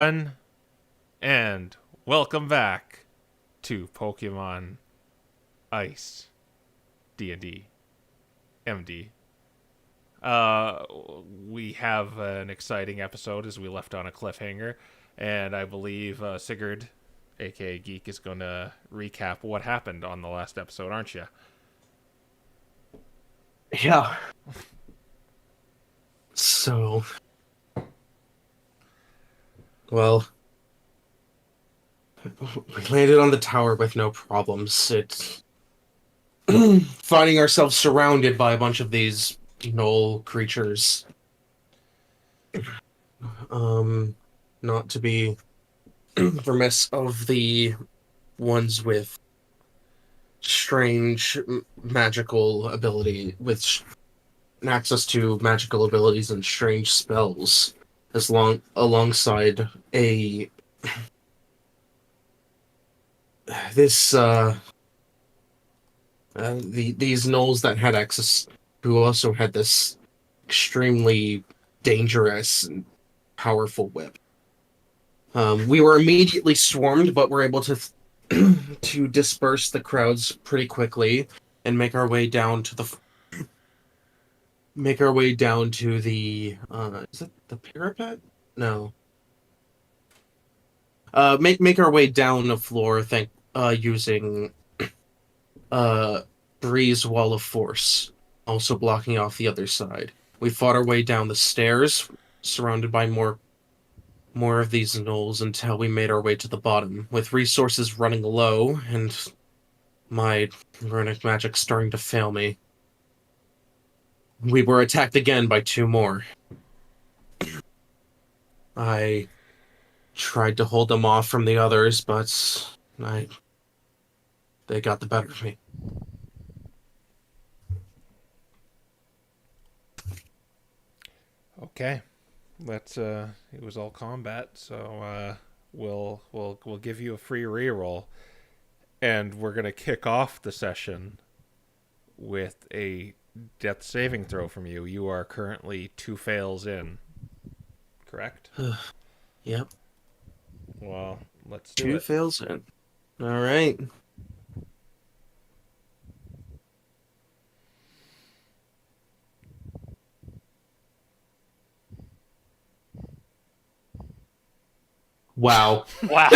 everyone, and welcome back to Pokemon Ice D&D MD. Uh, we have an exciting episode as we left on a cliffhanger, and I believe Sigurd, aka Geek, is going to recap what happened on the last episode, aren't you? Yeah. So, well, we landed on the tower with no problems. It's finding ourselves surrounded by a bunch of these gnoll creatures. Um, Not to be remiss of the ones with strange magical ability, with access to magical abilities and strange spells, alongside a this these gnolls that had access, who also had this extremely dangerous and powerful whip. We were immediately swarmed, but were able to to disperse the crowds pretty quickly and make our way down to the is it the parapet? No. Make our way down the floor, using uh Breeze Wall of Force, also blocking off the other side. We fought our way down the stairs, surrounded by more of these gnolls, until we made our way to the bottom, with resources running low and my runic magic starting to fail me. We were attacked again by two more. I tried to hold them off from the others, but I they got the better of me. Okay, let's. It was all combat, so we'll give you a free reroll, and we're gonna kick off the session with a death saving throw from you. You are currently two fails in, correct? Yep, Well, let's do two it. fails in. All right. Wow. Wow.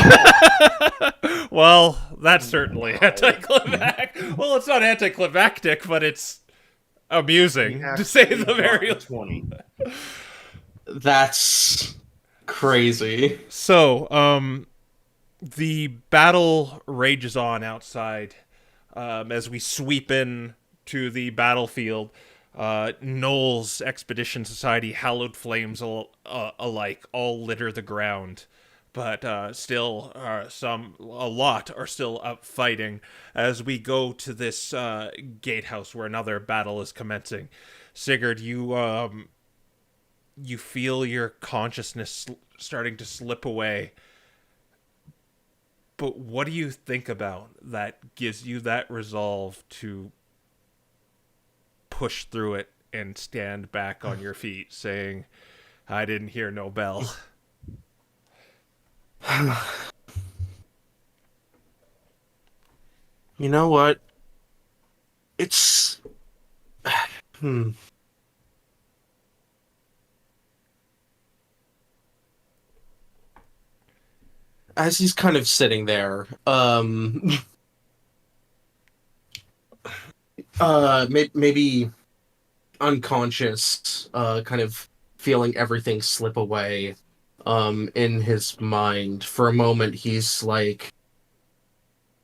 Well, that's certainly Wow. anticlimactic. Well, it's not anticlimactic, but it's You amusing to say actually the got very the least. 20. That's crazy. So, the battle rages on outside as we sweep in to the battlefield. Knowles Expedition Society, hallowed flames alike, all litter the ground. But still, a lot are still up fighting as we go to this gatehouse where another battle is commencing. Sigurd, you feel your consciousness starting to slip away. But what do you think about that gives you that resolve to push through it and stand back on your feet, saying, I didn't hear no bell? You know what? It's hmm. As he's kind of sitting there, maybe unconscious, kind of feeling everything slip away, in his mind. For a moment, he's like,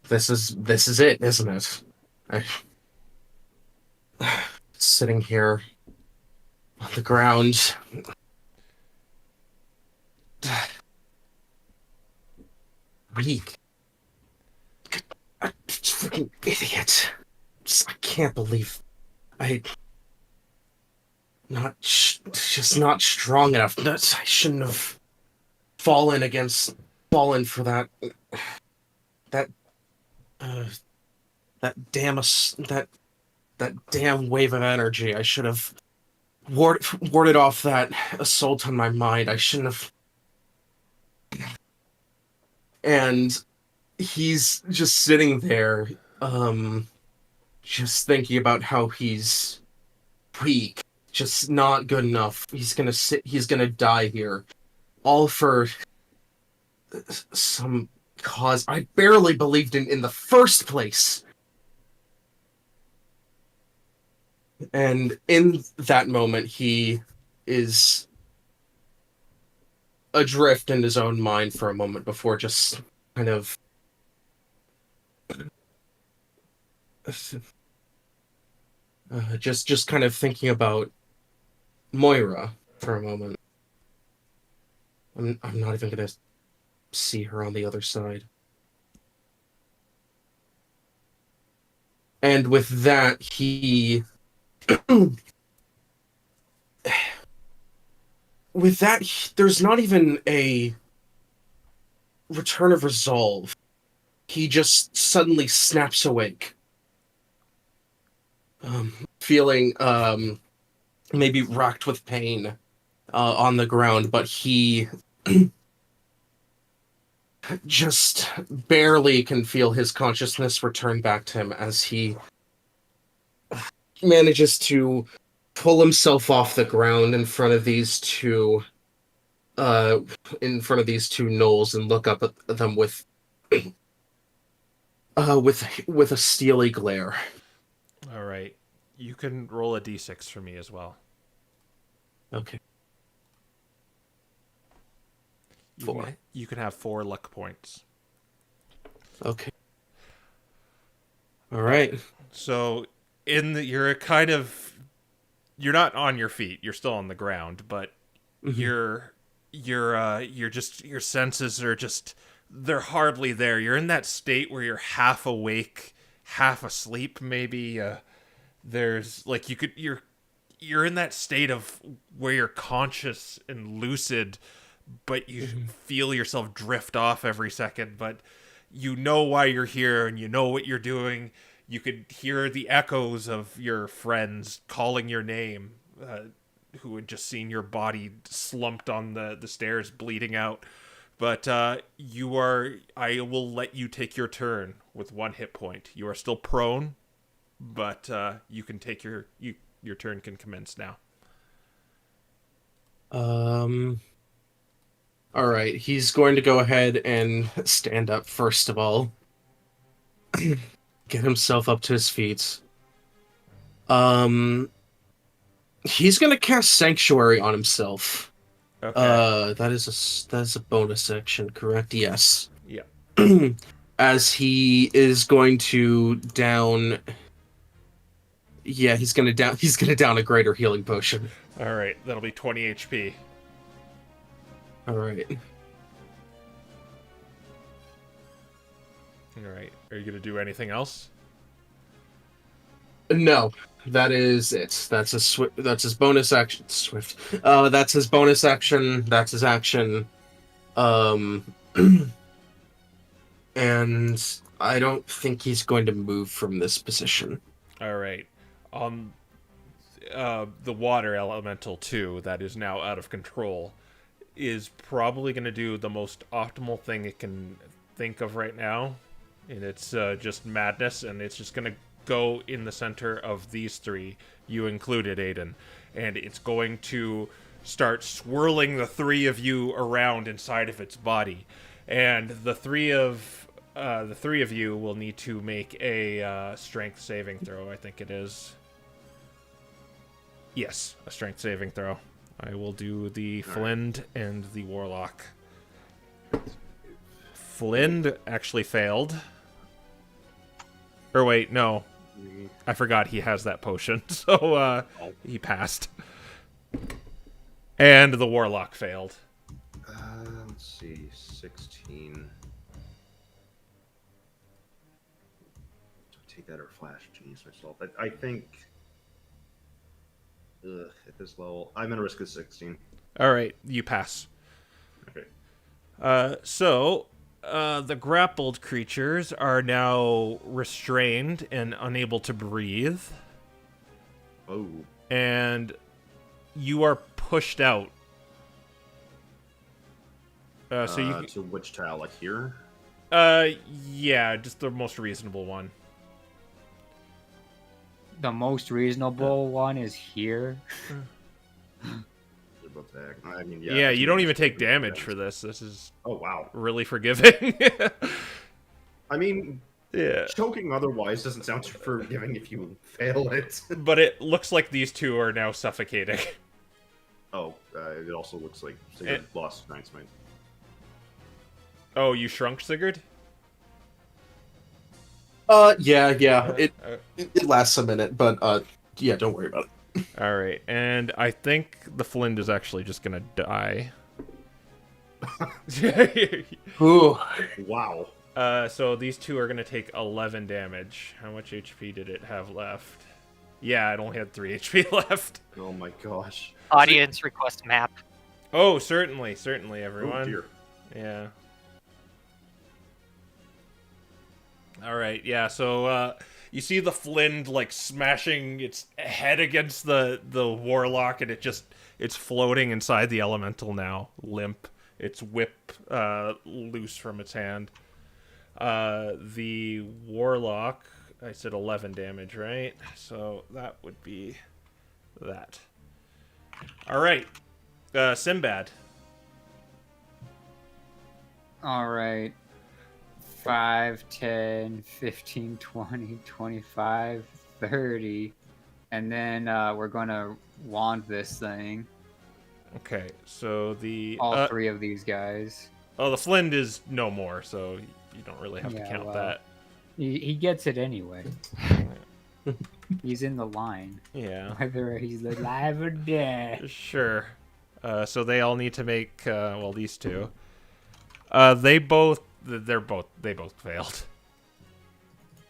"This is it, isn't it?" I, sitting here on the ground, weak. Freaking idiot! I can't believe I just not strong enough. I shouldn't have fallen for that uh, that that damn wave of energy. I should have warded off that assault on my mind. I shouldn't have. And he's just sitting there, just thinking about how he's weak, just not good enough. He's gonna die here. All for some cause I barely believed in the first place. And in that moment, he is adrift in his own mind for a moment before just kind of just kind of thinking about Moira for a moment. I'm not even gonna see her on the other side. And with that, there's not even a return of resolve. He just suddenly snaps awake, feeling maybe racked with pain on the ground, but he just barely can feel his consciousness return back to him as he manages to pull himself off the ground in front of these two gnolls and look up at them with a steely glare. All right. You can roll a d6 for me as well. Okay. You 4. you can have 4 luck points. Okay. All right. So you're not on your feet. You're still on the ground, but Mm-hmm. you're just, your senses are just, they're hardly there. You're in that state where you're half awake, half asleep maybe. There's like you're in that state of where you're conscious and lucid, but you feel yourself drift off every second, but you know why you're here and you know what you're doing. You could hear the echoes of your friends calling your name, who had just seen your body slumped on the stairs bleeding out. But I will let you take your turn with 1 hit point. You are still prone, but you can take your turn can commence now. All right. He's going to go ahead and stand up first of all. Get himself up to his feet. He's going to cast Sanctuary on himself. Okay. That is a bonus action, correct? Yes. Yeah. As he is going to down. Yeah, he's gonna down a greater healing potion. All right. That'll be 20 HP. All right. All right. Are you gonna do anything else? No, that is it. That's That's his bonus action. Swift. That's his bonus action. That's his action. Um, and I don't think he's going to move from this position. All right. Um, the water elemental too, that is now out of control, is probably going to do the most optimal thing it can think of right now, and it's just madness, and it's just going to go in the center of these 3, you included, Aiden, and it's going to start swirling the 3 of you around inside of its body, and the 3 of you will need to make a strength saving throw. I think it is. Yes, a strength saving throw. I will do the Flind and the Warlock. Flind actually failed. Or wait, no. I forgot he has that potion, so he passed. And the Warlock failed. Let's see, 16. Take that or flash genius myself. I think at this level, I'm gonna risk a 16. All right, you pass. Okay. So the grappled creatures are now restrained and unable to breathe. Oh. And you are pushed out. So you to which tile? Like here? Yeah, just the most reasonable one. The most reasonable one is here. About that. I mean, Yeah, you don't even take 2 damage for this. This is Oh wow. really forgiving. I mean, Yeah. choking otherwise doesn't sound too forgiving if you fail it. But it looks like these two are now suffocating. Oh, it also looks like Sigurd lost 9 smite. Oh, you shrunk, Sigurd? Yeah. It lasts a minute, but yeah, don't worry about it. Alright, and I think the Flint is actually just gonna die. Ooh. Wow. So these two are gonna take 11 damage. How much HP did it have left? Yeah, it only had 3 HP left. Oh my gosh. Audience request map. Oh, certainly, Oh everyone. dear. Yeah. Alright, yeah, so, you see the Flint, like, smashing its head against the Warlock, and it's floating inside the Elemental now, limp. Its whip, loose from its hand. The Warlock, I said 11 damage, right? So that would be that. Alright, Sinbad. Alright. 5, 10, 15, 20, 25, 30. And then we're gonna wand this thing. Okay, so the... All 3 of these guys. Oh, the Flint is no more, so you don't really have to Yeah, count well, that. He gets it anyway. He's in the line. Yeah, Whether he's alive or dead. sure. So they all need to make, well, these two. They both failed.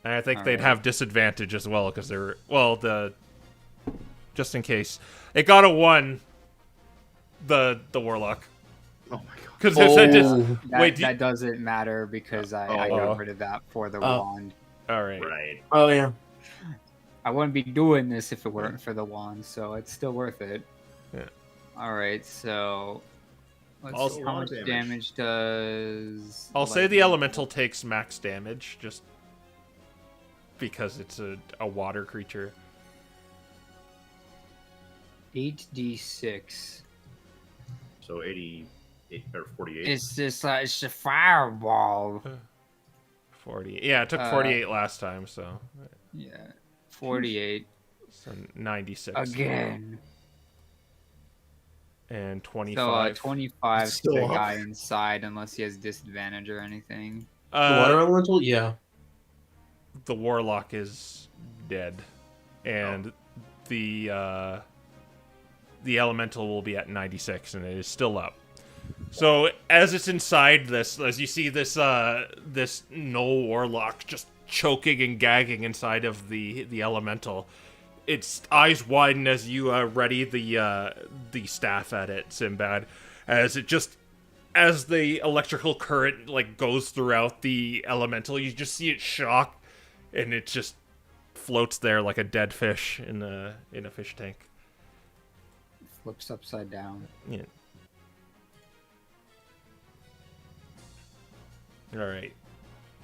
And I think they'd Alright. have disadvantage as well, because they're, well, just in case. It got a 1, the Warlock. Oh my god. Because That doesn't matter because I got rid of that for the wand. Alright. Right. Oh yeah. I wouldn't be doing this if it weren't for the wand, so it's still worth it. Yeah. Alright, so... Let's Also, see, how much damage does... I'll say the Elemental takes max damage, just because it's a water creature. 8d6. So 88 or 48. It's just like, it's a fireball. 40. Yeah, it took 48 last time, so... Yeah. 48. So 96. Again. And So 25. 25 to Still the up. guy inside unless he has disadvantage or anything. The water elemental, yeah. The Warlock is dead. And the Elemental will be at 96, and it is still up. So as it's inside this, as you see this this Null Warlock just choking and gagging inside of the Elemental, its eyes widen as you ready the staff at it, Sinbad, as the electrical current like goes throughout the Elemental. You just see it shock, and it just floats there like a dead fish in a fish tank. Flips upside down. Yeah. All right.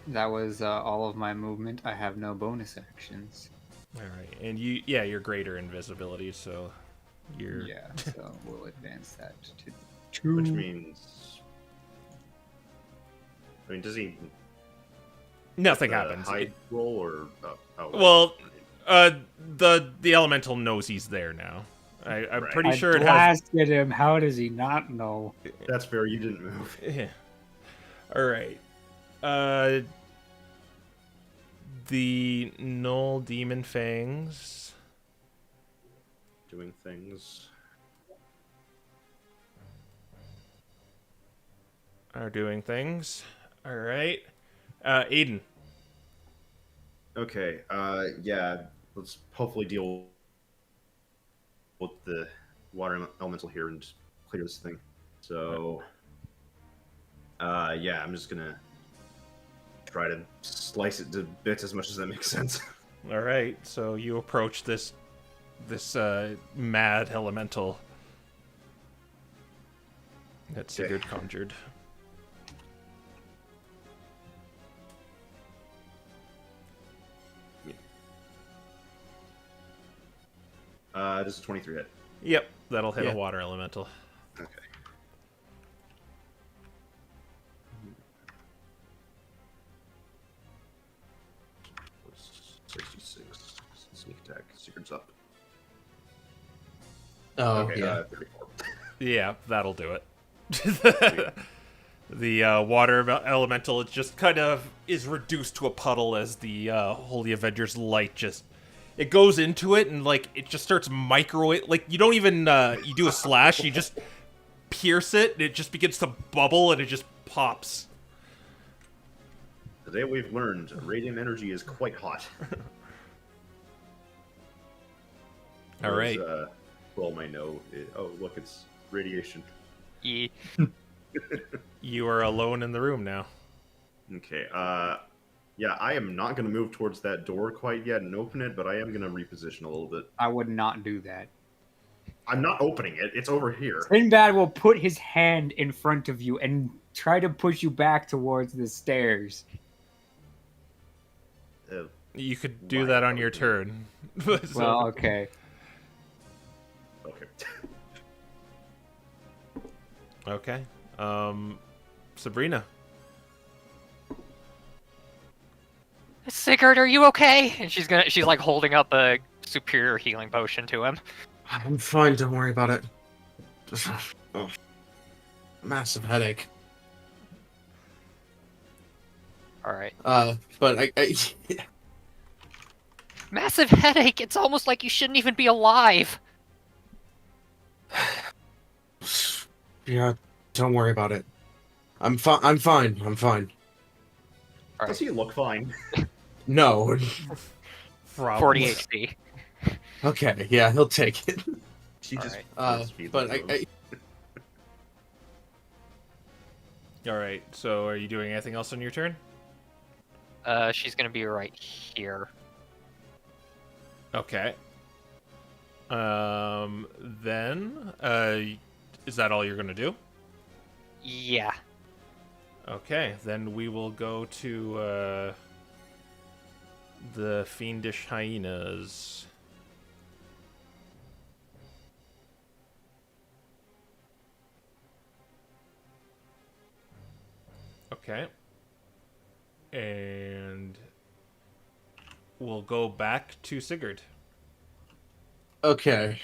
That was all of my movement. I have no bonus actions. All right, and you're greater invisibility, so you're Yeah, so we'll advance that to 2. Which means. I mean, does he. nothing happens. Hide roll or. Oh, Well, the elemental knows he's there now. I'm Right. pretty I sure it has. blasted him. How does he not know? That's fair. You didn't move. Yeah. All right. The Null Demon Fangs Doing things. are doing things. All right. Aiden. Okay. Yeah. Let's hopefully deal with the water elemental here and just clear this thing. So. Yeah. I'm just gonna try to slice it to bits as much as that makes sense. All right. So you approach this mad elemental that Sigurd conjured. Does 23 hit? Yep, that'll hit Yeah. a water elemental. Okay. What's 66? Sneak attack. Secret's up. Oh, Okay, yeah. 34. Yeah, that'll do it. The water elemental, it just kind of is reduced to a puddle as the Holy Avenger's light just... It goes into it, and, like, it just starts microwave... Like, you don't even... you do a slash, you just pierce it, and it just begins to bubble, and it just pops. Today we've learned radiant energy is quite hot. All right. Well, my know. Oh, look, it's radiation. Yeah. You are alone in the room now. Okay, yeah, I am not going to move towards that door quite yet and open it, but I am going to reposition a little bit. I would not do that. I'm not opening it. It's over here. Sinbad will put his hand in front of you and try to push you back towards the stairs. You could do that on your turn. So- Well, okay. Okay. Okay. Sabrina. Sigurd, are you okay? And she's like holding up a superior healing potion to him. I'm fine, don't worry about it. Just, massive headache. Alright. But I Massive headache! It's almost like you shouldn't even be alive! yeah, don't worry about it. I'm fine. I'm fine. I'm fine. Does he look fine? No. 40 HP. Okay, yeah, he'll take it. She just. Alright. But All right. So, are you doing anything else on your turn? She's gonna be right here. Okay. Then, is that all you're gonna do? Yeah. Okay. Then we will go to the fiendish hyenas. Okay. And we'll go back to Sigurd. okay.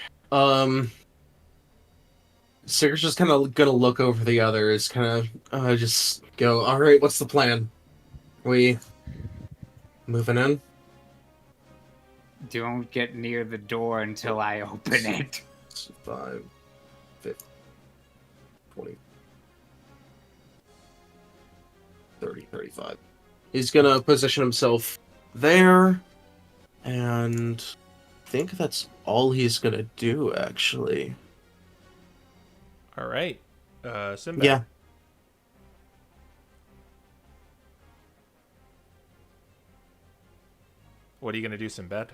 Sigurd's just kind of gonna look over the others, kind of just go. All right, what's the plan? We moving in? Don't get near the door until I open it. 5, 50, 20, 30, 35. He's gonna position himself there, and I think that's all he's gonna do, actually. All right. Sinbad. Yeah. What are you going to do, Sinbad?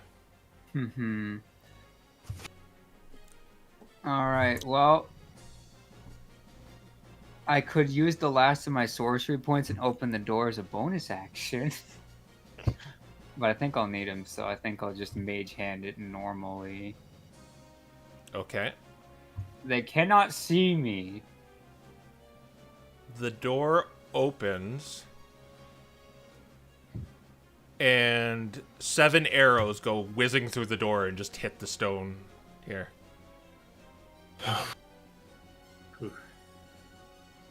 Alright, well... I could use the last of my sorcery points and open the door as a bonus action. But I think I'll need them, so I think I'll just mage hand it normally. Okay. They cannot see me. The door opens, and 7 arrows go whizzing through the door and just hit the stone here.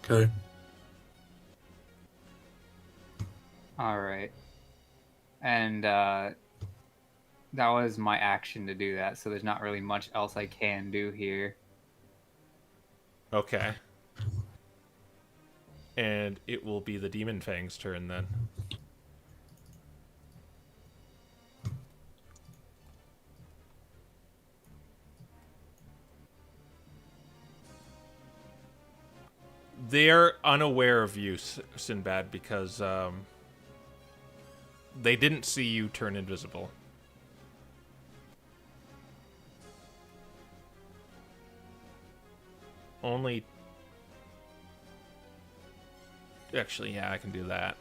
Okay. Alright. And, that was my action to do that, so there's not really much else I can do here. Okay. And it will be the Demon Fang's turn then. They're unaware of you, Sinbad, because they didn't see you turn invisible. Only... Actually, yeah, I can do that.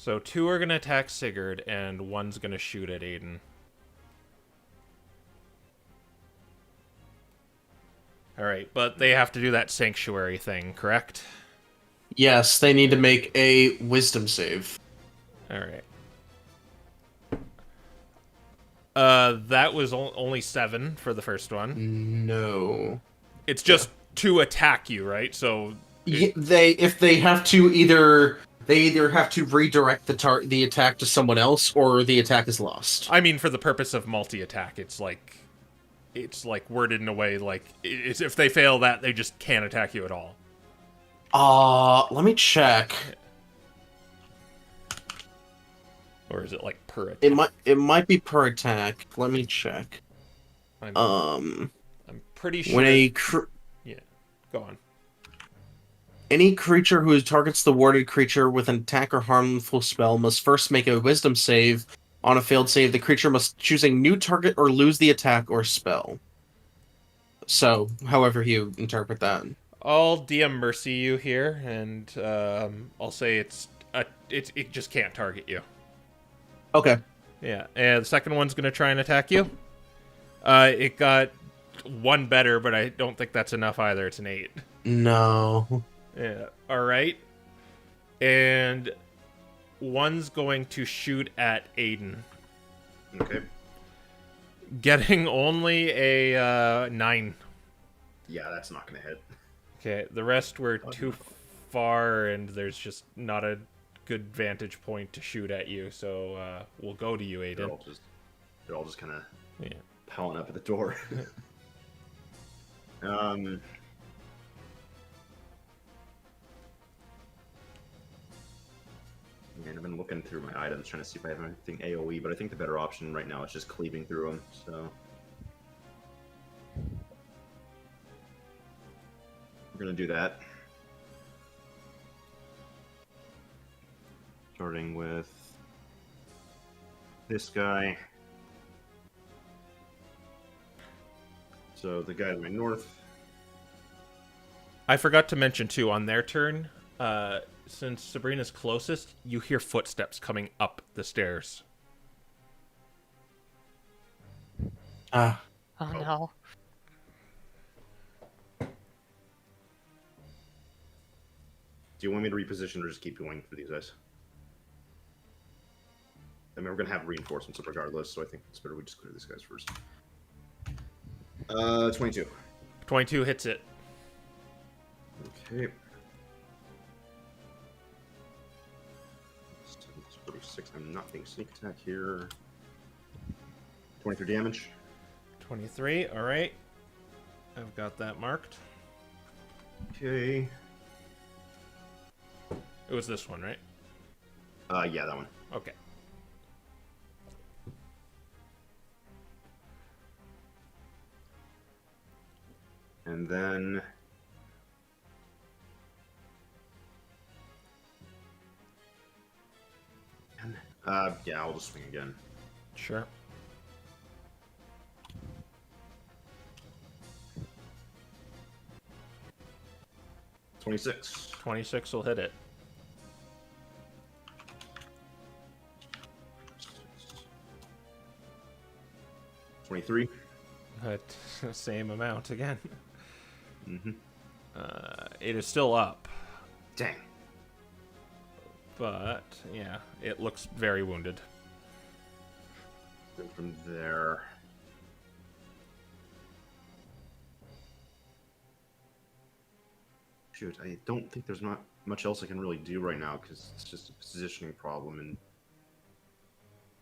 So 2 are gonna attack Sigurd, and 1's gonna shoot at Aiden. Alright, but they have to do that sanctuary thing, correct? Yes, they need to make a wisdom save. Alright. That was only 7 for the first one. No. It's just to attack you, right? So They have to either have to redirect the attack to someone else, or the attack is lost. I mean, for the purpose of multi-attack, it's like worded in a way like if they fail that, they just can't attack you at all. Let me check. Or is it like per attack? It might be per attack. Let me check. I'm pretty sure. When yeah, go on. any creature who targets the warded creature with an attack or harmful spell must first make a wisdom save. On a failed save, the creature must choose a new target or lose the attack or spell. So, however you interpret that. I'll DM Mercy you here, and I'll say it just can't target you. Okay. Yeah, and the second one's gonna try and attack you. It got 1 better, but I don't think that's enough either. It's an 8. No. Yeah. All right. And 1's going to shoot at Aiden, Okay. getting only a 9. Yeah, that's not gonna hit. Okay, the rest were too far, and there's just not a good vantage point to shoot at you, so we'll go to you, They're Aiden. all just kind of Yeah. piling up at the door. Man, I've been looking through my items trying to see if I have anything AoE, but I think the better option right now is just cleaving through them. So we're gonna do that. Starting with this guy. So the guy to my north. I forgot to mention, too, on their turn, since Sabrina's closest, you hear footsteps coming up the stairs. Oh no. Do you want me to reposition or just keep going for these guys? I mean, we're gonna have reinforcements regardless, so I think it's better we just clear these guys first. 22. 22 hits it. Okay. 46. I'm not being sneak attack here. 23 damage. 23, alright. I've got that marked. Okay. It was this one, right? Yeah, that one. Okay. And then yeah, I'll just swing again. Sure. $26. 26 will hit it. $23. Same amount again. Mm-hmm. It is still up, Dang. but yeah, it looks very wounded. Then from there. Shoot, I don't think there's not much else I can really do right now because it's just a positioning problem and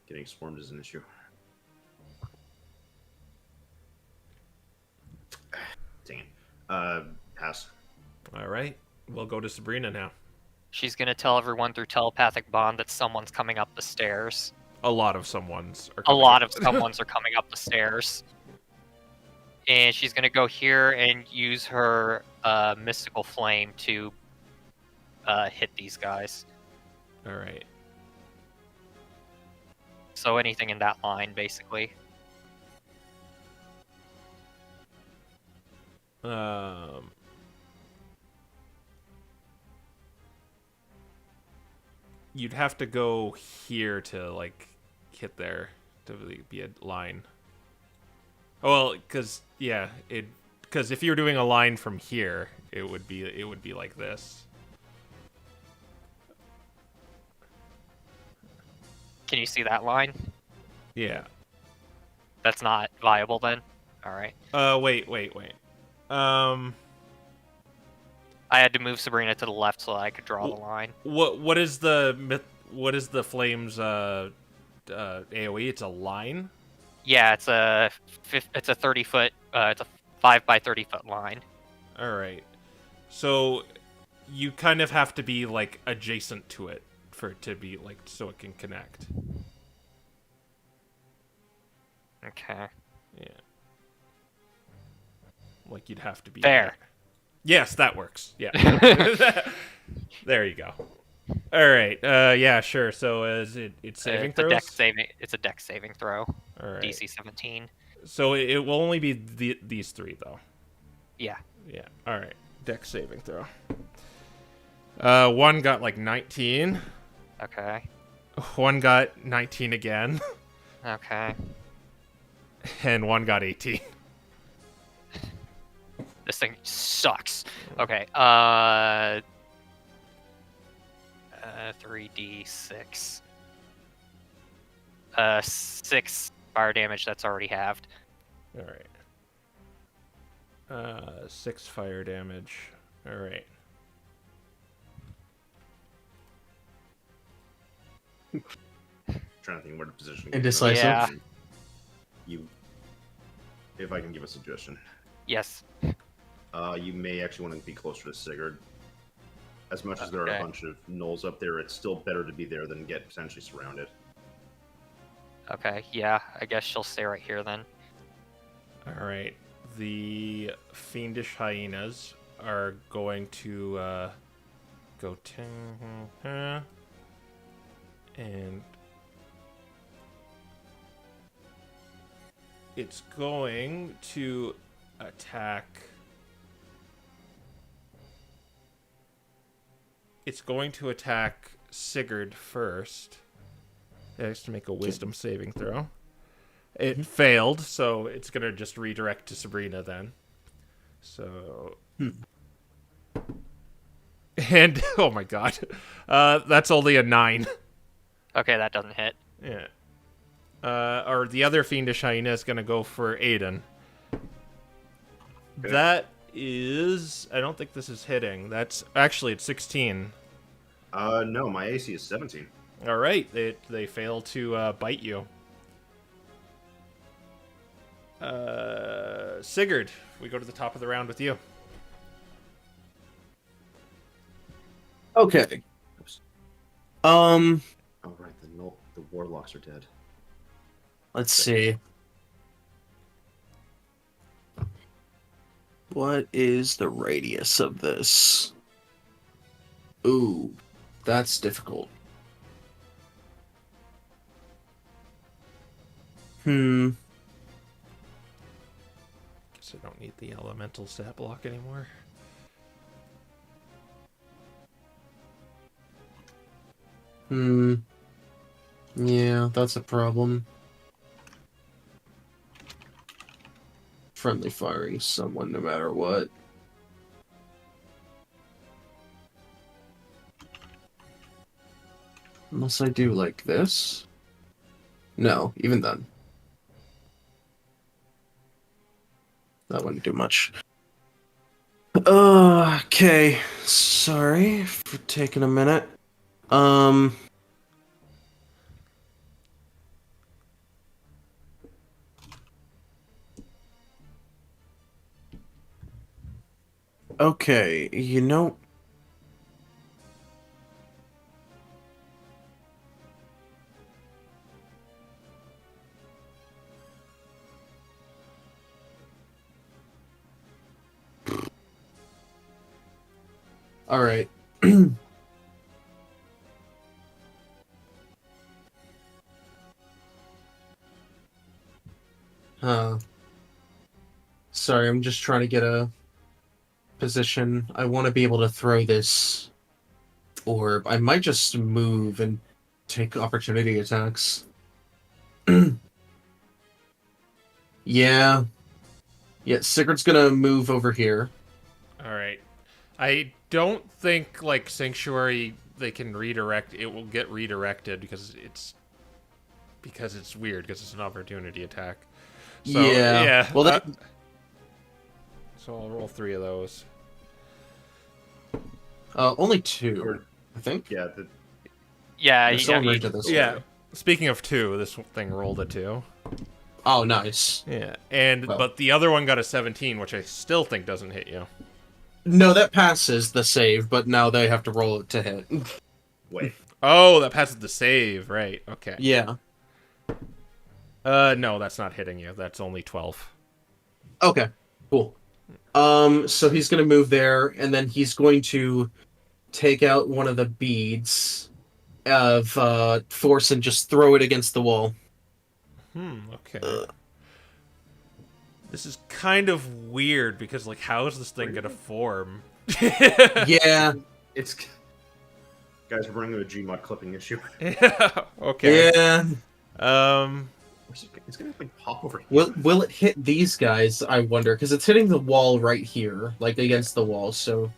getting swarmed is an issue. Dang it. Pass. All right, we'll go to Sabrina now. She's gonna tell everyone through telepathic bond that someone's coming up the stairs. A lot of someone's are A coming lot up. of someone's are coming up the stairs. And she's gonna go here and use her mystical flame to hit these guys. All right. So anything in that line, basically. you'd have to go here to like hit there to be a line. Oh, well, because if you were doing a line from here, it would be like this. Can you see that line? Yeah. That's not viable then. All right. Wait. I had to move Sabrina to the left so I could draw the line. What is the flames AOE? It's a line. Yeah, it's a 30-foot. It's a 5 by 30-foot line. All right. So you kind of have to be like adjacent to it for it to be like so it can connect. Okay. Yeah. Like you'd have to be There. Yes, that works. Yeah. There you go. All right. Yeah, sure. So is it's saving throws? It's a dex saving throw. All right. DC 17. So it will only be these three though. Yeah. Yeah. All right. Dex saving throw. One got like 19. Okay. One got 19 again. Okay. And one got 18. This thing sucks. Okay. 3d6. 6 fire damage. That's already halved. All right. 6 fire damage. All right. Trying to think where to position. Indecisive. Yeah. If I can give a suggestion, Yes. you may actually want to be closer to Sigurd. As much as there are Okay. a bunch of gnolls up there, it's still better to be there than get potentially surrounded. Okay. Yeah. I guess she'll stay right here then. All right. The fiendish hyenas are going to go and it's going to attack. It's going to attack Sigurd first. It has to make a wisdom saving throw. It failed, so it's going to just redirect to Sabrina then. So... And, oh my god. That's only a 9. Okay, that doesn't hit. Yeah. Or the other fiendish hyena is going to go for Aiden. Okay. That is... I don't think this is hitting. That's... Actually, it's 16. No, my AC is 17. All right. They fail to bite you. Sigurd, we go to the top of the round with you. Okay. Oh right, the warlocks are dead. Let's see. What is the radius of this? Ooh, that's difficult. Guess I don't need the elemental stat block anymore. Yeah, that's a problem. Friendly firing someone no matter what. Unless I do like this. No, even then. That wouldn't do much. Okay. Sorry for taking a minute. Okay, you know... All right. Sorry, I'm just trying to get a position. I want to be able to throw this orb. I might just move and take opportunity attacks. Yeah. Yeah, Sigurd's gonna move over here. All right. I don't think like Sanctuary they can redirect. It will get redirected because it's weird because it's an opportunity attack. So yeah. Well, so I'll roll 3 of those. only 2, I think. Yeah, Yeah, There's someone you- right to this Yeah. way. Speaking of 2, this thing rolled a 2. Oh, nice. Yeah. And Well. but the other one got a 17, which I still think doesn't hit you. No, that passes the save, but now they have to roll it to hit. wait. Oh, that passes the save, right? Okay. Yeah. No, that's not hitting you. That's only 12. Okay. Cool. So he's gonna move there, and then he's going to take out one of the beads of force and just throw it against the wall. Okay. This is kind of weird because, like, how is this thing gonna form? Yeah. It's guys, we're running into a Gmod clipping issue. Okay. Yeah. It's gonna like pop over here. Will it hit these guys? I wonder, because it's hitting the wall right here, like against the wall. So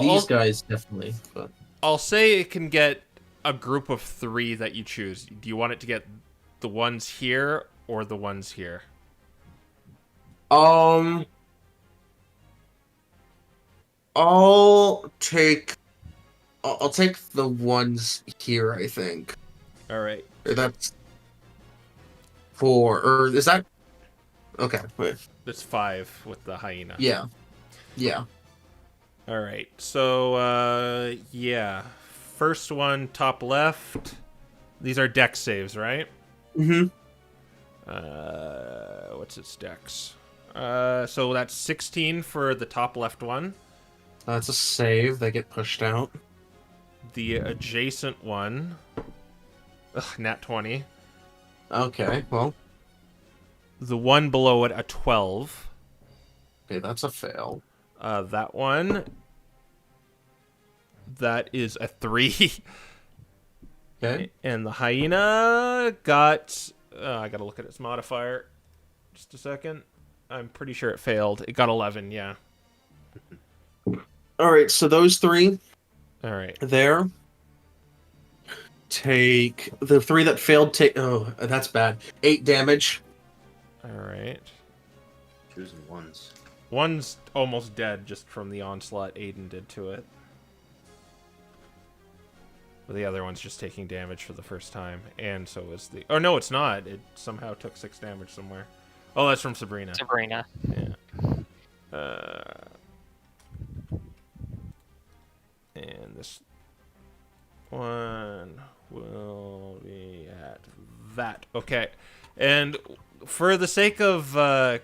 these guys definitely. But I'll say it can get a group of 3 that you choose. Do you want it to get the ones here or the ones here? I'll take the ones here. I think. All right. That's 4, or is that? Okay. Wait. That's 5 with the hyena. Yeah. Yeah. All right. So, yeah. First one, top left. These are dex saves, right? Mm-hmm. What's its dex? So that's 16 for the top left one. That's a save. They get pushed out. The adjacent one, nat 20. Okay. Well. The one below it, a 12. Okay, that's a fail. That one, that is a 3. Okay. And the hyena got... I gotta look at its modifier. Just a second. I'm pretty sure it failed. It got 11, yeah. All right. So those 3 All right. there. Take the 3 that failed. Take. Oh, that's bad. 8 damage. All right. Choosing ones. One's almost dead just from the onslaught Aiden did to it. But the other one's just taking damage for the first time. And so is the... Oh, no, it's not. It somehow took 6 damage somewhere. Oh, that's from Sabrina. Sabrina. Yeah. And this one will be at that. Okay. And for the sake of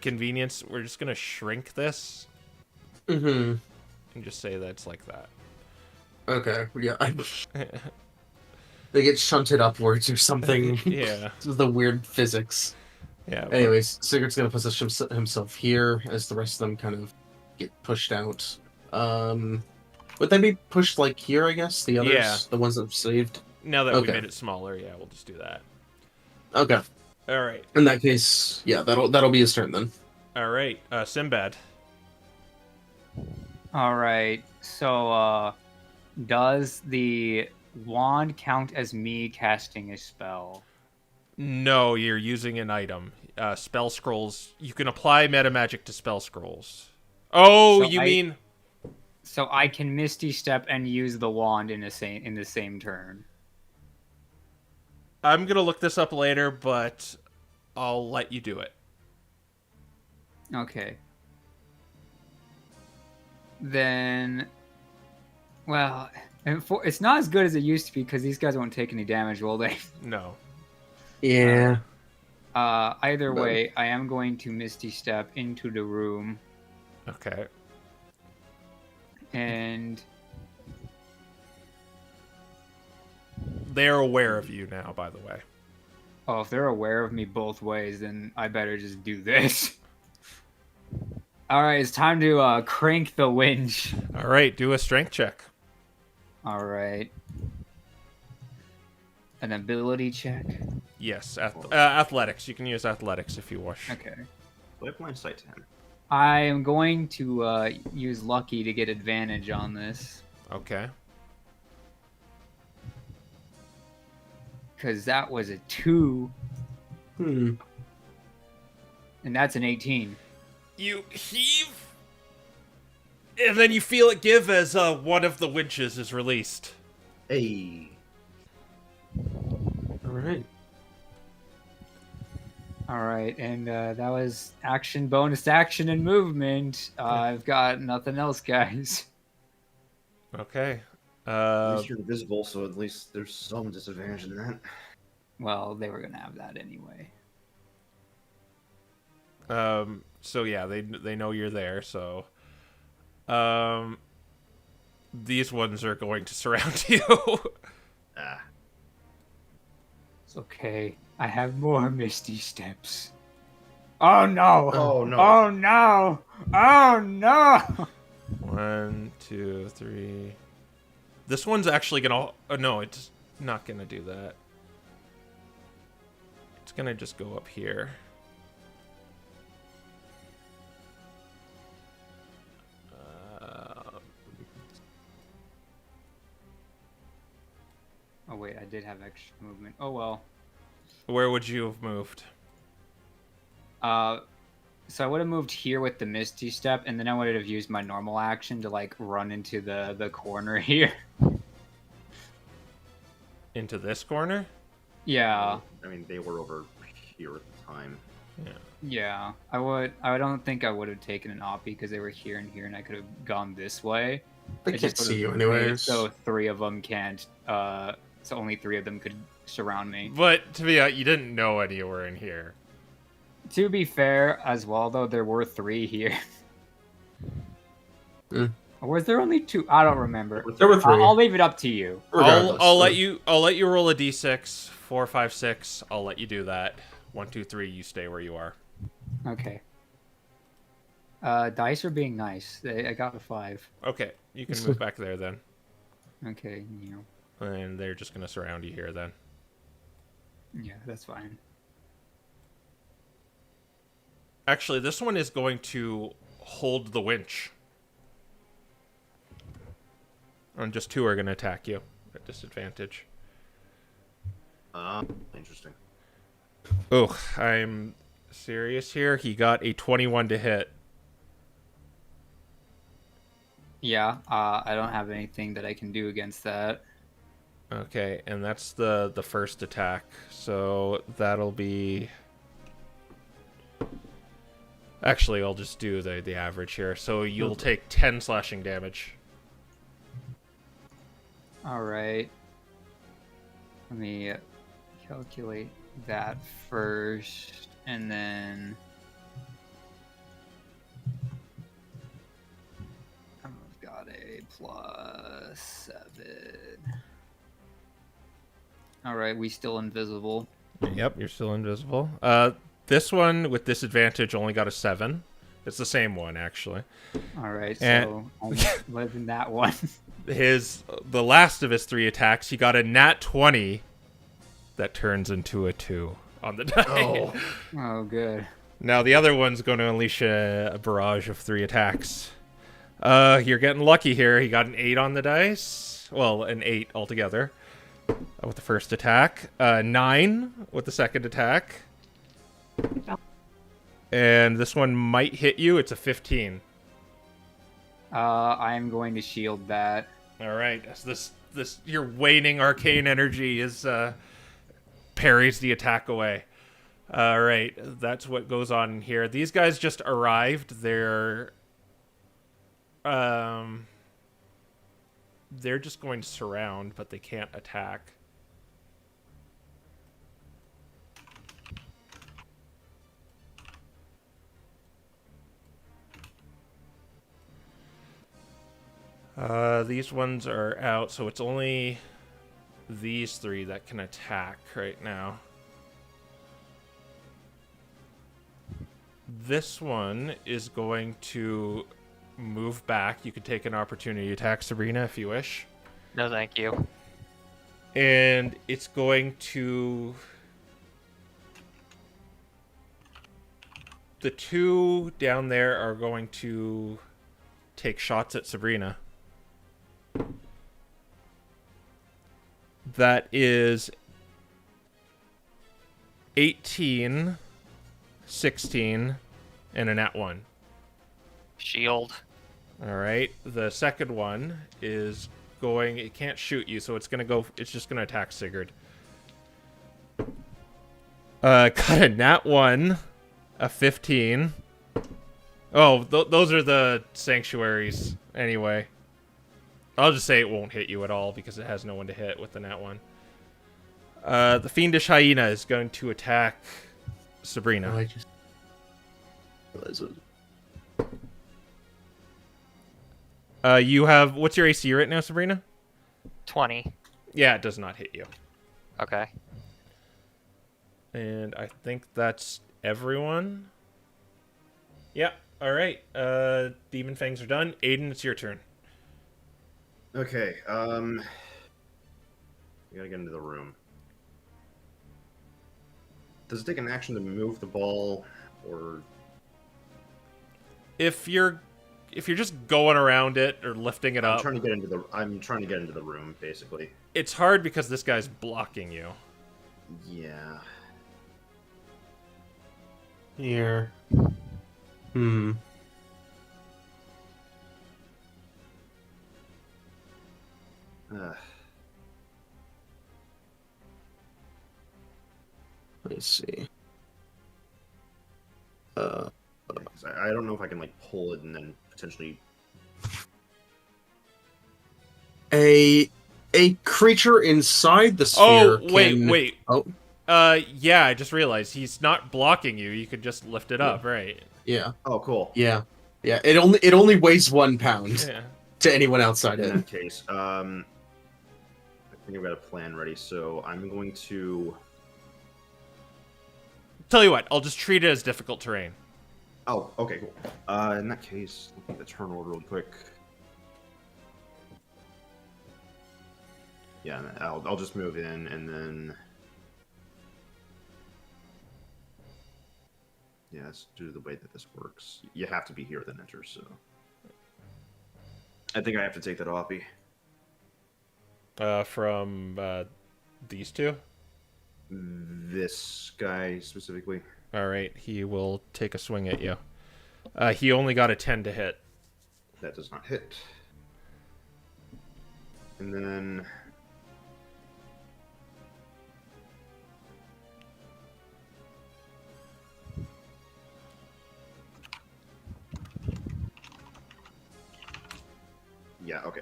convenience, we're just going to shrink this. Mm-hmm. And just say that it's like that. Okay. Yeah. They get shunted upwards or something. Yeah. This is the weird physics. Yeah. Anyways, Sigurd's gonna position himself here as the rest of them kind of get pushed out. Would they be pushed like here? I guess the others, Yeah. the ones that have saved. Now that we Okay. made it smaller, yeah, we'll just do that. Okay. All right. In that case, yeah, that'll be his turn then. All right. Sinbad. All right. So, does the wand count as me casting a spell? No, you're using an item. Spell scrolls. You can apply meta magic to spell scrolls. Oh, So you mean... So I can Misty Step and use the wand in the same turn. I'm going to look this up later, but I'll let you do it. Okay. Then, well, it's not as good as it used to be because these guys won't take any damage, will they? No. Yeah. Either No. way, I am going to Misty Step into the room Okay. and They're aware of you now, by the way. oh, if they're aware of me both ways, then I better just do this. All right, it's time to crank the winch. All right, do a strength check. All right. An ability check. Yes, athletics. You can use athletics if you wish. Okay. Do I have blind sight to him? I am going to use lucky to get advantage on this Okay. because that was a 2, Hmm. and that's an 18. You heave, and then you feel it give as one of the winches is released. Hey. All right. All right, and that was action, bonus action, and movement. I've got nothing else, guys. Okay. At least you're invisible, so at least there's some disadvantage in that. Well, they were gonna have that anyway. So yeah, they know you're there. So, these ones are going to surround you. Ah. It's okay. I have more misty steps. Oh no! Oh no. Oh no! Oh no! 1, 2, 3. This one's actually gonna. Oh, no, it's not gonna do that. It's gonna just go up here. Oh wait, I did have extra movement. Oh well. Where would you have moved? So I would have moved here with the Misty Step, and then I would have used my normal action to like run into the corner here. Into this corner? Yeah, I mean, they were over here at the time. Yeah. yeah. I don't think I would have taken an Oppie because they were here and here, and I could have gone this way. They It can't just see you would've made it anyways. So 3 of them can't. So only 3 of them could surround me. But to be honest, you didn't know any were in here. To be fair, as well though, there were 3 here. Mm. Or was there only 2? I don't remember. There were 3. I'll leave it up to you. Regardless. I'll let you roll a d6. 4, 5, 6. I'll let you do that. 1, 2, 3. You stay where you are. Okay. Dice are being nice. I got a 5. Okay, you can move back there then, Okay, and they're just gonna surround you here then. yeah, that's fine. Actually, this one is going to hold the winch. And just 2 are going to attack you at disadvantage. Interesting. Oh, I'm serious here. He got a 21 to hit. Yeah, I don't have anything that I can do against that. Okay, and that's the first attack. So that'll be... Actually, I'll just do the average here. So you'll take 10 slashing damage. All right. Let me calculate that first, and then I've got a +7. All right, we still invisible. Yep, you're still invisible. This one with disadvantage only got a 7. It's the same one, actually. All right, And- so I'm living that one. The last of his 3 attacks, he got a nat 20 that turns into a 2 on the die. Oh. Oh, good. Now the other one's going to unleash a barrage of 3 attacks. You're getting lucky here. He got an 8 on the dice. Well, an 8 altogether with the first attack. 9 with the second attack. And this one might hit you. It's a 15. I'm going to shield that. All right. So this your waning arcane energy is parries the attack away. All right. That's what goes on in here. These guys just arrived. They're just going to surround, but they can't attack. These ones are out, so it's only these 3 that can attack right now. This one is going to move back. You could take an opportunity attack, Sabrina, if you wish. No, thank you. And it's going to... The two down there are going to take shots at Sabrina. That is 18, 16, and a nat 1. Shield. All right. The second one is going... It can't shoot you, so it's going to go... It's just going to attack Sigurd. Got a nat 1, a 15. Oh, those are the sanctuaries anyway. I'll just say it won't hit you at all because it has no one to hit with the nat 1. The fiendish hyena is going to attack Sabrina. Oh, I just realized it. You have... What's your AC right now, Sabrina? 20. Yeah, it does not hit you. Okay. And I think that's everyone. Yeah, alright. Demon Fangs are done. Aiden, it's your turn. Okay, we gotta get into the room. Does it take an action to move the ball, or... If you're just going around it or lifting it I'm up, trying to get into the room, basically. it's hard because this guy's blocking you. Yeah. Here. Let's see. 'Cause I don't know if I can, like, pull it and then potentially... A creature inside the Oh, sphere wait. Oh, Yeah, I just realized he's not blocking you. You could just lift it up, right? yeah. Oh, cool. Yeah. Yeah. It only weighs 1 pound Yeah. to anyone outside In it. that case, I think I've got a plan ready, so I'm going to... Tell you what, I'll just treat it as difficult terrain. Oh, okay, cool. In that case, let me get the turn order real quick. Yeah, I'll just move in, and then... Yeah, let's do the way that this works. You have to be here then enter, so... I think I have to take that offie. From these two? This guy specifically. Alright, he will take a swing at you. He only got a 10 to hit. That does not hit. And then... Yeah, okay.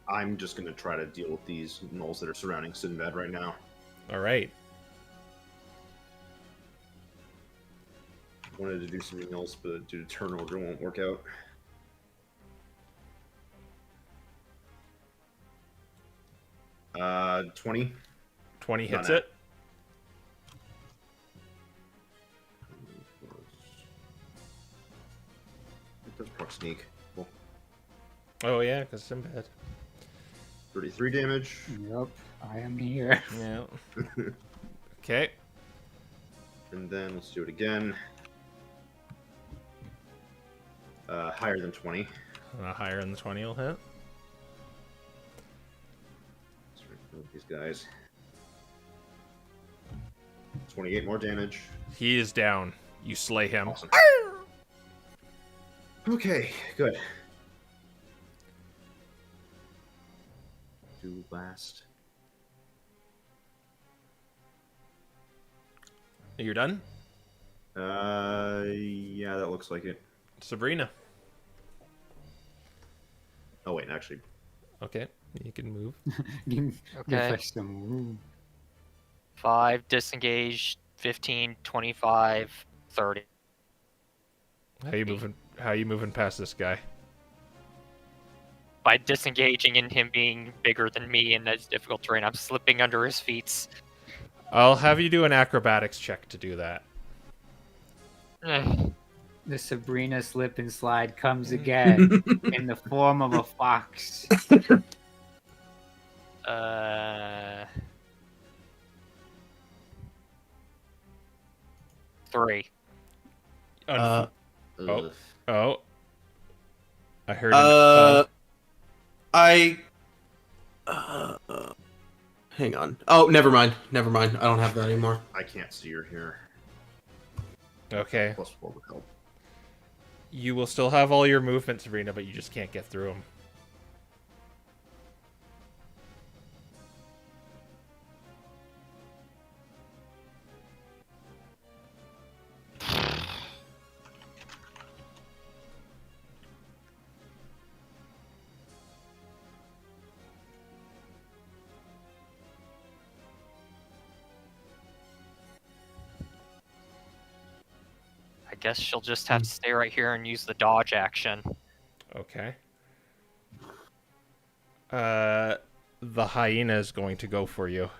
I'm just going to try to deal with these gnolls that are surrounding Sinbad right now. Alright. Wanted to do something else, but due to turn order, it won't work out. Uh, 20. 20 hits Not it. It does proc sneak. Cool. Oh yeah, because Sinbad. 33 damage. Yep, I am here. Yeah. Okay. And then let's do it again. Higher than 20. Higher than the 20 will hit. Let's remove these guys. 28 more damage. He is down. You slay him. Awesome. Okay, good. Do last. You're done? Yeah, that looks like it. Sabrina. Oh wait, actually, Okay, you can move. Give Okay. us some room. 5, disengage, 15, 25, 30. How you moving past this guy? By disengaging and him being bigger than me in this difficult terrain, I'm slipping under his feet. I'll have you do an acrobatics check to do that. Eh, The Sabrina slip and slide comes again in the form of a fox. Three. Uh, Oh. Oh. I heard Uh, I. Uh, hang on. Oh, never mind. Never mind. I don't have that anymore. I can't see her here. Okay. +4 would help. You will still have all your movement, Sabrina, but you just can't get through them. I guess she'll just have to stay right here and use the dodge action. Okay. The hyena is going to go for you.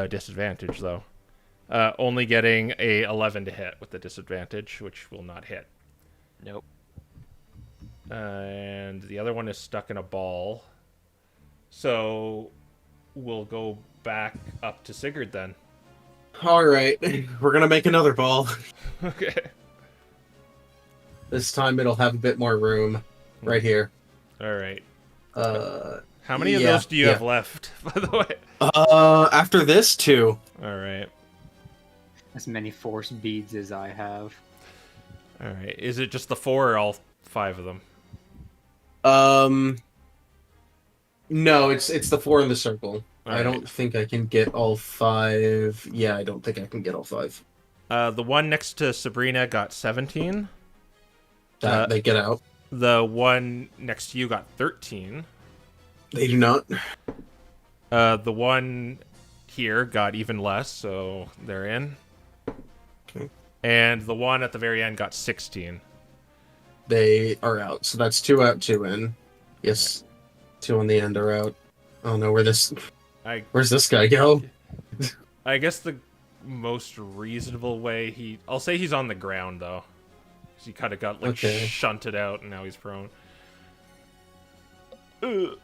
Disadvantage, though. Only getting a 11 to hit with the disadvantage, which will not hit. Nope. And the other one is stuck in a ball. So we'll go back up to Sigurd then. All right, we're gonna make another ball. Okay. This time it'll have a bit more room, right here. All right. Uh, How many of yeah, those do you yeah. have left, by the way? After this, 2. All right. As many force beads as I have. All right. Is it just the 4 or all 5 of them? No, it's the 4 in the circle. All I right. don't think I can get all 5. Yeah, I don't think I can get all 5. The one next to Sabrina got 17. They get out. The one next to you got 13. They do not. The one here got even less, so they're in. Okay. And the one at the very end got 16. They are out. So that's 2 out, 2 in. Yes, 2 on the end are out. Oh no, where's this guy go? I guess the most reasonable way I'll say he's on the ground, though. 'Cause he kind of got, like, Okay. shunted out, and now he's prone. Ugh.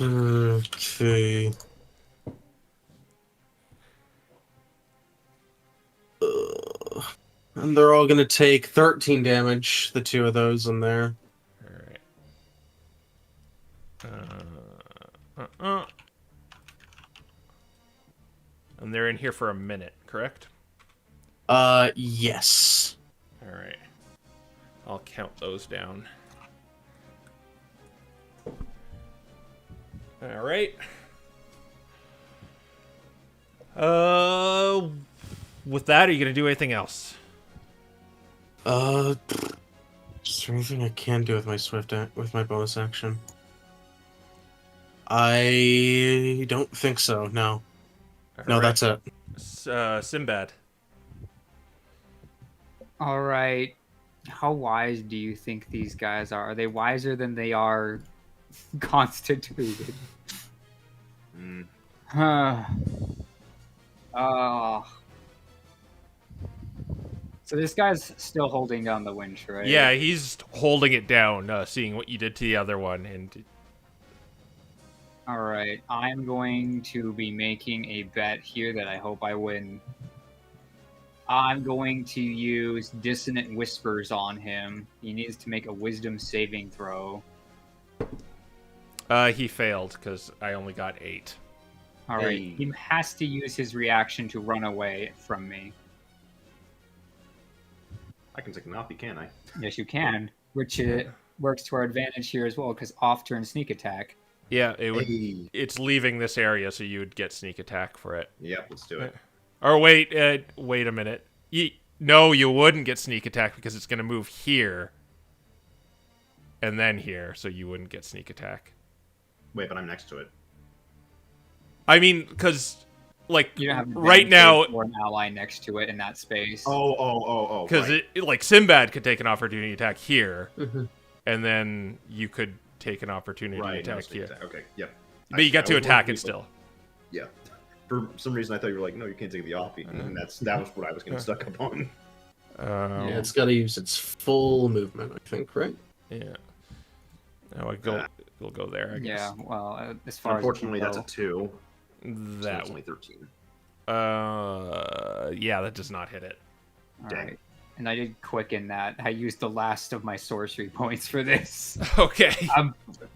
Okay. And they're all gonna take 13 damage, the 2 of those in there. Alright. And they're in here for a minute, correct? Yes. Alright. I'll count those down. Alright. With that, are you gonna do anything else? Is there anything I can do with my with my bonus action? I don't think so. No. No, Alright. that's it. Sinbad. All right. How wise do you think these guys are? Are they wiser than they are constituted? Mm. So this guy's still holding down the winch, right? Yeah, he's holding it down, seeing what you did to the other one, and All right. I'm going to be making a bet here that I hope I win. I'm going to use Dissonant Whispers on him. He needs to make a Wisdom saving throw. he failed because I only got 8. All right. Hey. He has to use his reaction to run away from me. I can take an offie, can I? Yes, you can. Which works to our advantage here as well, because off-turn sneak attack. Yeah, it would. Hey. It's leaving this area, so you would get sneak attack for it. Yep, let's do it. Or wait a minute. No, you wouldn't get sneak attack because it's going to move here and then here, so you wouldn't get sneak attack. Wait, but I'm next to it. I mean, because like You don't have right now, or an ally next to it in that space. Oh. because Right. like Sinbad could take an opportunity attack here, Mhm. and then you could take an opportunity Right, no, attack sneak here. attack. Okay, yep. But you got to I was attack wondering, it still. Yeah. For some reason, I thought you were like, no, you can't take the offie, and that was what I was getting stuck up on. Yeah, it's got to use its full movement, I think, right? Yeah. Oh, we'll go there, I guess. Yeah, well, as far Unfortunately, as that's a 2. So That it's only 13. yeah, that does not hit it. All Dang. right. And I did quicken that. I used the last of my sorcery points for this. Okay.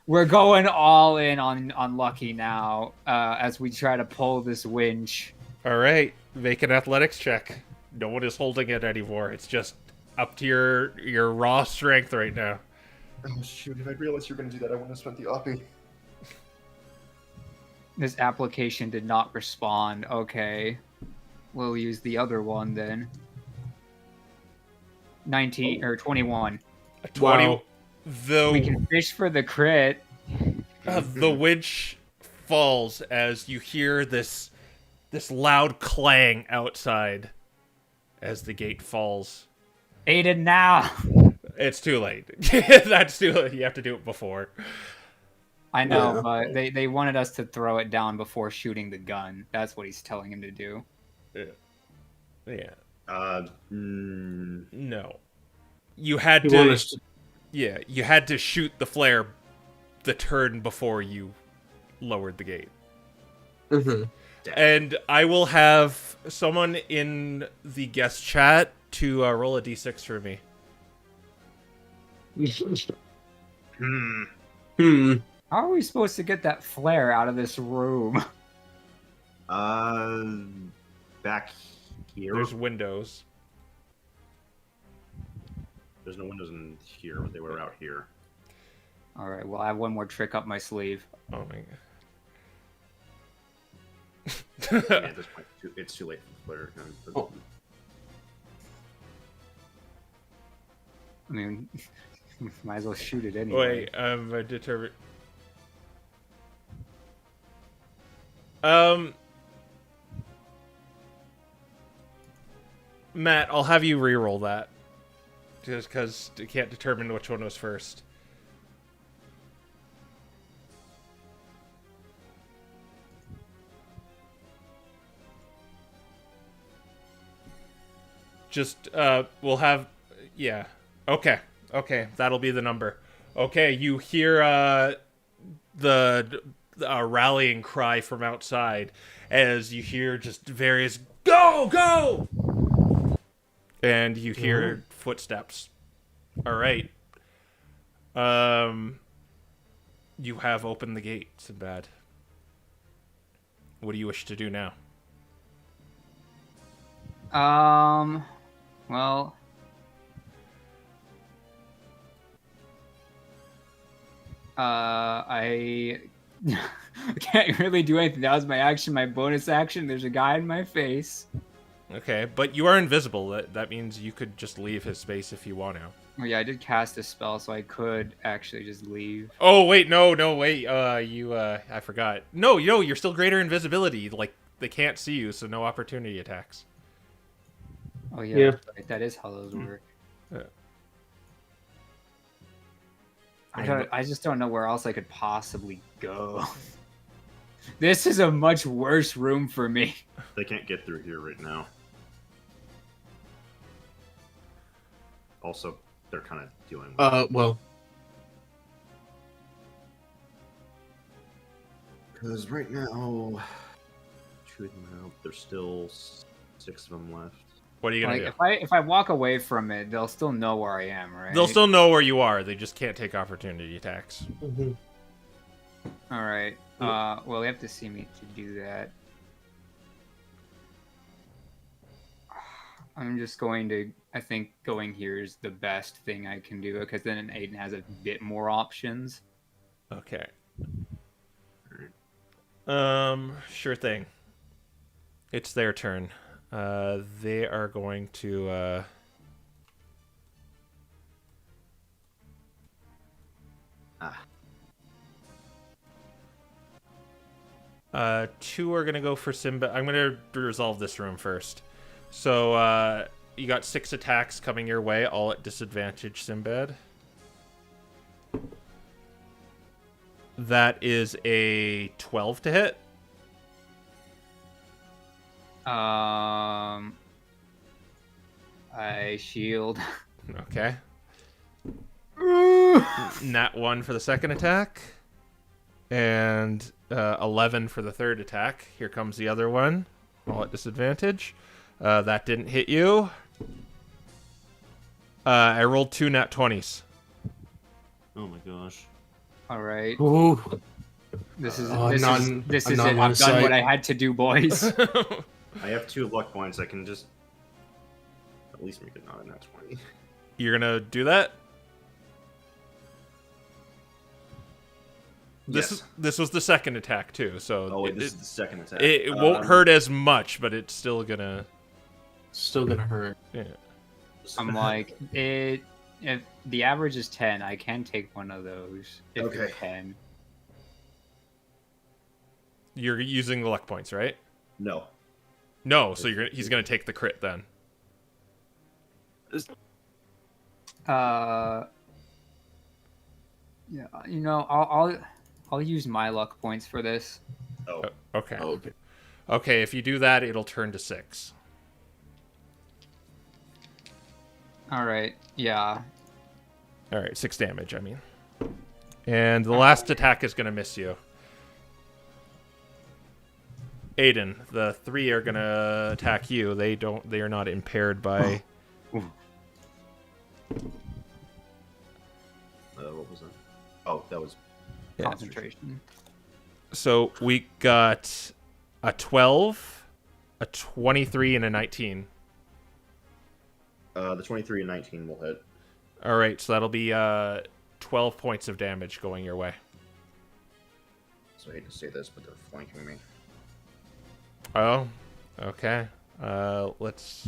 We're going all in on lucky now as we try to pull this winch. All right, make an athletics check. No one is holding it anymore. It's just up to your raw strength right now. Oh shoot! If I realized you were going to do that, I wouldn't have spent the oppie. This application did not respond. Okay. We'll use the other one then. 19 or 21. 20. Wow. We can fish for the crit. The winch falls as you hear this loud clang outside as the gate falls. Aiden now. It's too late. That's too late. You have to do it before. I know, Yeah. but they wanted us to throw it down before shooting the gun. That's what he's telling him to do. Yeah. Mm, No. You had You want to. us to... Yeah, you had to shoot the flare the turn before you lowered the gate. Mhm. And I will have someone in the guest chat to roll a d6 for me. hmm. How are we supposed to get that flare out of this room? Back here. There's windows. There's no windows in here, but they were out here. All right, well, I have one more trick up my sleeve. Oh my Yeah, god. at this point, it's too late for the flare. Oh. I mean, might as well shoot it anyway. Wait, I'm determined. Matt, I'll have you re-roll that. Just because I can't determine which one was first. Just, we'll have... Yeah. Okay. Okay, that'll be the number. Okay, you hear, the rallying cry from outside as you hear just various go go, and you hear footsteps. All right. You have opened the gate, Sinbad. What do you wish to do now? Well, I can't really do anything. That was my action. My bonus action. There's a guy in my face. Okay, but you are invisible. That means you could just leave his space if you want to. Oh yeah, I did cast a spell, so I could actually just leave. Oh wait, no, wait. I forgot. No, you're still greater invisibility. Like they can't see you, so no opportunity attacks. Oh yeah, Yeah. that's right. That is how those work. Yeah. I just don't know where else I could possibly go. This is a much worse room for me. They can't get through here right now. Also, they're kind of dealing with Well, because right now, two of them out. There's still 6 of them left. What are you gonna Like do? if I walk away from it, they'll still know where I am, right? They'll still know where you are. They just can't take opportunity attacks. All right. Well, they have to see me to do that. I'm just going to. I think going here is the best thing I can do because then Aiden has a bit more options. Okay. Sure thing. It's their turn. They are going to, two are gonna go for Simba. I'm gonna resolve this room first. So, you got 6 attacks coming your way, all at disadvantage, Simbad. That is a 12 to hit. I shield. Okay. Nat 1 for the second attack. And 11 for the third attack. Here comes the other one. All at disadvantage. That didn't hit you. I rolled 2 nat 20s. Oh my gosh. All right. Ooh. This is Oh, this none- is this a is it. non-line I've of done sight. what I had to do, boys. I have 2 luck points. I can just at least make it not a nat 20. You're gonna do that? Yes. This was the second attack too, so Oh wait, this is the second attack. it won't hurt as much, but it's still gonna. Still gonna hurt. Yeah. I'm like it. If the average is 10, I can take one of those. If Okay. it's 10. You're using the luck points, right? No. No, so he's gonna take the crit then. Yeah, you know, I'll use my luck points for this. Oh. Okay. Oh, okay. Okay, if you do that, it'll turn to 6. All right. Yeah. All right, 6 damage. I mean, and the last attack is gonna miss you. Aiden, the 3 are gonna attack you. They are not impaired by. What was that? Oh, that was Concentration. So we got a 12, a 23, and a 19. the 23 and 19 will hit. All right, so that'll be 12 points of damage going your way. So I hate to say this, but they're flanking me. Oh, okay. Let's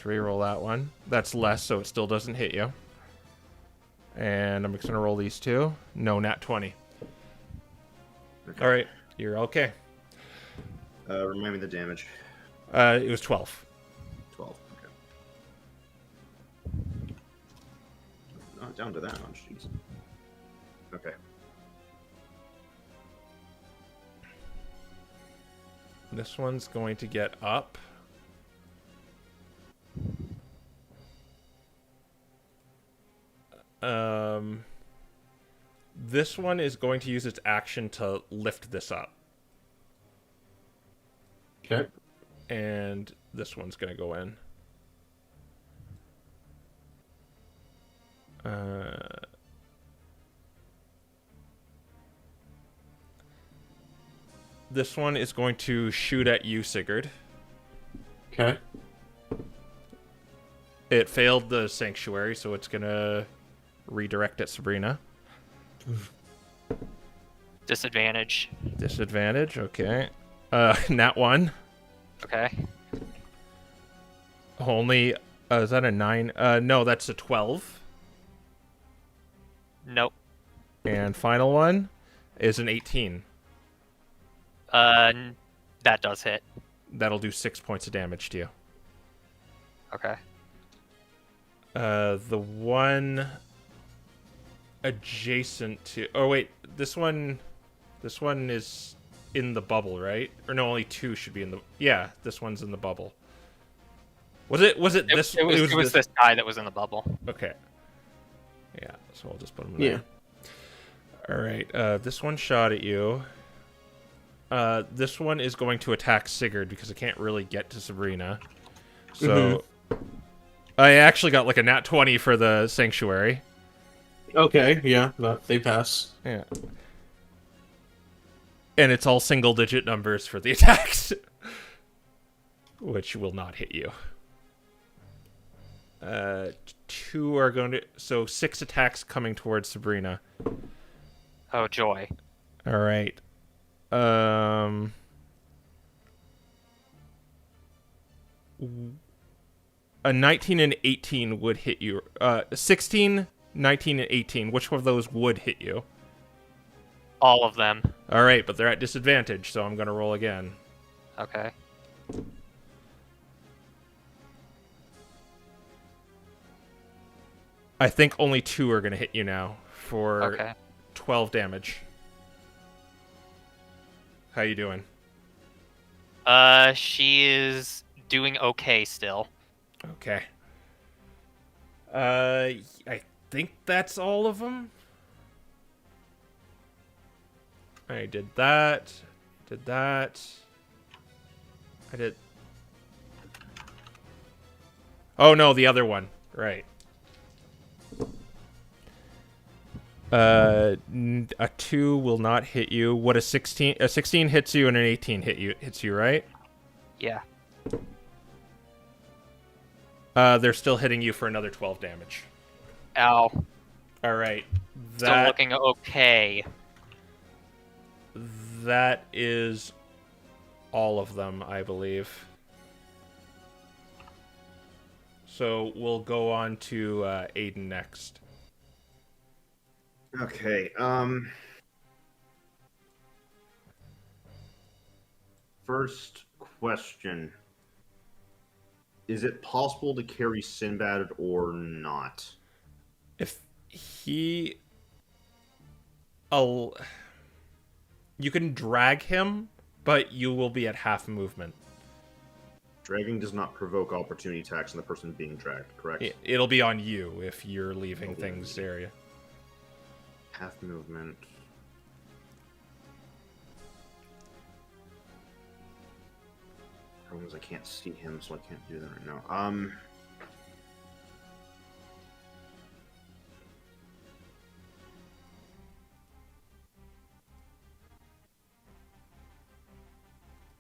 re-roll that one. That's less, so it still doesn't hit you. And I'm just gonna roll these 2. No, nat 20. Okay. All right, you're okay. Remind me the damage. It was 12. 12. Okay. Not down to that much. Jeez. Okay. This one's going to get up. This one is going to use its action to lift this up. Okay. And this one's going to go in. This one is going to shoot at you, Sigurd. Okay. It failed the sanctuary, so it's going to redirect at Sabrina. Disadvantage. Disadvantage, okay. Nat 1. Okay. Only, is that a 9? No, that's a 12. Nope. And final one is an 18. That does hit. That'll do 6 points of damage to you. Okay. The one adjacent to... Oh, wait. This one is in the bubble, right? Or no, only 2 should be in the... Yeah, this one's in the bubble. Was it this? It was this guy that was in the bubble. Okay. Yeah, so I'll just put him there. All right, this one shot at you. This one is going to attack Sigurd because it can't really get to Sabrina. So I actually got like a nat 20 for the sanctuary. Okay, yeah, they pass. Yeah. And it's all single-digit numbers for the attacks, which will not hit you. 2 are going to... So 6 attacks coming towards Sabrina. Oh, joy. All right. A 19 and 18 would hit you. 16, 19, and 18. Which one of those would hit you? All of them. All right, but they're at disadvantage, so I'm going to roll again. Okay. I think only 2 are going to hit you now for 12 damage. How you doing? She is doing okay still. Okay. I think that's all of them. I did that. Did that. I did. Oh no, the other one. Right. A 2 will not hit you. What a 16 hits you and an 18 hits you, right? Yeah. They're still hitting you for another 12 damage. Ow. All right. Still looking okay. That is all of them, I believe. So we'll go on to Aiden next. Okay. First question. Is it possible to carry Sinbad or not? If he... You can drag him, but you will be at half movement. Dragging does not provoke opportunity attacks on the person being dragged, correct? It'll be on you if you're leaving things area. Half movement. Problem is I can't see him, so I can't do that right now.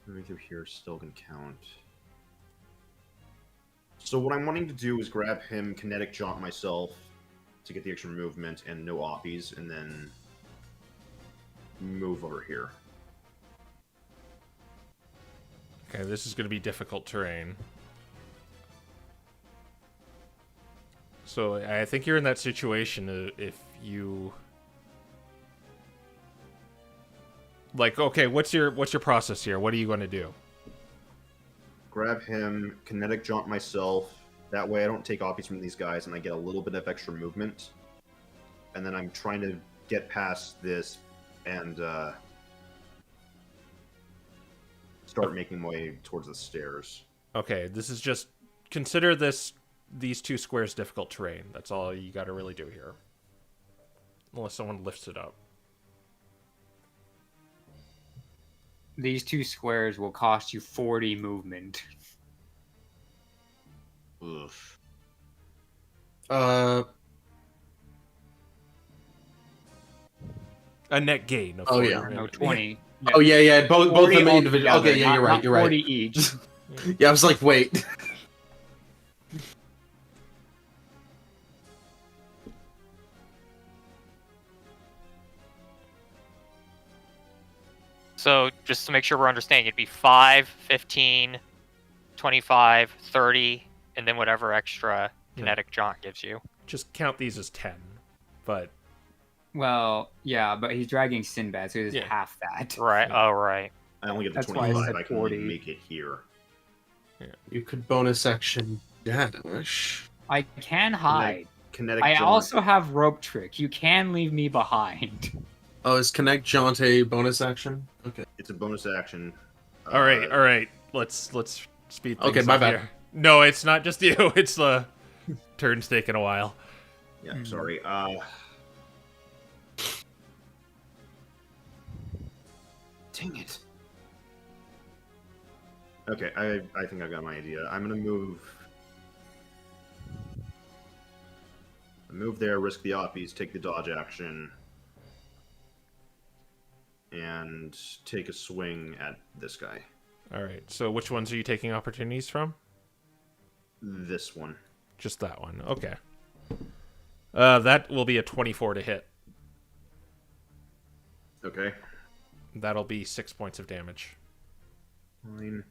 Moving through here still can count. So what I'm wanting to do is grab him, kinetic jaunt myself to get the extra movement and no oppies, and then move over here. Okay, this is going to be difficult terrain. So I think you're in that situation if you... Like, okay, what's your process here? What are you going to do? Grab him, kinetic jaunt myself. That way I don't take oppies from these guys and I get a little bit of extra movement. And then I'm trying to get past this and start making my way towards the stairs. Okay, this is just... Consider these 2 squares difficult terrain. That's all you got to really do here. Unless someone lifts it up. These 2 squares will cost you 40 movement. Oof. A net gain of 40. No, 20. Oh yeah. Both of them individual. Okay, yeah, not, you're right. not 40 each. Yeah, I was like, wait. So just to make sure we're understanding, it'd be 5, 15, 25, 30, and then whatever extra kinetic jaunt gives you. Just count these as 10. But... Well, yeah, but he's dragging Sinbad, so he's half that. Right. Oh, right. I only get the That's why I 25. said I can 40. only make it here. You could bonus action dash. I can hide. Kinetic I jaunt. also have rope trick. You can leave me behind. Oh, is connect jaunt a bonus action? Okay. It's a bonus action. All right. Let's speed things Okay, my up bad. here. No, it's not just you. It's the turn's taking a while. Yeah, sorry. Dang it. Okay, I think I've got my idea. I'm gonna move there, risk the oppies, take the dodge action, and take a swing at this guy. All right. So which ones are you taking opportunities from? This one. Just that one. Okay. That will be a 24 to hit. Okay. That'll be 6 points of damage. Fine.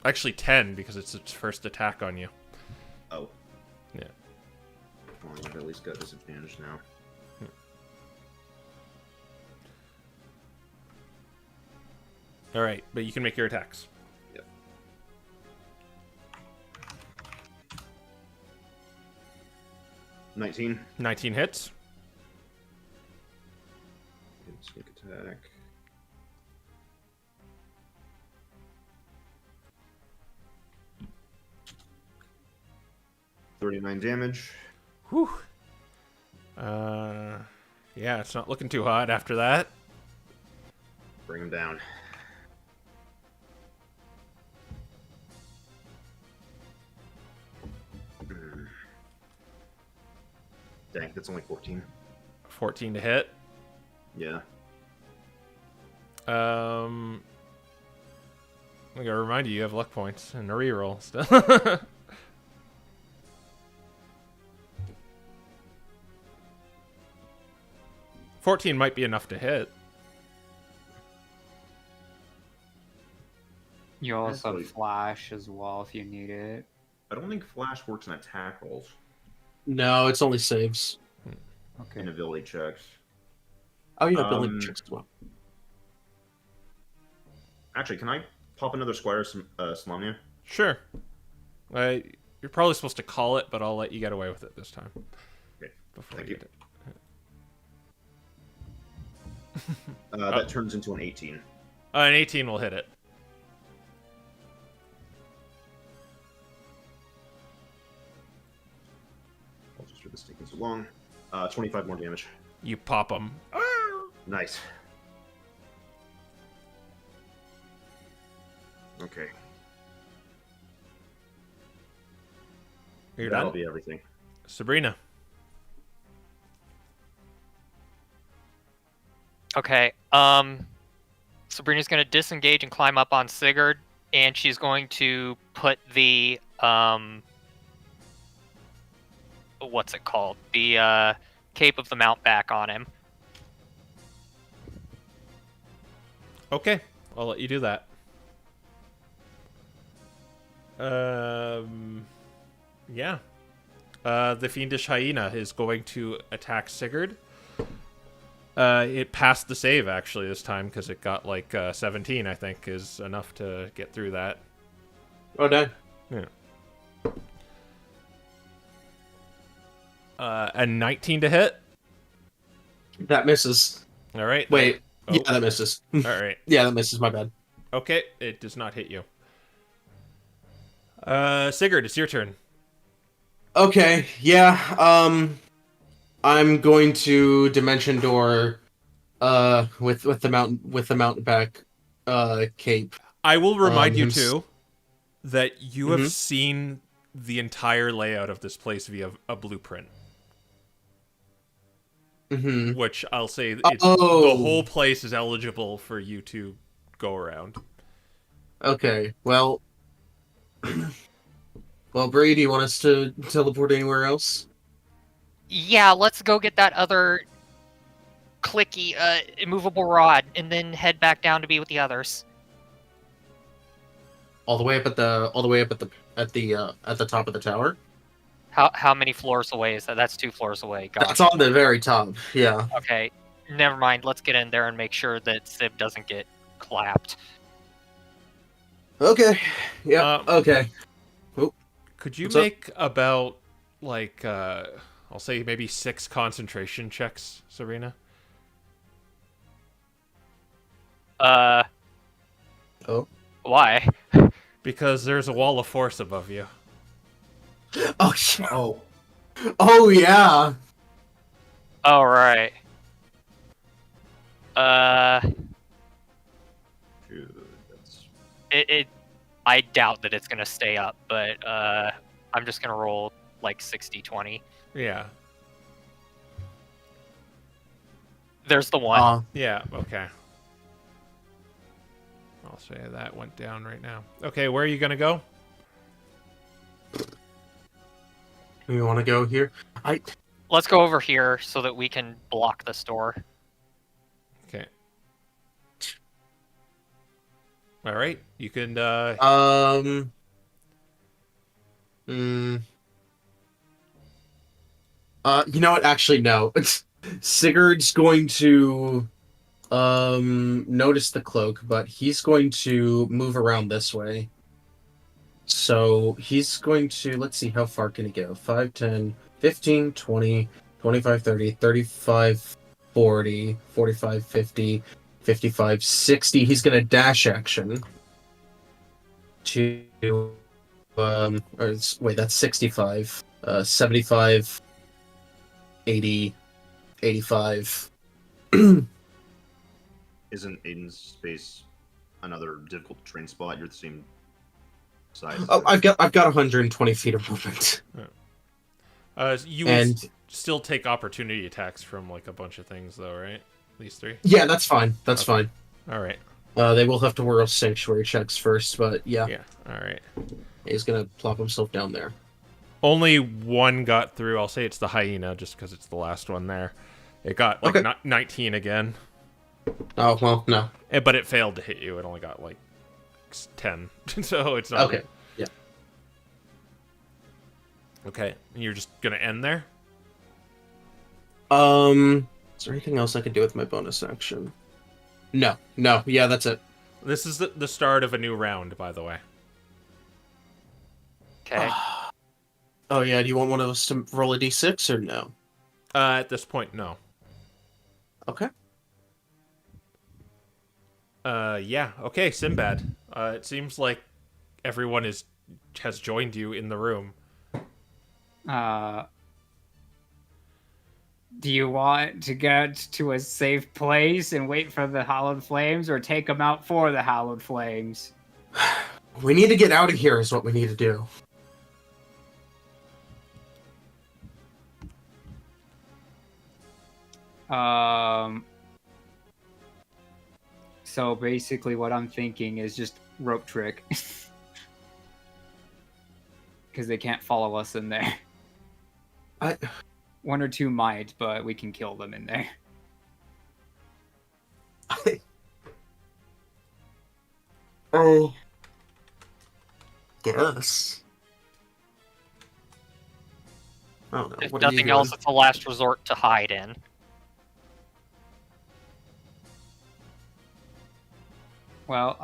Actually 10 because it's its first attack on you. Oh. Yeah. Well, I've at least got disadvantage now. All right, but you can make your attacks. Yep. $19. 19 hits. Sneak attack. $39 damage. Whew. Yeah, it's not looking too hot after that. Bring him down. Dang, that's only 14. 14 to hit. Yeah. I gotta remind you have luck points and a reroll still. 14 might be enough to hit. You also Actually- have flash as well if you need it. I don't think Flash works in attack rolls No, it's only saves. Okay. and ability checks. Oh yeah, building Um, checks as well. Actually, can I pop another Squire Salomia? Sure. You're probably supposed to call it, but I'll let you get away with it this time. Okay, Before thank you you. get it. That turns into an 18. An 18 will hit it. Apologies for this taking so long. 25 more damage. You pop them. Nice. Okay, You're that'll done. be everything. Sabrina. Okay. Sabrina's gonna disengage and climb up on Sigurd, and she's going to put the what's it called? The cape of the mount back on him. Okay, I'll let you do that. Yeah. The fiendish hyena is going to attack Sigurd. It passed the save actually this time because it got like 17, I think, is enough to get through that. Oh no. Yeah. A 19 to hit. That misses. All right. Wait. Oh. Yeah, that misses. All right. Yeah, that misses. My bad. Okay, it does not hit you. Sigurd, it's your turn. Okay. Yeah. I'm going to dimension door. With the mountain cape. I will remind you him s- too that you Mhm. have seen the entire layout of this place via a blueprint, Mm-hmm. which I'll say the Oh. whole place is eligible for you to go around. Okay. Well. Well, Bree, do you want us to teleport anywhere else? Yeah, let's go get that other clicky immovable rod, and then head back down to be with the others. All the way up at the top of the tower. How many floors away is that? That's 2 floors away. Gosh. That's on the very top. Yeah. Okay, never mind. Let's get in there and make sure that Sib doesn't get clapped. Okay. Yeah. Um, Okay. Could you What's up? make about like I'll say maybe 6 concentration checks, Sabrina? Oh. Why? Because there's a wall of force above you. Oh. Oh. Oh yeah. All right. Dude, that's... I doubt that it's gonna stay up, but I'm just gonna roll like 60-20. Yeah. There's the one. Yeah, okay. I'll say that went down right now. Okay, where are you gonna go? We want to go here. Let's go over here so that we can block the store. Okay. All right, you can. You know what? Actually, no. Sigurd's going to notice the cloak, but he's going to move around this way. So he's going to, let's see, how far can he go? 5, 10, 15, 20, 25, 30, 35, 40, 45, 50, 55, 60. He's going to dash action to, wait, that's 65, 75, 80, 85. Isn't Aiden's space another difficult terrain spot? You're the same size. Oh, I've got 120 feet of movement. You would still take opportunity attacks from like a bunch of things, though, right? These three. Yeah, that's fine. That's fine. All right. They will have to whirl sanctuary checks first, but yeah. Yeah. All right. He's gonna plop himself down there. Only one got through. I'll say it's the hyena, just because it's the last one there. It got like 19 again. Oh well, no. But it failed to hit you. It only got like 10, so it's not. Okay. Yeah. Okay. And you're just gonna end there. Is there anything else I can do with my bonus action? No. Yeah, that's it. This is the start of a new round, by the way. Okay. Oh yeah, do you want one of us to roll a d6 or no? At this point, no. Okay. Yeah. Okay, Sinbad. It seems like everyone has joined you in the room. Do you want to get to a safe place and wait for the hallowed flames, or take them out for the hallowed flames? We need to get out of here is what we need to do. So basically what I'm thinking is just rope trick. Because they can't follow us in there. One or two might, but we can kill them in there. I guess. I don't know. If What are you nothing doing? else, it's a last resort to hide in. Well,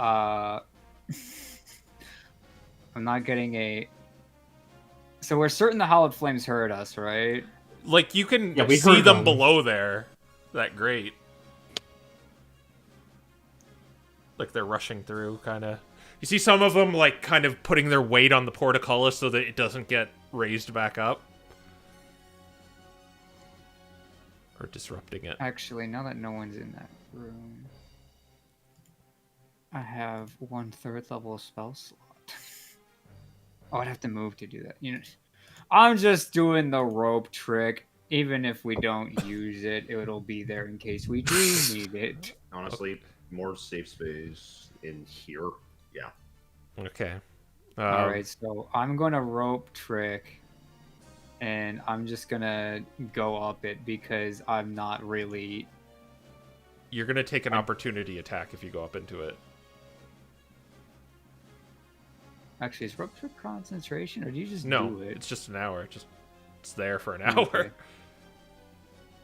I'm not getting a... So we're certain the hallowed flames heard us, right? Like, you can we see heard them them. below there. That great. Like, they're rushing through, kind of. You see some of them, like, kind of putting their weight on the portcullis so that it doesn't get raised back up. Or disrupting it. Actually, now that no one's in that room, I have 1/3 level spell slot. Oh, I'd have to move to do that. You know, I'm just doing the rope trick. Even if we don't use it, it'll be there in case we do need it. Honestly, more safe space in here. Yeah. Okay. All right, so I'm going to rope trick, and I'm just going to go up it because I'm not really... You're going to take an opportunity attack if you go up into it. Actually, is rope trick concentration, or do you just No, do it? it's just an hour. It's there for an hour. Okay.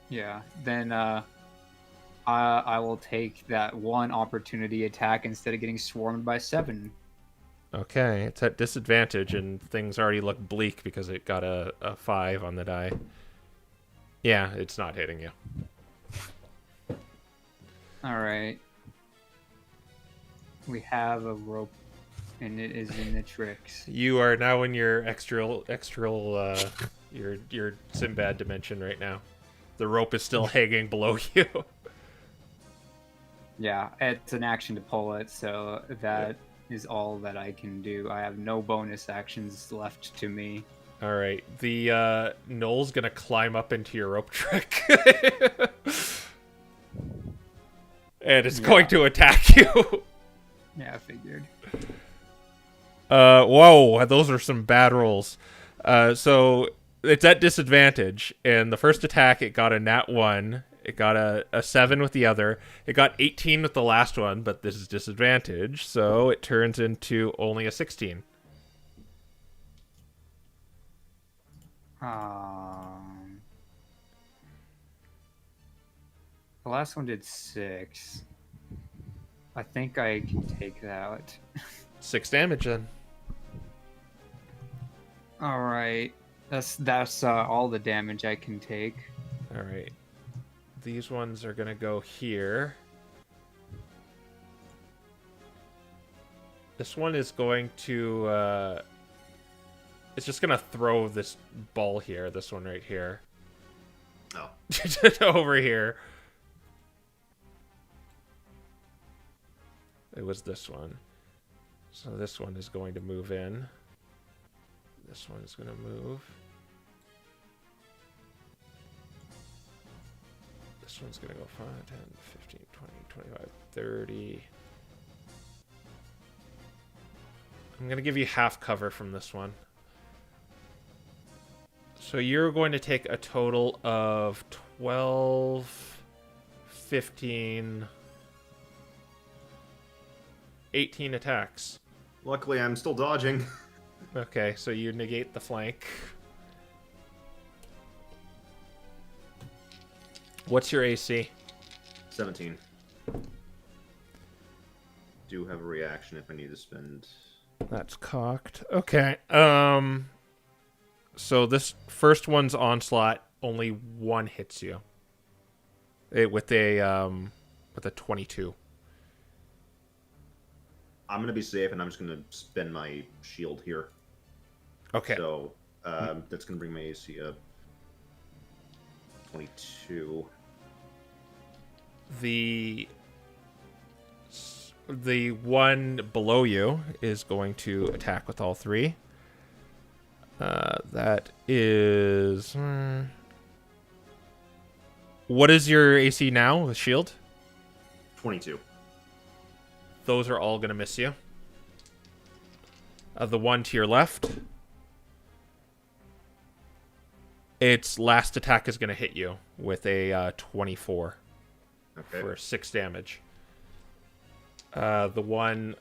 Yeah, then I will take that one opportunity attack instead of getting swarmed by 7. Okay, it's at disadvantage, and things already look bleak because it got a 5 on the die. Yeah, it's not hitting you. All right. We have a rope, and it is in the tricks. You are now in your extral your Sinbad dimension right now. The rope is still hanging below you. Yeah, it's an action to pull it, so that is all that I can do. I have no bonus actions left to me. All right, the Noel's gonna climb up into your rope trick, and it's going to attack you. Yeah, I figured. Whoa, those are some bad rolls. So it's at disadvantage, and the first attack it got a nat 1. It got a 7 with the other. It got 18 with the last one, but this is disadvantage, so it turns into only a 16. The last one did 6. I think I can take that. 6 damage then. All right, that's all the damage I can take. All right. These ones are gonna go here. This one is going to it's just gonna throw this ball here, this one right here. Oh. over here. It was this one. So this one is going to move in. This one is going to move. This one's going to go 5, 10, 15, 20, 25, 30. I'm going to give you half cover from this one. So you're going to take a total of 12, 15, 18 attacks. Luckily, I'm still dodging. Okay, so you negate the flank. What's your AC? 17. Do have a reaction if I need to spend. That's cocked. Okay. So this first one's onslaught, only one hits you. With a 22. I'm gonna be safe, and I'm just gonna spend my shield here. Okay. So that's gonna bring my AC up. 22. The one below you is going to attack with all three. That is... What is your AC now with shield? 22. Those are all going to miss you. The one to your left, its last attack is going to hit you with a 24 for 6 damage. The one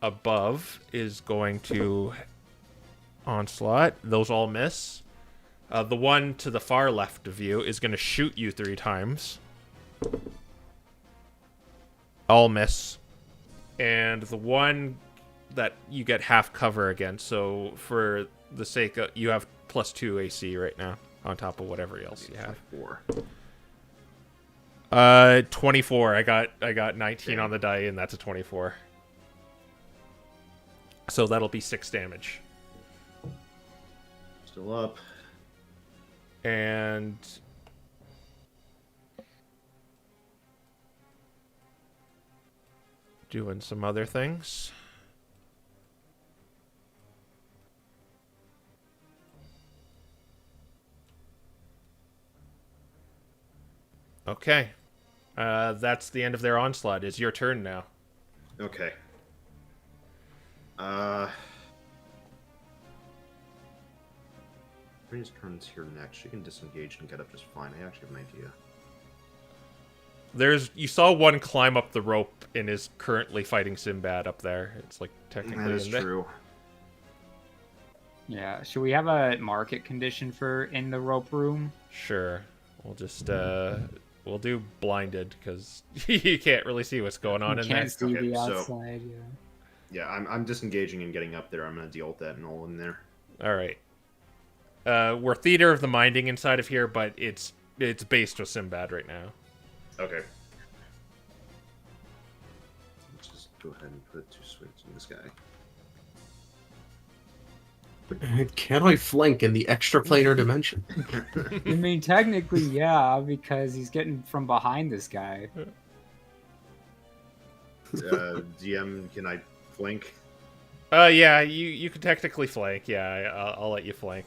above is going to onslaught. Those all miss. The one to the far left of you is going to shoot you 3 times. All miss. And the one that you get half cover against, so for the sake of... You have +2 AC right now, on top of whatever else you have. 24. I got 19 on the die, and that's a 24. So that'll be 6 damage. Still up. And... doing some other things. Okay. That's the end of their onslaught. It's your turn now. Okay. Reen's turns here next. She can disengage and get up just fine. I actually have an idea. You saw one climb up the rope and is currently fighting Sinbad up there. It's like technically That is in there. true. Yeah. Should we have a market condition for in the rope room? Sure. We'll just we'll do blinded because you can't really see what's going on You in there. can't see Okay, the so- outside. Yeah. Yeah, I'm disengaging and getting up there. I'm gonna deal with that null in there. All right. We're theater of the minding inside of here, but it's based with Sinbad right now. Okay. Let's just go ahead and put 2 swings in this guy. Can I flank in the extraplanar dimension? I mean, technically, yeah, because he's getting from behind this guy. DM, can I flank? Yeah, you can technically flank. Yeah, I'll let you flank.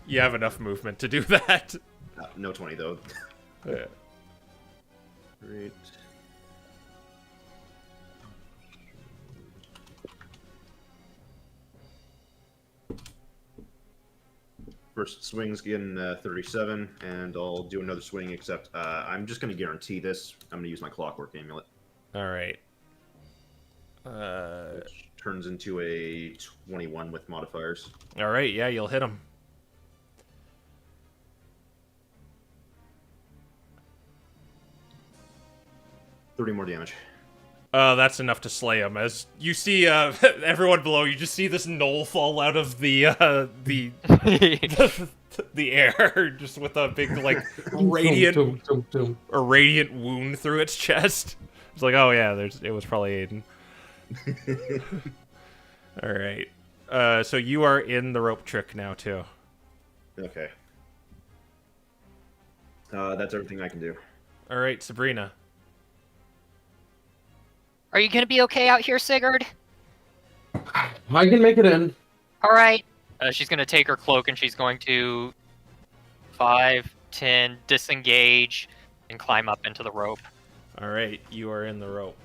You have enough movement to do that. No 20 though. Yeah. Great. First swing's getting 37, and I'll do another swing, except I'm just going to guarantee this. I'm going to use my Clockwork Amulet. All right. Which turns into a 21 with modifiers. All right, yeah, you'll hit him. $30 more damage. That's enough to slay him. As you see, everyone below, you just see this knoll fall out of the the air, just with a big like radiant wound through its chest. It's like, oh yeah, it was probably Aiden. All right. So you are in the rope trick now too. Okay. That's everything I can do. All right, Sabrina. Are you gonna be okay out here, Sigurd? I can make it in. All right. She's gonna take her cloak and she's going to 5, 10, disengage, and climb up into the rope. All right, you are in the rope.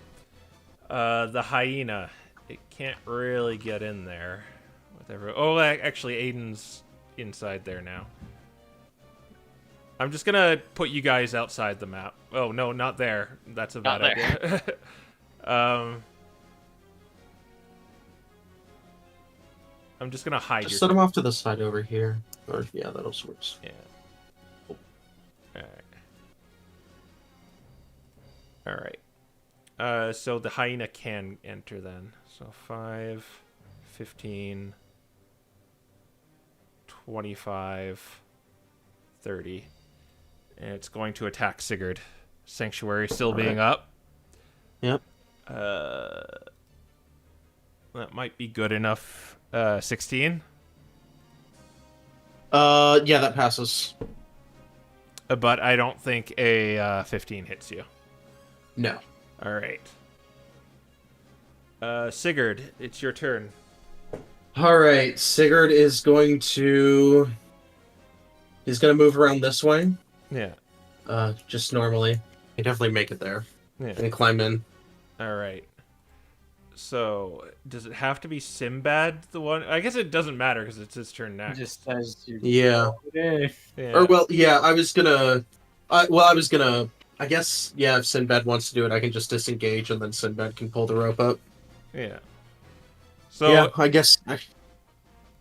The hyena, it can't really get in there. Whatever. Oh, actually, Aiden's inside there now. I'm just gonna put you guys outside the map. Oh no, not there. That's a bad Not idea. I'm just gonna hide Just your. set him off to the side over here. Or yeah, that'll work. Yeah. All right. So the hyena can enter then. So 5, 15, 25, 30. And it's going to attack Sigurd. Sanctuary still being up. Yep. That might be good enough. 16. Yeah, that passes. But I don't think a 15 hits you. No. All right. Sigurd, it's your turn. All right, Sigurd is going to. He's gonna move around this way. Yeah. Just normally. He definitely make it there. Yeah. And climb in. All right. So, does it have to be Sinbad the one? I guess it doesn't matter because it's his turn It next. just says you. Yeah. Yeah. Yeah. Or well, yeah. I was gonna. I guess yeah. If Sinbad wants to do it, I can just disengage, and then Sinbad can pull the rope up. Yeah. So yeah, I guess.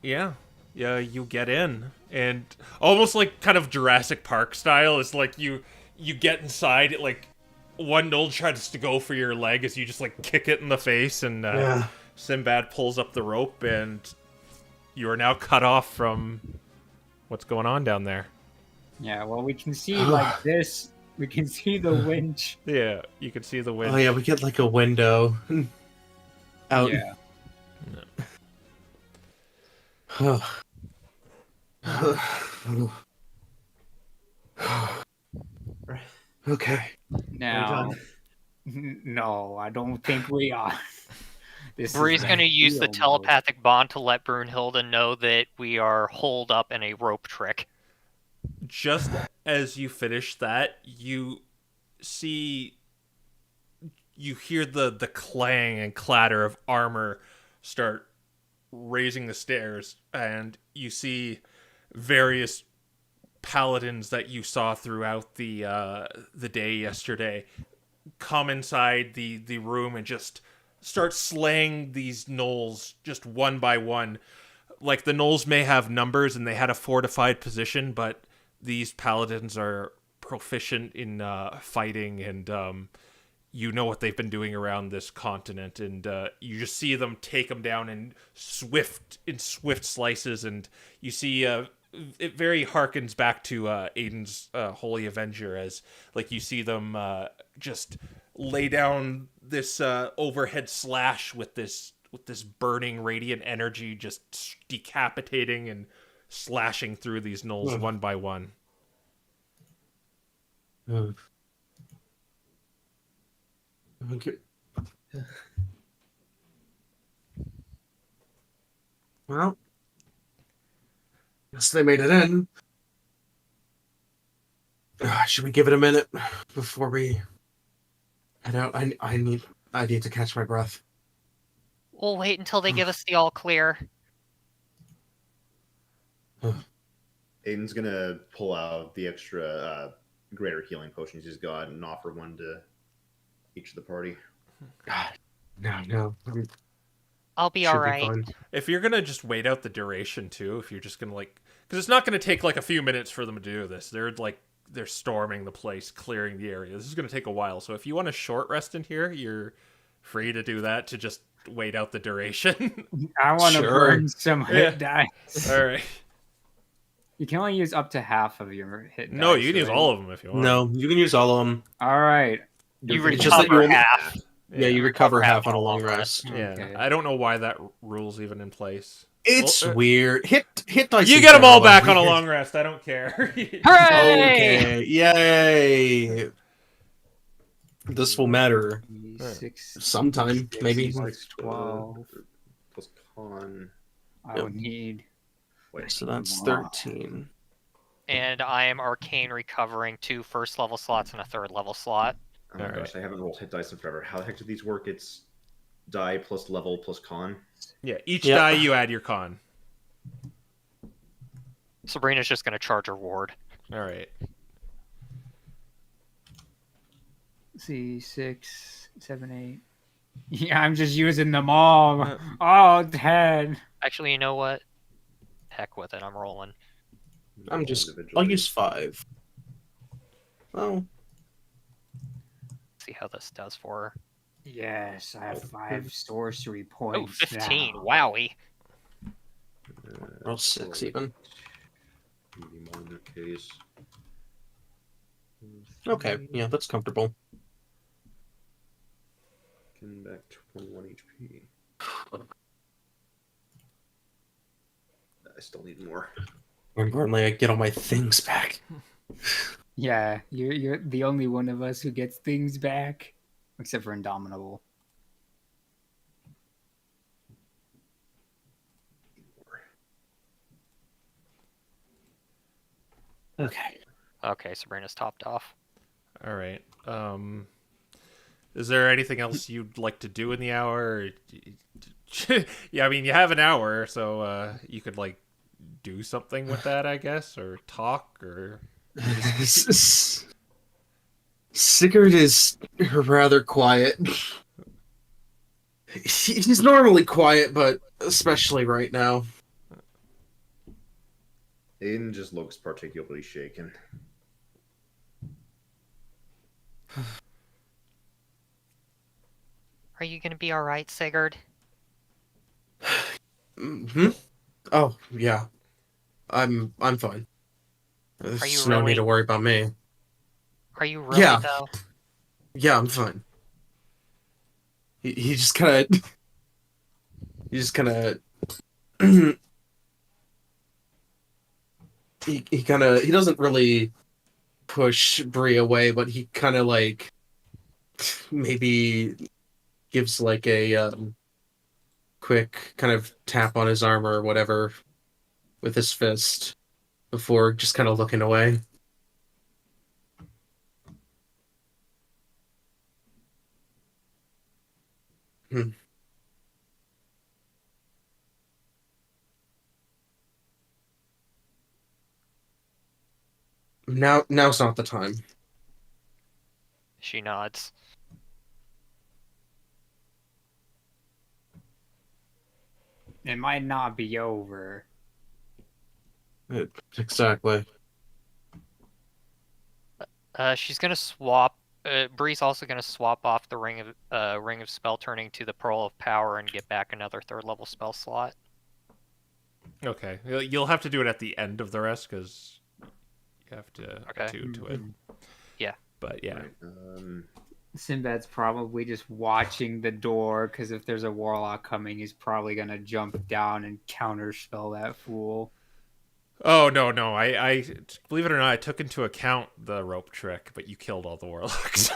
yeah, you get in, and almost like kind of Jurassic Park style. It's like you get inside. Like one Noel tries to go for your leg as you just like kick it in the face, and Yeah. Sinbad pulls up the rope, and you are now cut off from what's going on down there. Yeah, well, we can see like this. We can see the winch. Yeah, you can see the wind. Oh yeah, we get like a window out. Yeah. Okay. Now, no, I don't think we are. This Bree's is going to use the real telepathic bond to let Brunhilde know that we are holed up in a rope trick. Just as you finish that, you hear the clang and clatter of armor start raising the stairs, and you see various paladins that you saw throughout the day yesterday come inside the room and just start slaying these gnolls just one by one. Like, the gnolls may have numbers and they had a fortified position, but these paladins are proficient in fighting, and you know what they've been doing around this continent, and you just see them take them down in swift slices, and you see it very harkens back to Aiden's Holy Avenger, as like you see them just lay down this overhead slash with this burning radiant energy, just decapitating and slashing through these gnolls one by one. Okay. Well, guess they made it in. Should we give it a minute before we head out? I need to catch my breath. We'll wait until they give us the all clear. Aiden's gonna pull out the extra greater healing potions he's got and offer one to each of the party. God, no. I'll be Should alright. fine. If you're gonna just wait out the duration too, if you're just gonna because it's not gonna take like a few minutes for them to do this. They're storming the place, clearing the area. This is gonna take a while. So if you want a short rest in here, you're free to do that, to just wait out the duration. I want to Sure. burn some hit dice. All right. You can only use up to half of your hit. No, dice, you can use right? all of them if you want. No, you can use all of them. All right. You It's just that recover you only- half. Yeah, you recover half half on a long on a long rest. Yeah, Okay. I don't know why that rule's even in place. It's Well, weird. Hit dice. You in get them all general are back on a weird. long rest. I don't care. Hooray! Okay, yay! This will matter 6, sometime, maybe. 6, 12. Plus con. I would need. Wait, So that's Wow. 13. And I am arcane recovering 2 first level slots and a 3rd level slot. oh my gosh, I haven't rolled hit dice in forever. How the heck do these work? It's die plus level plus con. Yeah, each Yep. die you add your con. Sabrina's just going to charge her ward. All right. See, 6, 7, 8. Yeah, I'm just using them all. All 10. Actually, you know what? Heck with it, I'm rolling. I'll Individually. use 5. Oh, See how this does for her. Yes, I have 5 sorcery Oh, points. 15. now. Wowie. roll 6 even. Maybe more in that case. Okay, yeah, that's comfortable. Getting back 21 HP. I still need more. More importantly, I get all my things back. Yeah, you're the only one of us who gets things back, except for Indomitable. Okay. Okay, Sabrina's topped off. All right. Is there anything else you'd like to do in the hour? Yeah, I mean, you have an hour, so you could like do something with that, I guess, or talk, or Sigurd is rather quiet. He's normally quiet, but especially right now. Aiden just looks particularly shaken. Are you going to be alright, Sigurd? Hmm. Oh yeah, I'm fine. There's no really? need to worry about me. Are you really, Yeah. though? Yeah, I'm fine. He just kind of. He just kind of. he kind of. He doesn't really push Bree away, but he kind of like. Maybe gives like a quick kind of tap on his arm or whatever with his fist before just kind of looking away. Now's not the time. She nods. It might not be over. Exactly. She's going to swap. Bree's also going to swap off the ring of spell turning to the pearl of power and get back another 3rd level spell slot. okay. You'll have to do it at the end of the rest because you have to attune to it. Yeah. But yeah. Right, Sinbad's probably just watching the door, because if there's a warlock coming, he's probably gonna jump down and counterspell that fool. Oh no. I believe it or not, I took into account the rope trick, but you killed all the warlocks.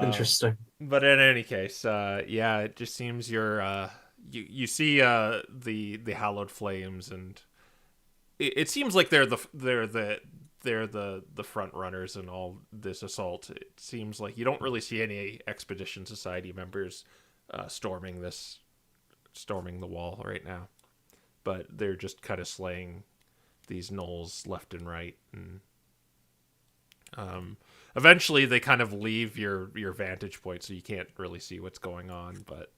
Interesting. But in any case, yeah, it just seems you're you see the hallowed flames, and it seems like they're the front runners in all this assault. It seems like you don't really see any Expedition Society members storming the wall right now, but they're just kind of slaying these gnolls left and right, and eventually they kind of leave your vantage point, so you can't really see what's going on. But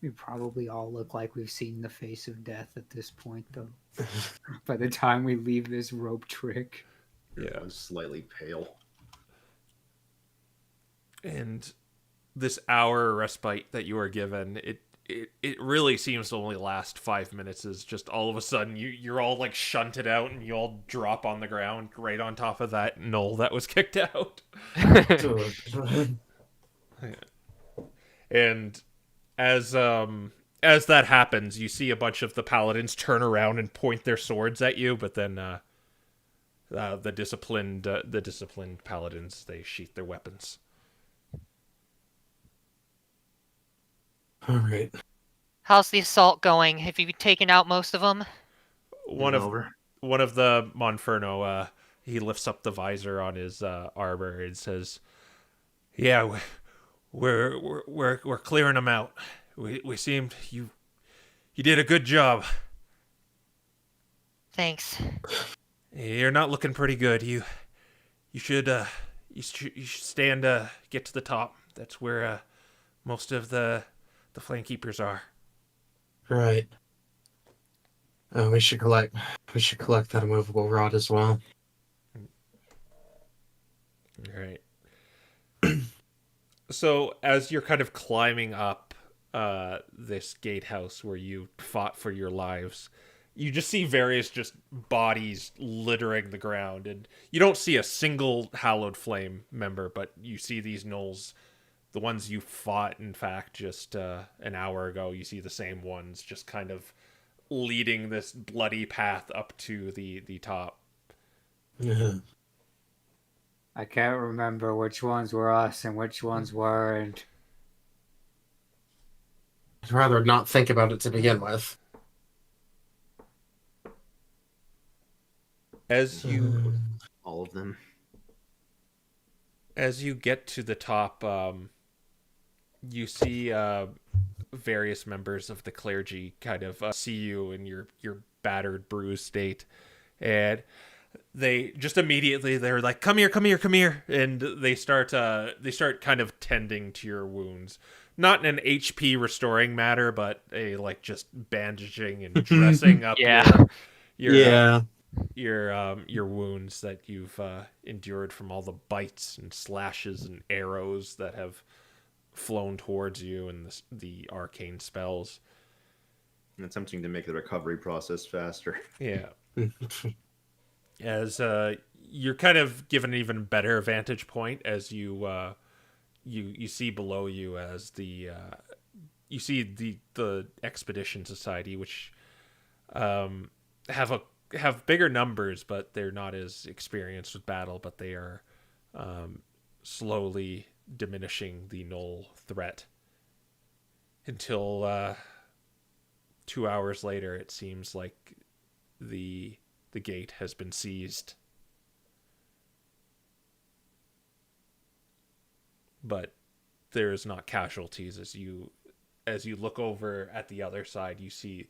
We probably all look like we've seen the face of death at this point, though. By the time we leave this rope trick. yeah, I'm slightly pale. and this hour respite that you are given, it really seems to only last 5 minutes. Is just all of a sudden you're all like shunted out and you all drop on the ground right on top of that knoll that was kicked out. And as that happens, you see a bunch of the paladins turn around and point their swords at you, but then the disciplined paladins, they sheath their weapons. All right. How's the assault going? Have you taken out most of them? One of the Monferno, he lifts up the visor on his armor and says, "Yeah, we're clearing them out. We seemed you did a good job. Thanks. You're not looking pretty good. You should stand get to the top. That's where most of the flame keepers are." Right. We should collect that immovable rod as well. All right. So as you're kind of climbing up this gatehouse where you fought for your lives, you just see various just bodies littering the ground, and you don't see a single Hallowed Flame member, but you see these gnolls, the ones you fought, in fact, just an hour ago. You see the same ones just kind of leading this bloody path up to the top. I can't remember which ones were us and which ones weren't. I'd rather not think about it to begin with. As you All of them. As you get to the top, you see various members of the clergy kind of see you in your battered, bruised state, and they just immediately they're like, "Come here, come here, come here," and they start kind of tending to your wounds, not in an HP restoring matter, but a like just bandaging and dressing up your wounds that you've endured from all the bites and slashes and arrows that have flown towards you and the arcane spells. And attempting to make the recovery process faster. Yeah. As you're kind of given an even better vantage point as you see below you as you see the Expedition Society, which have bigger numbers, but they're not as experienced with battle, but they are slowly diminishing the Gnoll threat until 2 hours later it seems like the gate has been seized. But there's not casualties. As you look over at the other side, you see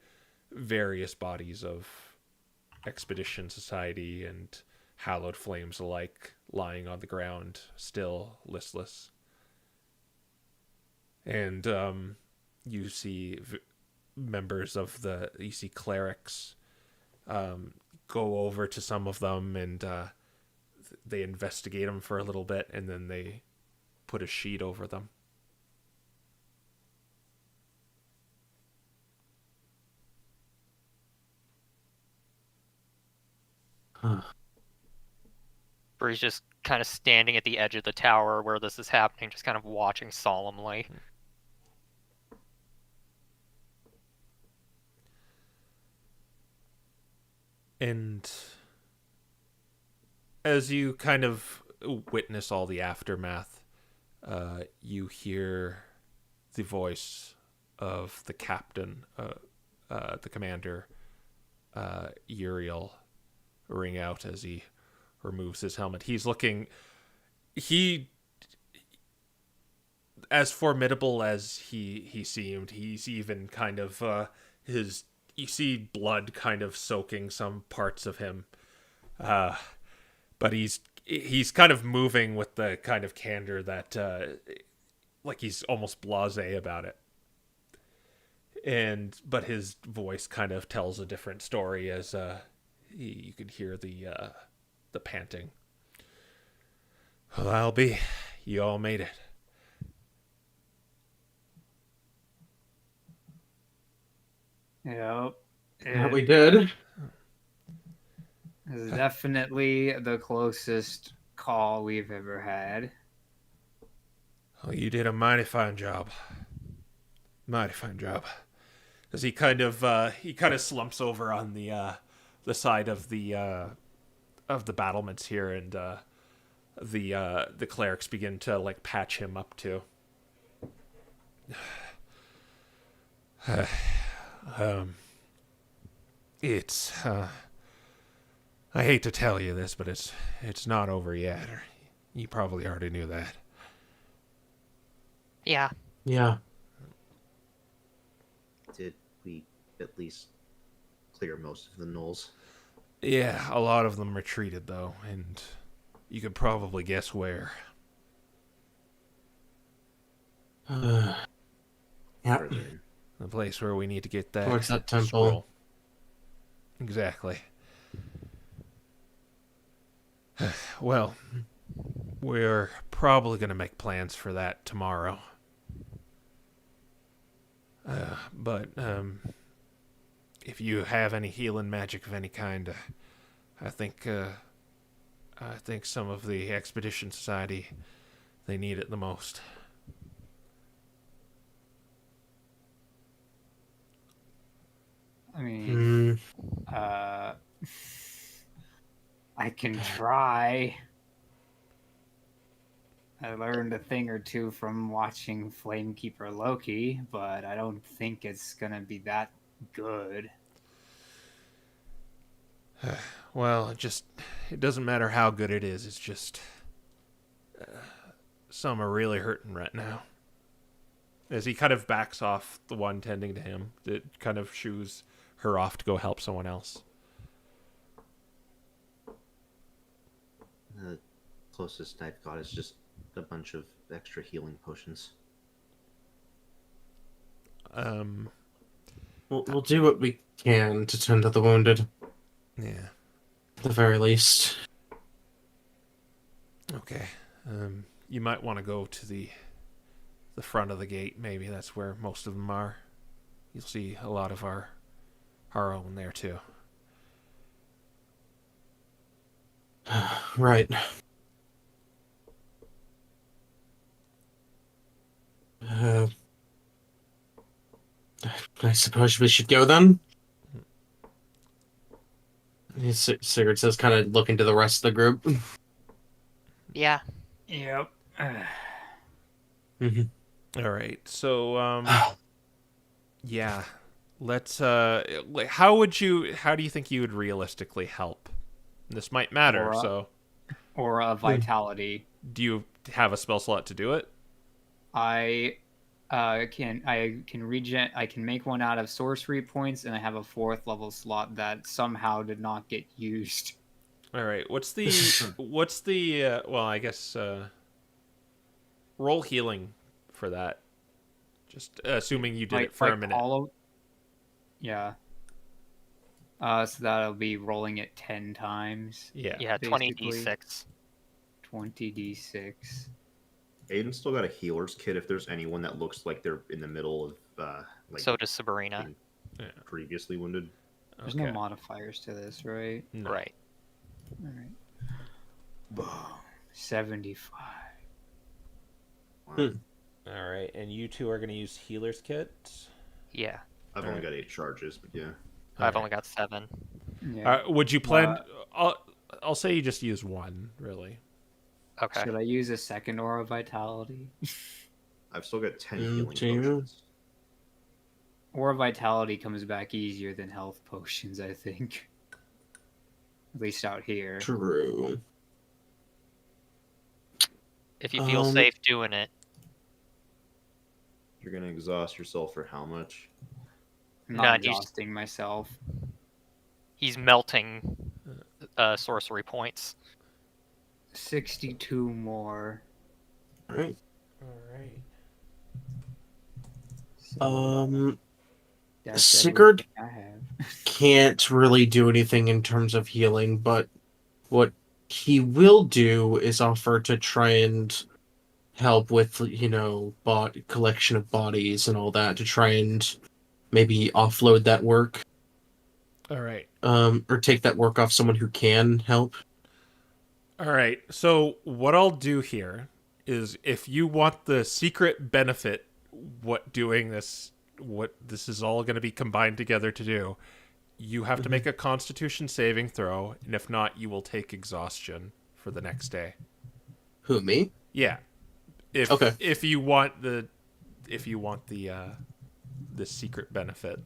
various bodies of Expedition Society and Hallowed Flames alike lying on the ground, still listless. And you see members of you see clerics go over to some of them, and they investigate them for a little bit, and then they put a sheet over them. Bree's just kind of standing at the edge of the tower where this is happening, just kind of watching solemnly. And as you kind of witness all the aftermath, you hear the voice of the captain, the commander, Uriel, ring out as he removes his helmet. He's looking... as formidable as he seemed, he's even kind of... you see blood kind of soaking some parts of him. But he's kind of moving with the kind of candor that... like he's almost blasé about it. But his voice kind of tells a different story as you could hear the panting. "Well, you all made it. Yep. That we did. It's definitely the closest call we've ever had. Oh, you did a mighty fine job. Mighty fine job. As he kind of slumps over on the side of the battlements here, and the clerics begin to like patch him up too. It's I hate to tell you this, but it's not over yet. You probably already knew that. Yeah. Yeah. Did we at least clear most of the gnolls? Yeah, a lot of them retreated though, and you could probably guess where. Yeah. Further. The place where we need to get that Towards that temple. scroll. Exactly. Well, we're probably going to make plans for that tomorrow. But if you have any healing magic of any kind, I think some of the Expedition Society, they need it the most. I mean, Hmm. I can try. I learned a thing or two from watching Flamekeeper Loki, but I don't think it's gonna be that good. Well, it doesn't matter how good it is. It's just some are really hurting right now. As he kind of backs off the one tending to him, it kind of shoos her off to go help someone else. The closest I've got is just a bunch of extra healing potions. We'll do what we can to tend to the wounded, Yeah. at the very least. Okay. You might want to go to the front of the gate. Maybe that's where most of them are. You'll see a lot of our own there too. Right. I suppose we should go then? Sigurd says, kind of looking to the rest of the group. Yeah. Yep. Mhm. All right. So yeah. Let's how do you think you would realistically help? This might matter, Aura. so Or a vitality. do you have a spell slot to do it? I can regen. I can make one out of sorcery points, and I have a 4th level slot that somehow did not get used. All right. What's the well, I guess roll healing for that. Just assuming you did it for a minute. Yeah. So that'll be rolling it 10 times. Yeah. Yeah, Basically. 20d6. 20d6. Aiden's still got a healer's kit if there's anyone that looks like they're in the middle of like So does Sabrina. being Yeah. previously wounded. There's Okay. no modifiers to this, right? No. Right. All right. Boom. 75. Wow. All right. And you two are going to use healer's kit. Yeah. I've All only right. got 8 charges, but yeah. I've only got 7. Yeah. Would you plan? I'll say you just use one, really. Okay. Should I use a second aura vitality? I've still got 10 Mm, healing Jamie? potions. Aura vitality comes back easier than health potions, I think. At least out here. True. If you feel safe doing it. You're gonna exhaust yourself for how much? I'm No, not he's- exhausting myself. He's melting sorcery points. 62 more. Right. All right. So that's Sigurd everything I have. can't really do anything in terms of healing, but what he will do is offer to try and help with, collection of bodies and all that, to try and maybe offload that work, All right. or take that work off someone who can help. All right. So what I'll do here is, if you want the secret benefit, what this is all going to be combined together to do, you have to make a Constitution saving throw, and if not, you will take exhaustion for the next day. Who, me? Yeah. If Okay. if you want the secret benefit.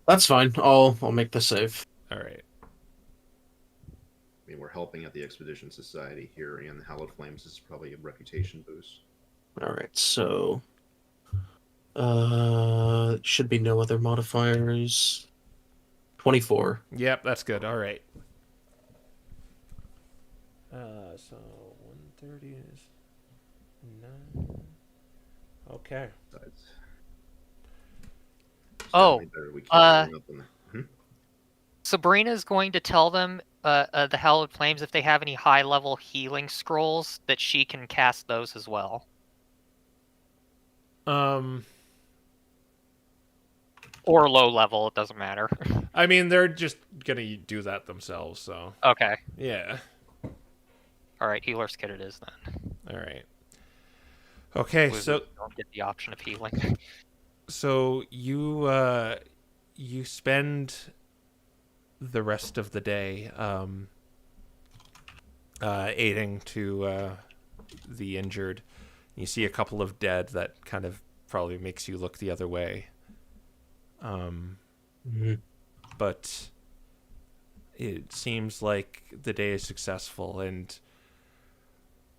That's fine. I'll make the save. All right. I mean, we're helping at the Expedition Society here, and the Hallowed Flames is probably a reputation boost. All right, so should be no other modifiers. 24. Yep, that's good. All right. So 130 is 9. Okay. Besides, Oh, definitely better we keep uh, going up in the- Sabrina's going to tell them, the Hallowed Flames, if they have any high-level healing scrolls, that she can cast those as well. Or low level, it doesn't matter. I mean, they're just gonna do that themselves, so Okay. yeah. Alright, healer's kit it is then. All right. Okay, We so don't get the option of healing. so you spend the rest of the day aiding to the injured. You see a couple of dead that kind of probably makes you look the other way. But it seems like the day is successful, and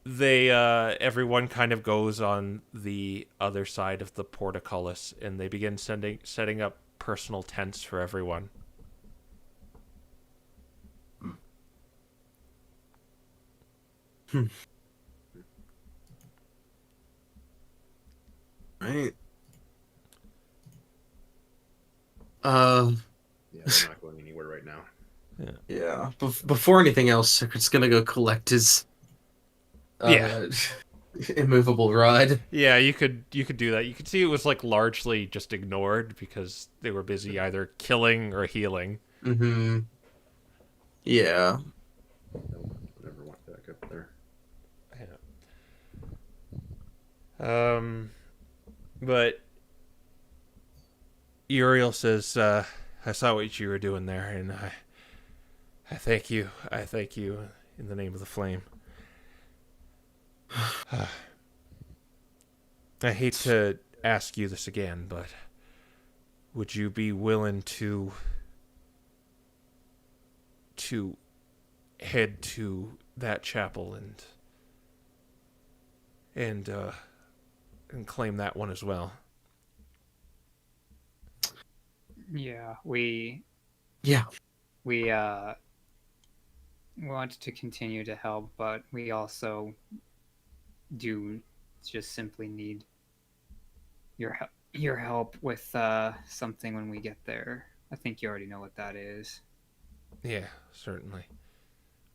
they everyone kind of goes on the other side of the portcullis, and they begin setting up personal tents for everyone. Right. Yeah, we're not going anywhere right now. Yeah. Before anything else, Sigurd's gonna go collect his immovable rod. Yeah, you could do that. You could see it was like largely just ignored because they were busy either killing or healing. Mm-hmm. Yeah. Nope, never went back up there. But Uriel says, I saw what you were doing there, and I thank you. I thank you in the name of the flame. I hate to ask you this again, but would you be willing to head to that chapel and claim that one as well? Yeah, we want to continue to help, but we also do just simply need your help with something when we get there. I think you already know what that is. Yeah, certainly.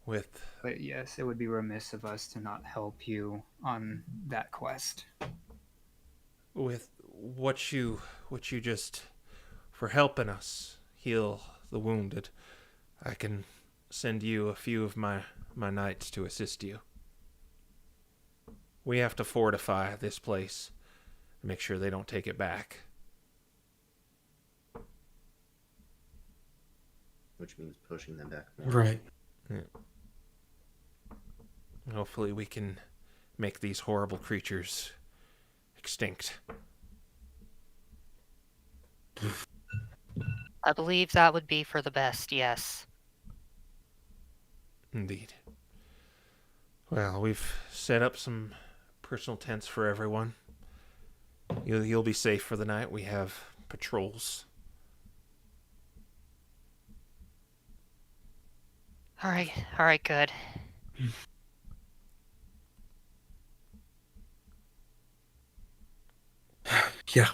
But yes, it would be remiss of us to not help you on that quest. With what you just, for helping us heal the wounded, I can send you a few of my knights to assist you. We have to fortify this place to make sure they don't take it back. Which means pushing them back more. Right. Yeah. Hopefully we can make these horrible creatures extinct. I believe that would be for the best, yes. Indeed. Well, we've set up some personal tents for everyone. You'll be safe for the night. We have patrols. Alright, good. Yeah.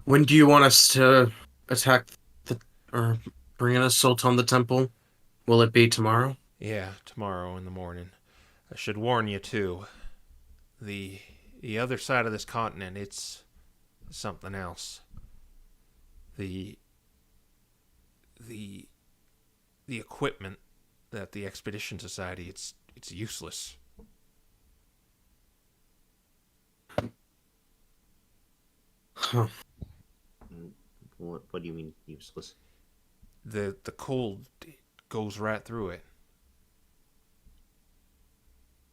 When do you want us to attack or bring an assault on the temple? Will it be tomorrow? Yeah, tomorrow in the morning. I should warn you too. The other side of this continent, it's something else. The the the equipment that the Expedition Society, it's useless. Huh. What do you mean useless? The cold goes right through it.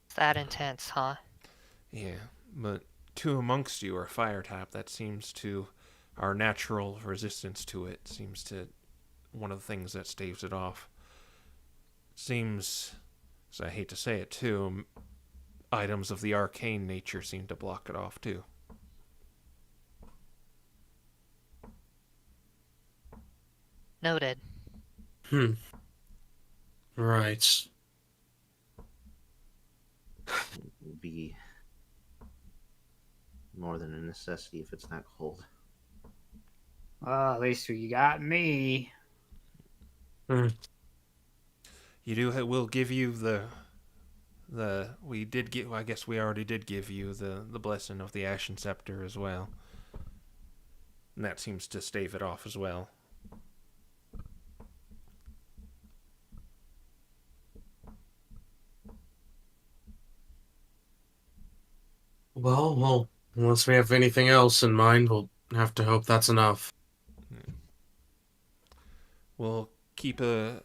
It's that intense, huh? Yeah, but two amongst you are fire type. That seems to our natural resistance to it seems to one of the things that staves it off. Seems, as I hate to say it too, items of the arcane nature seem to block it off too. Noted. Right. It would be more than a necessity if it's that cold. Well, at least you got me. You do. We'll give you the. We did get. I guess we already did give you the blessing of the Ashen Scepter as well, and that seems to stave it off as well. Well, unless we have anything else in mind, we'll have to hope that's enough. We'll keep a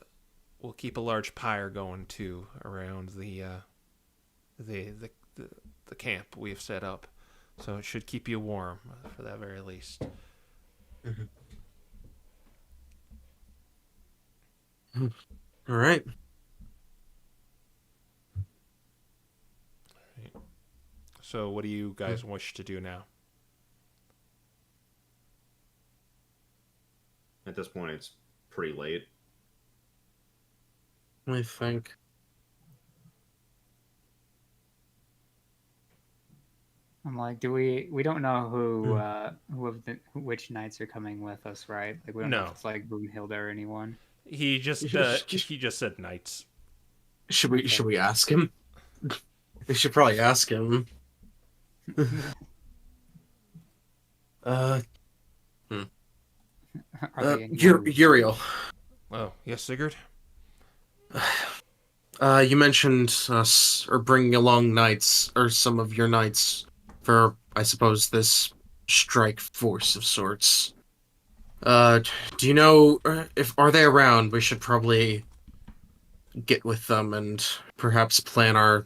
large pyre going too around the camp we've set up, so it should keep you warm for that very least. All right. So, what do you guys wish to do now? At this point, it's pretty late. I think. I'm like, do we don't know which knights are coming with us, right? Like we don't know No. if it's like Boomhilda or anyone. He just said knights. Should we ask him? We should probably ask him. Are they in Uriel. Oh, yes, Sigurd? You mentioned us or bringing along knights or some of your knights for, I suppose, this strike force of sorts. Do you know if are they around? We should probably get with them and perhaps plan our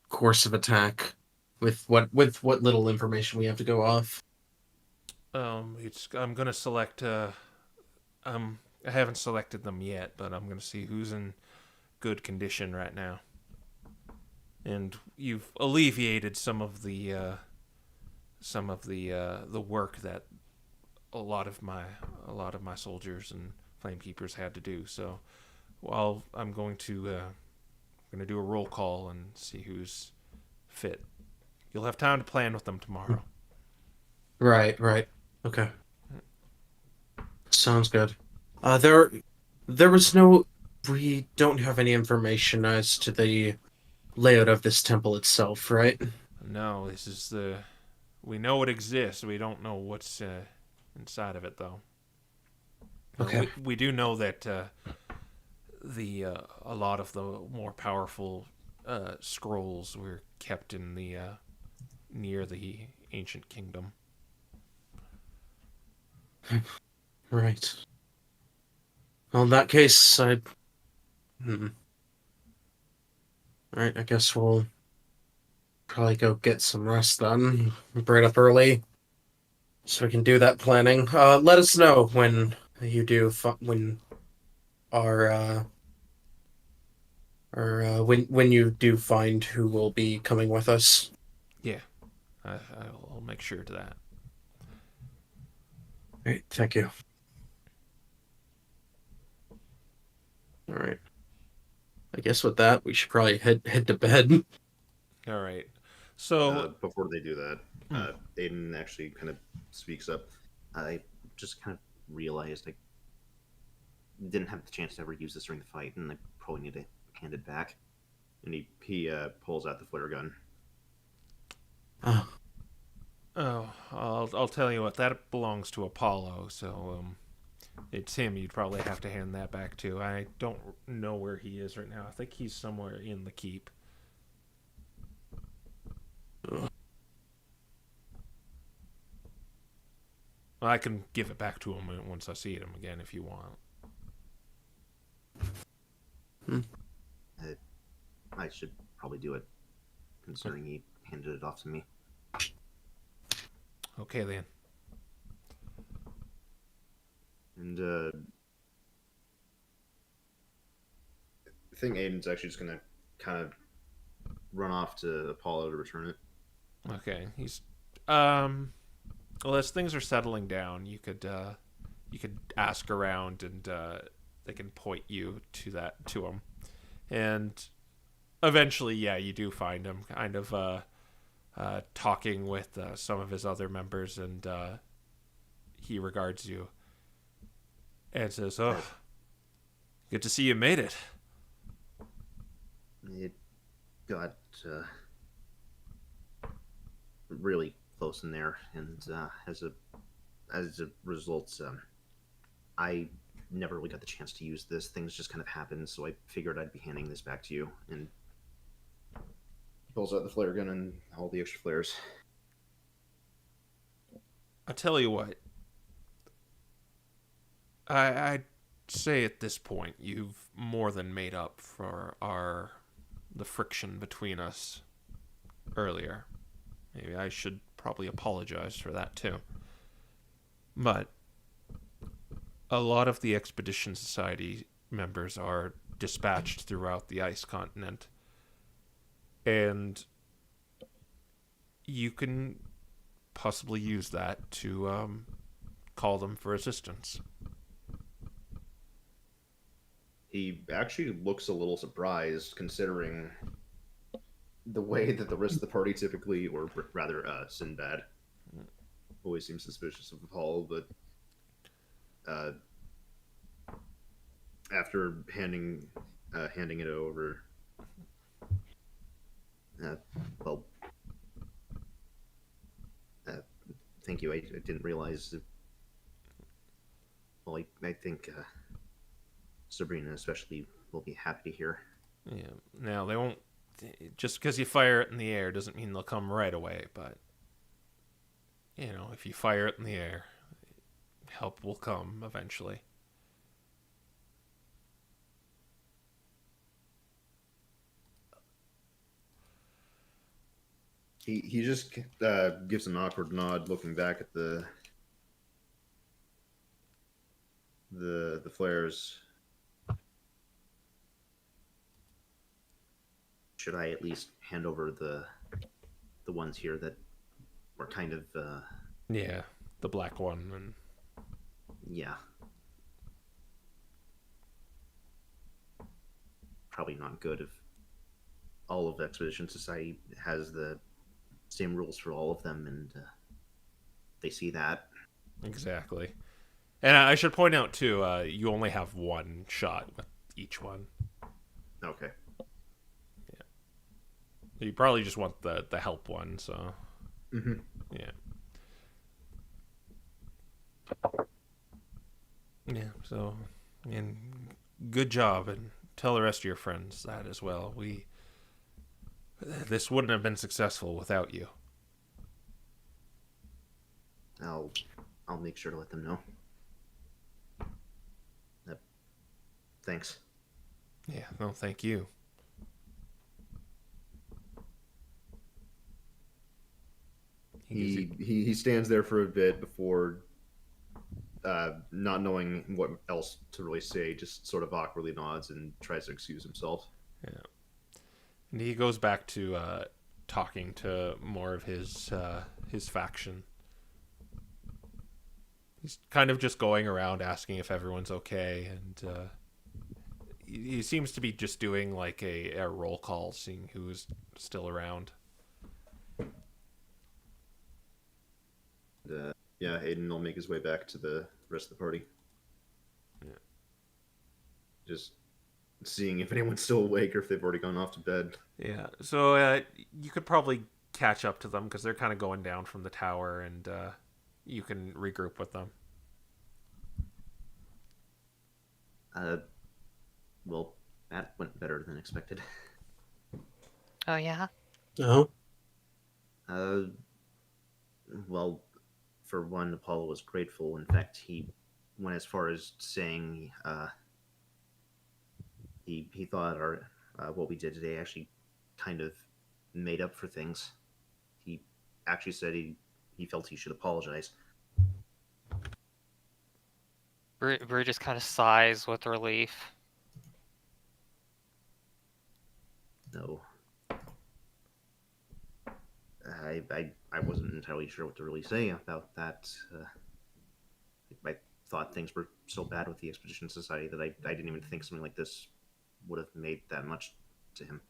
course of attack with what little information we have to go off. I'm gonna select. I haven't selected them yet, but I'm gonna see who's in good condition right now. And you've alleviated some of the work that a lot of my soldiers and flamekeepers had to do. So, while I'm going to do a roll call and see who's fit. You'll have time to plan with them tomorrow. Right. Okay. Sounds good. There was no. We don't have any information as to the layout of this temple itself, right? No, this is the. We know it exists. We don't know what's inside of it, though. Okay. We do know that a lot of the more powerful scrolls were kept in the near the ancient kingdom. Right. Well, in that case, Alright, I guess we'll probably go get some rest then. Bright up early, so we can do that planning. Let us know when you do when when you do find who will be coming with us. Yeah, I'll make sure to that. Great, thank you. All right. I guess with that, we should probably head to bed. All right. So Before they do that, Aiden actually kind of speaks up. I just kind of realized I didn't have the chance to ever use this during the fight, and I probably need to hand it back. And he pulls out the flare gun. Oh, I'll tell you what. That belongs to Apollo. So it's him. You'd probably have to hand that back to. I don't know where he is right now. I think he's somewhere in the keep. I can give it back to him once I see him again if you want. I should probably do it, considering he handed it off to me. Okay, then. And I think Aiden's actually just gonna kind of run off to Apollo to return it. Okay, he's well, as things are settling down, you could ask around and they can point you to him, and eventually, yeah, you do find him kind of talking with some of his other members, and he regards you and says, "Oh, good to see you made it." It got really close in there, and as a result, I never really got the chance to use this. Things just kind of happened, so I figured I'd be handing this back to you. And he pulls out the flare gun and all the extra flares. I tell you what, I'd say at this point you've more than made up for the friction between us earlier. Maybe I should probably apologize for that too. But a lot of the Expedition Society members are dispatched throughout the ice continent, and you can possibly use that to call them for assistance. He actually looks a little surprised, considering the way that the rest of the party typically, or rather Sinbad, always seems suspicious of Apollo, but after handing it over, well, thank you. I didn't realize. Well, I think Sabrina especially will be happy to hear. Yeah. Now they won't. Just because you fire it in the air doesn't mean they'll come right away. But if you fire it in the air, help will come eventually. He just gives an awkward nod, looking back at the flares. Should I at least hand over the ones here that were kind of Yeah, the black one and yeah, probably not good if all of Expedition Society has the same rules for all of them, and they see that. exactly. And I should point out too, you only have one shot with each one. Okay. You probably just want the help one, so Mm-hmm. yeah. Yeah, so and good job, and tell the rest of your friends that as well. This wouldn't have been successful without you. I'll make sure to let them know. Thanks. Yeah, no, thank you. He stands there for a bit before, not knowing what else to really say, just sort of awkwardly nods and tries to excuse himself. Yeah. And he goes back to talking to more of his faction. He's kind of just going around asking if everyone's okay, and he seems to be just doing like a roll call, seeing who's still around. Yeah, Aiden will make his way back to the rest of the party. Yeah. Just seeing if anyone's still awake or if they've already gone off to bed. Yeah, so you could probably catch up to them because they're kind of going down from the tower, and you can regroup with them. Well, that went better than expected. Oh yeah. Oh, Well, for one, Apollo was grateful. In fact, he went as far as saying he thought our what we did today actually kind of made up for things. He actually said he felt he should apologize. Bree just kind of sighs with relief. No, I wasn't entirely sure what to really say about that. I thought things were so bad with the Expedition Society that I didn't even think something like this would have made that much to him.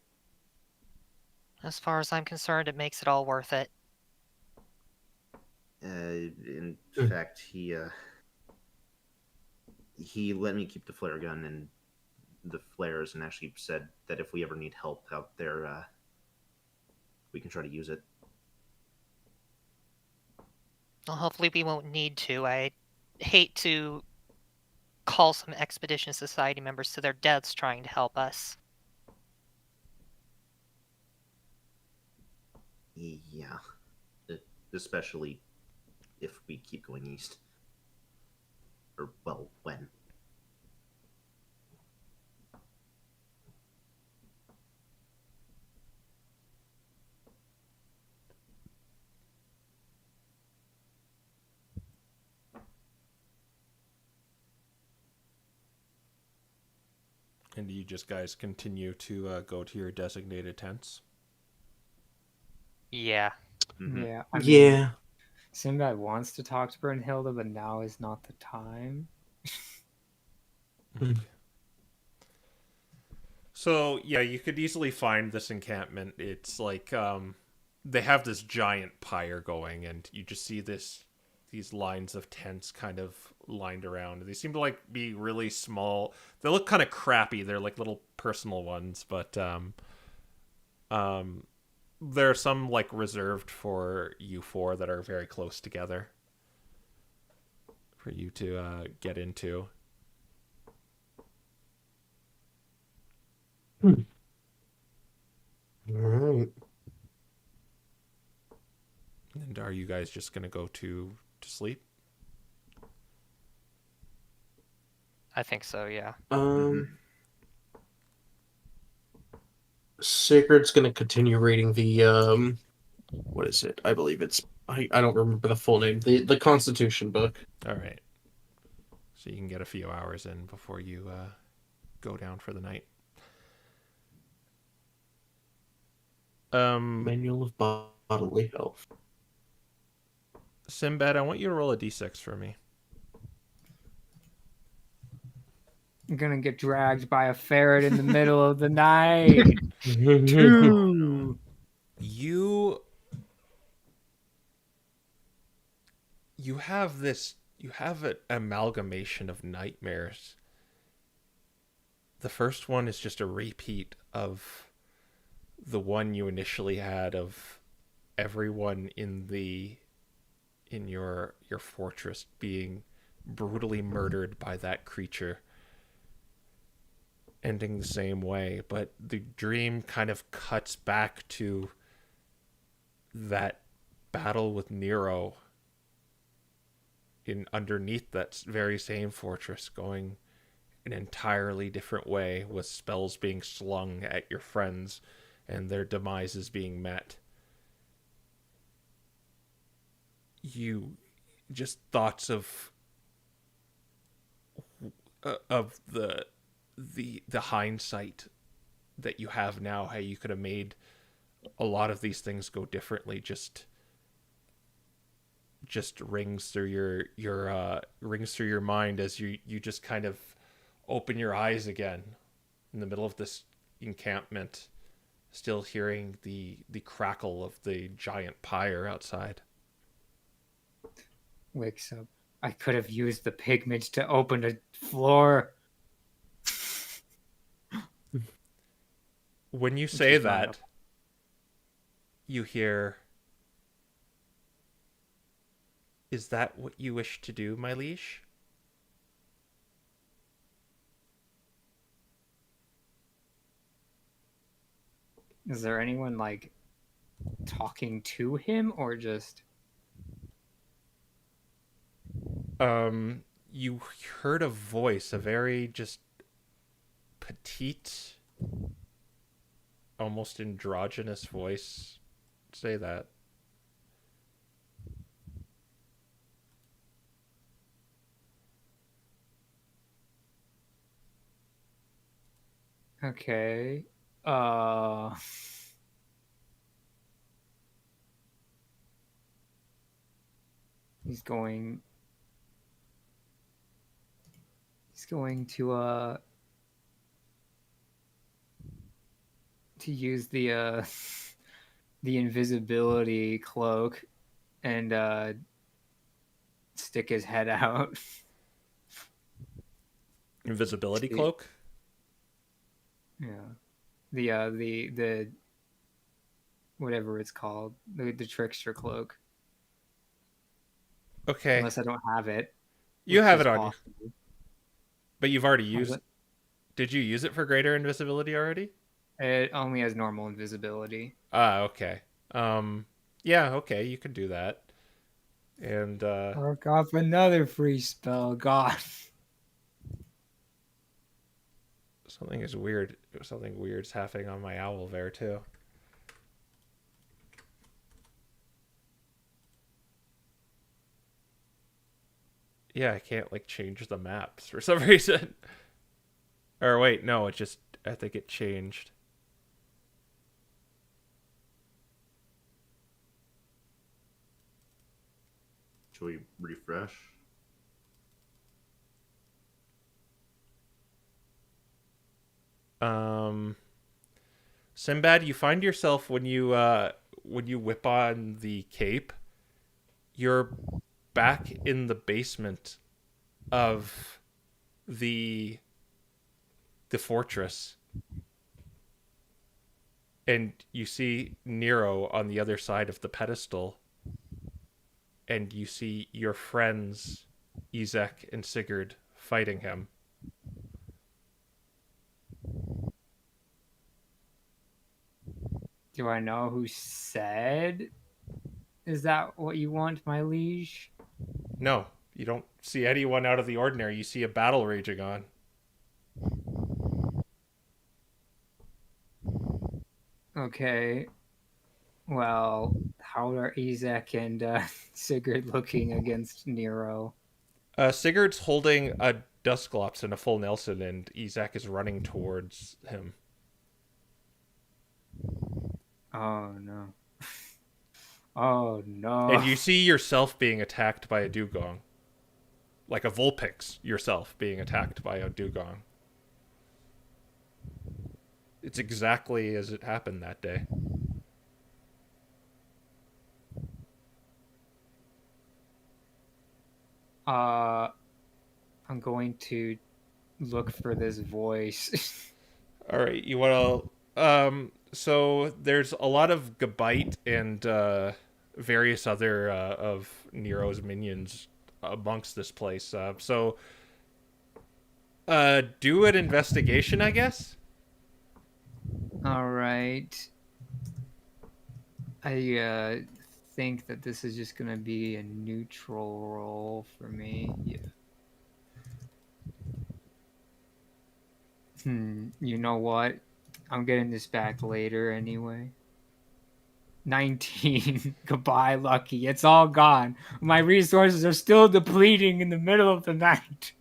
As far as I'm concerned, it makes it all worth it. In fact, he let me keep the flare gun and the flares, and actually said that if we ever need help out there, we can try to use it. Well, hopefully we won't need to. I hate to call some Expedition Society members to their deaths trying to help us. Yeah, especially if we keep going east. Or, well, when. And you just guys continue to go to your designated tents. Yeah. Mhm. Yeah. I mean, yeah. Sinbad wants to talk to Brunhilde, but now is not the time. So yeah, you could easily find this encampment. It's like they have this giant pyre going, and you just see these lines of tents kind of lined around. They seem to like be really small. They look kind of crappy. They're like little personal ones, but there are some like reserved for you four that are very close together for you to get into. All right. And are you guys just gonna go to sleep? I think so, yeah. Sacred's gonna continue reading the what is it? I believe it's I don't remember the full name. The Constitution book. All right. So you can get a few hours in before you go down for the night. Manual of Bodily Health. Sinbad, I want you to roll a d6 for me. I'm gonna get dragged by a ferret in the middle of the night. 2. You have an amalgamation of nightmares. The first one is just a repeat of the one you initially had of everyone in your fortress being brutally murdered by that creature, ending the same way, but the dream kind of cuts back to that battle with Nero in underneath that very same fortress, going an entirely different way, with spells being slung at your friends and their demises being met. You just thoughts of the hindsight that you have now, how you could have made a lot of these things go differently, just rings through your mind as you just kind of open your eyes again in the middle of this encampment, still hearing the crackle of the giant pyre outside. Wakes up. I could have used the pigment to open a floor. When you say Just that, up. you hear, "Is that what you wish to do, my liege?" Is there anyone like talking to him or just You heard a voice, a very just petite, almost androgynous voice say that. okay? He's going. He's going to use the invisibility cloak and stick his head out. Invisibility See- cloak? Yeah. The whatever it's called, the trickster cloak. Okay. Unless I don't have it. You which have is it on you. possible. But you've already Has used it? Did you use it for greater invisibility already? It only has normal invisibility. Ah, okay. Yeah, okay, you can do that. And Work off another free spell, God. something is weird. Something weird's happening on my owl there too. Yeah, I can't like change the maps for some reason. Or wait, no, I think it changed. Shall we refresh? Sinbad, you find yourself when you whip on the cape, you're back in the basement of the fortress. And you see Nero on the other side of the pedestal. And you see your friends, Ezek and Sigurd, fighting him. Do I know who said? Is that what you want, my liege? No, you don't see anyone out of the ordinary. You see a battle raging on. Okay. Well, how are Ezek and Sigurd looking against Nero? Sigurd's holding a Dusclops and a full Nelson, and Ezek is running towards him. Oh no. Oh no. And you see yourself being attacked by a dugong. Like a Vulpix yourself being attacked by a dugong. It's exactly as it happened that day. I'm going to look for this voice. All right, you want to so there's a lot of Gabite and various other of Nero's minions amongst this place. So do an investigation, I guess. All right. I think that this is just going to be a neutral roll for me. Yeah. You know what? I'm getting this back later anyway. 19. Goodbye, Lucky. It's all gone. My resources are still depleting in the middle of the night.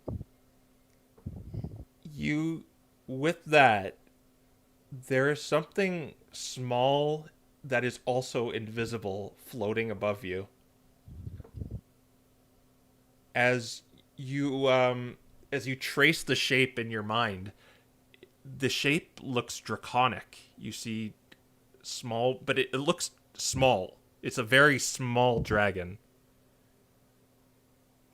You, with that, there is something small that is also invisible floating above you. As you trace the shape in your mind, the shape looks draconic. You see small, but it looks small. It's a very small dragon.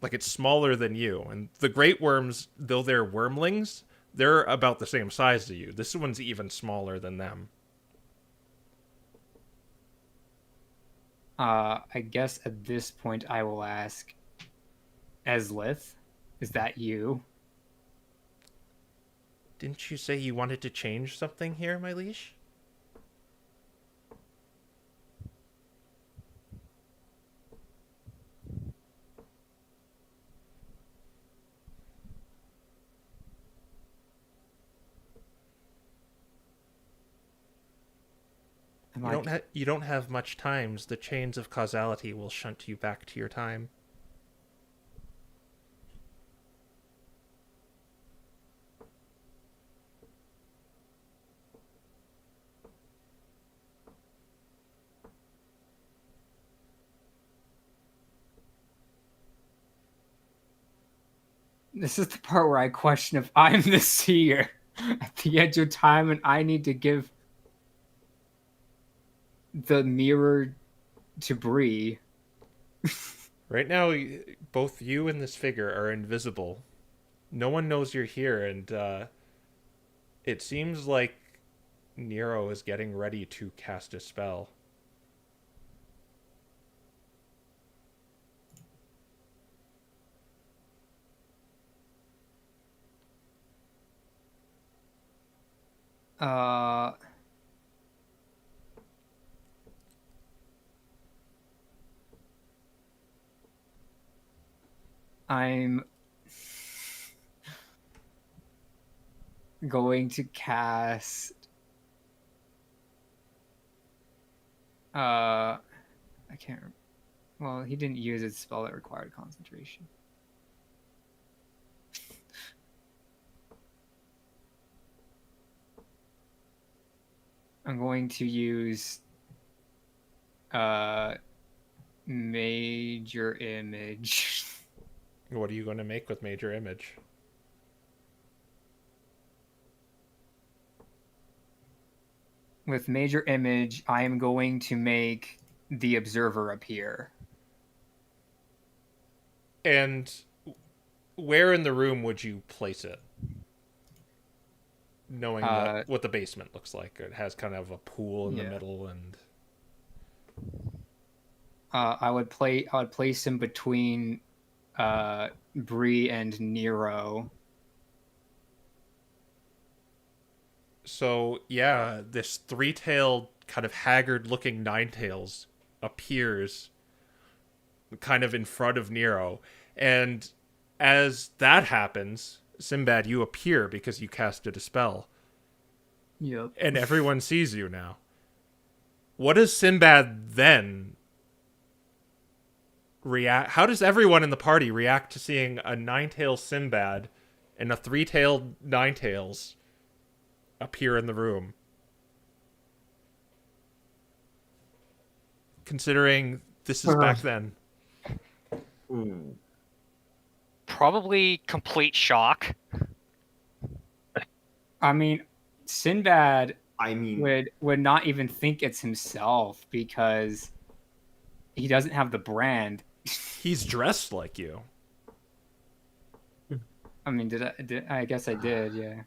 Like it's smaller than you. And the great worms, though they're wormlings, they're about the same size as you. This one's even smaller than them. I guess at this point I will ask, Eslith, is that you? Didn't you say you wanted to change something here, my liege? You don't have much time. The chains of causality will shunt you back to your time. This is the part where I question if I'm the seer at the edge of time and I need to give the mirror to Bree. Right now, both you and this figure are invisible. No one knows you're here, and it seems like Nero is getting ready to cast a spell. I'm going to cast I can't remember. Well, he didn't use his spell that required concentration. I'm going to use major image. What are you going to make with Major Image? With major image, I am going to make the observer appear. And where in the room would you place it? Knowing what the basement looks like. It has kind of a pool in the middle, and I would place him between Bree and Nero. So, yeah, this three-tailed, kind of haggard-looking Ninetales appears kind of in front of Nero. And as that happens, Sinbad, you appear because you casted a spell. Yep. And everyone sees you now. What does Sinbad then react? How does everyone in the party react to seeing a nine-tailed Sinbad and a three-tailed Ninetales appear in the room? Considering this is back then. Probably complete shock. I mean, Sinbad I mean, would not even think it's himself because he doesn't have the brand. He's dressed like you. I mean, I guess I did, yeah.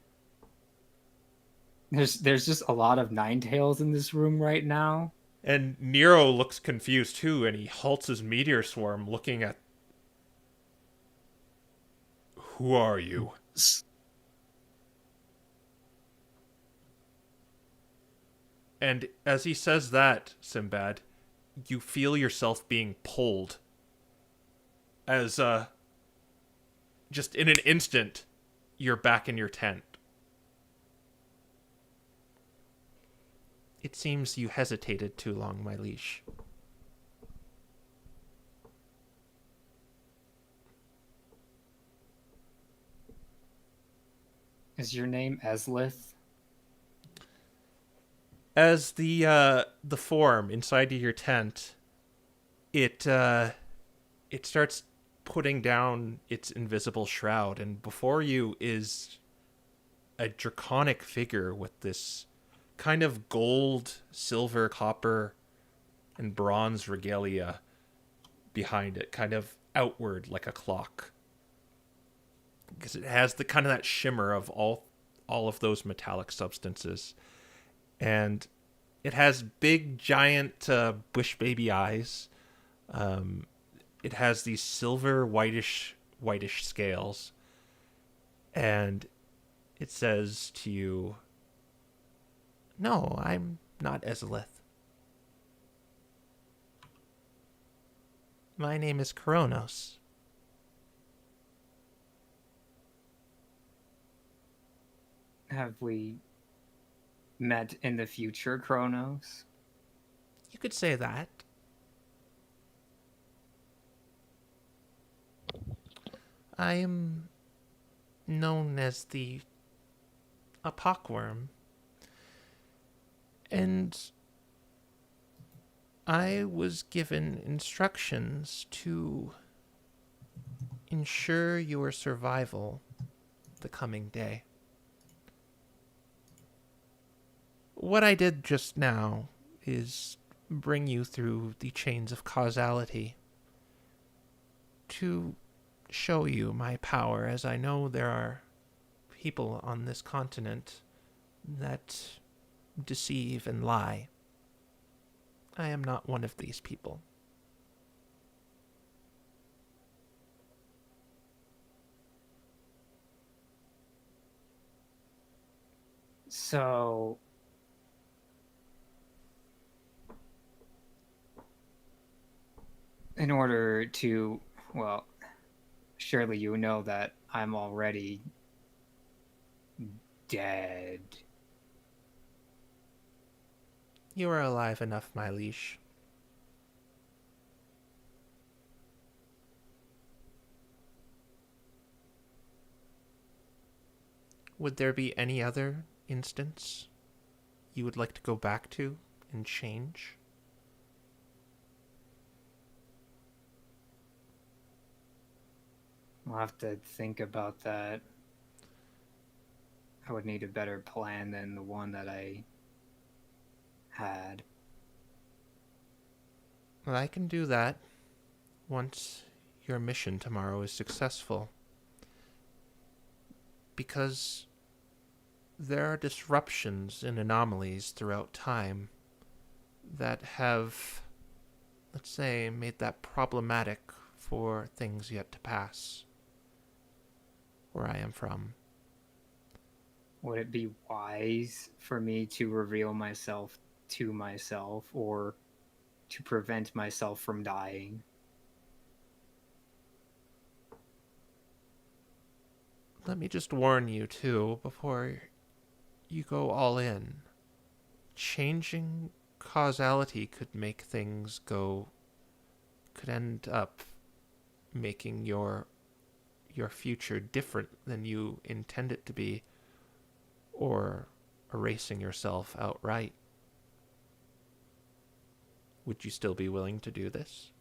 There's just a lot of Ninetales in this room right now. And Nero looks confused too, and he halts his meteor swarm looking at... Who are you? And as he says that, Sinbad, you feel yourself being pulled. As, just in an instant, you're back in your tent. It seems you hesitated too long, my liege. Is your name Eslith? As the form inside of your tent, it starts putting down its invisible shroud, and before you is a draconic figure with this kind of gold, silver, copper, and bronze regalia behind it, kind of outward like a clock. Because it has the kind of that shimmer of all of those metallic substances. And It has big, giant bush baby eyes. It has these silver, whitish scales. And it says to you, "No, I'm not Ezilith. My name is Kronos." Have we met in the future, Kronos? You could say that. I am known as the Apockworm. And I was given instructions to ensure your survival the coming day. What I did just now is bring you through the chains of causality to show you my power, as I know there are people on this continent that deceive and lie. I am not one of these people. So, in order to, well, surely you know that I'm already dead. You are alive enough, my liege. Would there be any other instance you would like to go back to and change? I'll have to think about that. I would need a better plan than the one that I had. Well, I can do that once your mission tomorrow is successful. Because there are disruptions and anomalies throughout time that have, let's say, made that problematic for things yet to pass where I am from. Would it be wise for me to reveal myself to myself or to prevent myself from dying? Let me just warn you, too, before you go all in. Changing causality could make things go... could end up making your future different than you intend it to be, or erasing yourself outright. Would you still be willing to do this?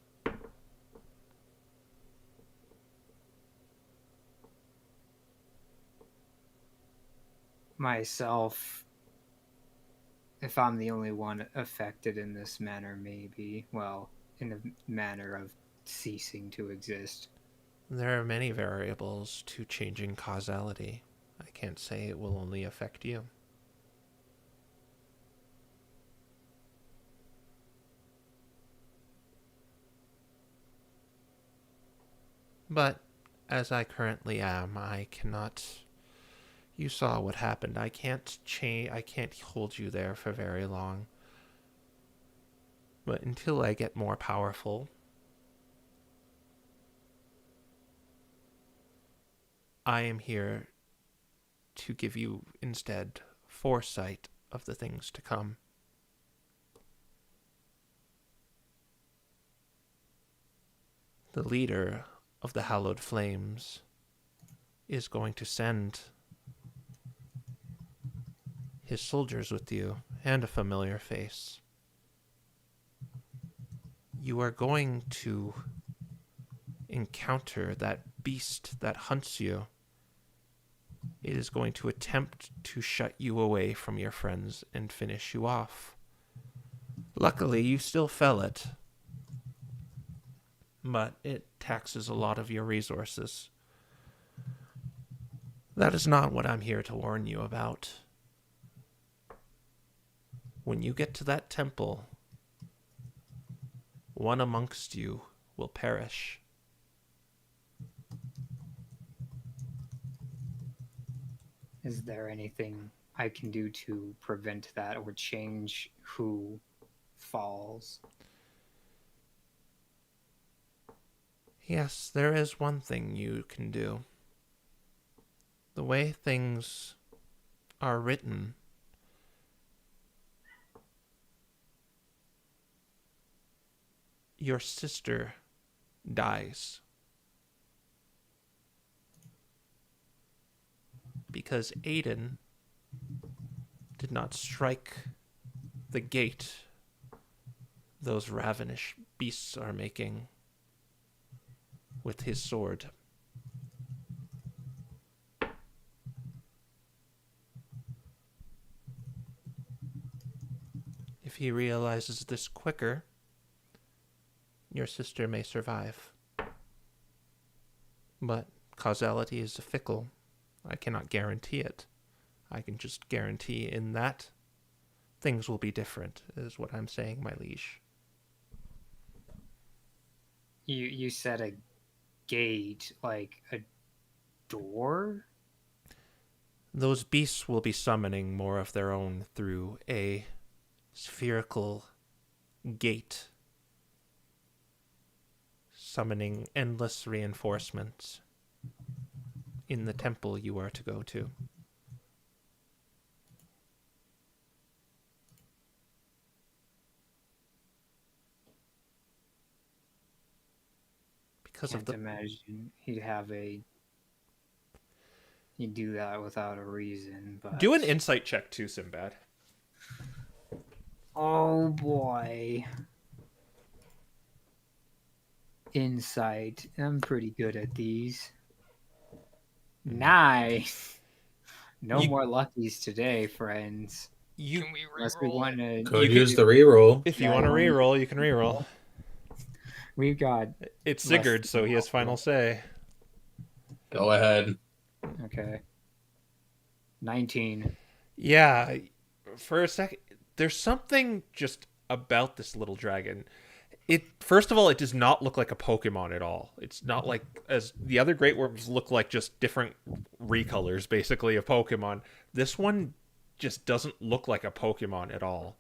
Myself, if I'm the only one affected in this manner, maybe. Well, in the manner of ceasing to exist. There are many variables to changing causality. I can't say it will only affect you. But, as I currently am, I cannot... You saw what happened. I can't hold you there for very long. But until I get more powerful, I am here to give you instead foresight of the things to come. The leader of the Hallowed Flames is going to send his soldiers with you, and a familiar face. You are going to encounter that beast that hunts you. It is going to attempt to shut you away from your friends and finish you off. Luckily, you still fell it, but it taxes a lot of your resources. That is not what I'm here to warn you about. When you get to that temple, one amongst you will perish. Is there anything I can do to prevent that or change who falls? Yes, there is one thing you can do. The way things are written, your sister dies. Because Aiden did not strike the gate those ravenous beasts are making with his sword. If he realizes this quicker, your sister may survive. But causality is fickle. I cannot guarantee it. I can just guarantee in that things will be different, is what I'm saying, my liege. You said a gate, like a door? Those beasts will be summoning more of their own through a spherical gate, summoning endless reinforcements in the temple you are to go to. Because Can't of the imagine he'd do that without a reason, but do an insight check too, Sinbad. oh boy. Insight. I'm pretty good at these. Nice. No You- more luckies today, friends. You, Can we Unless we reroll? want to. Could use the reroll. if you Yeah, want to I wanna- reroll, you can reroll. We've got. It's Less Sigurd, so he has final say. Go ahead. Okay. 19. Yeah, for a second, there's something just about this little dragon. First of all, it does not look like a Pokemon at all. It's not like, as the other Great Worms look like just different recolors, basically, of Pokemon. This one just doesn't look like a Pokemon at all.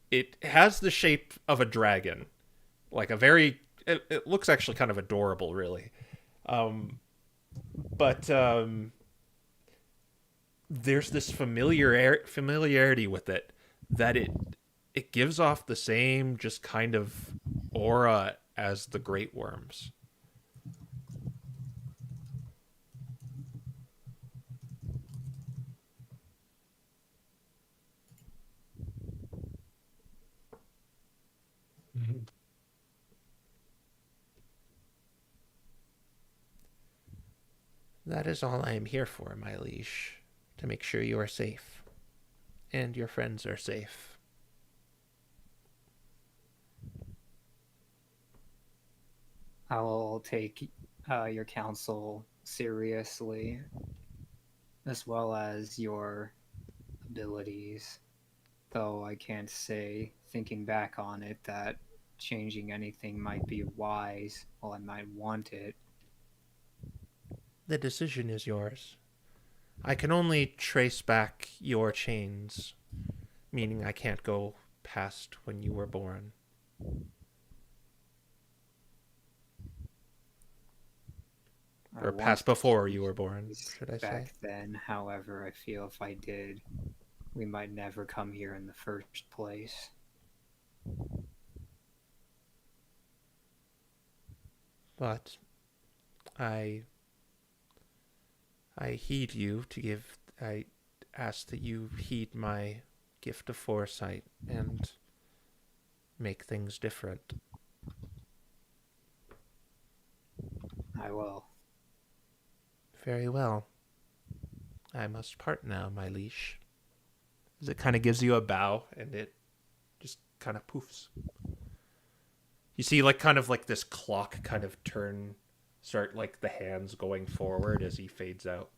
It has the shape of a dragon. Like a very... It looks actually kind of adorable, really. But there's this familiarity with it that it gives off the same just kind of aura as the Great Worms. That is all I am here for, my liege, to make sure you are safe and your friends are safe. I will take your counsel seriously, as well as your abilities. Though I can't say, thinking back on it, that changing anything might be wise, while I might want it. The decision is yours. I can only trace back your chains, meaning I can't go past when you were born. I Or want past to before change you were born, things should I back say. then. However, I feel if I did, we might never come here in the first place. But I heed you to give... I ask that you heed my gift of foresight and make things different. I will. Very well. I must part now, my liege. As it kind of gives you a bow, and it just kind of poofs. You see, like, kind of like this clock kind of start like the hands going forward as he fades out.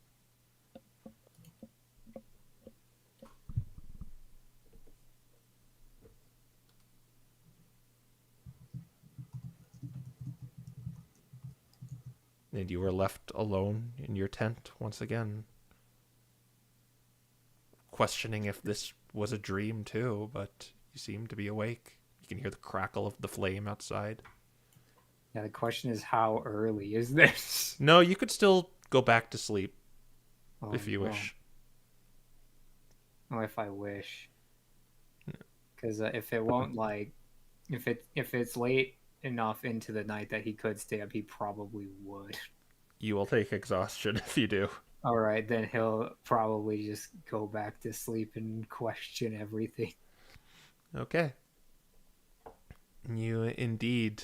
And you were left alone in your tent once again, questioning if this was a dream too, but you seem to be awake. You can hear the crackle of the flame outside. Yeah, the question is, how early is this? No, you could still go back to sleep Oh, if you no. wish. Oh, if I wish. Because if it won't, like, if it's late enough into the night that he could stay up, he probably would. You will take exhaustion if you do. All right, then he'll probably just go back to sleep and question everything. Okay. You indeed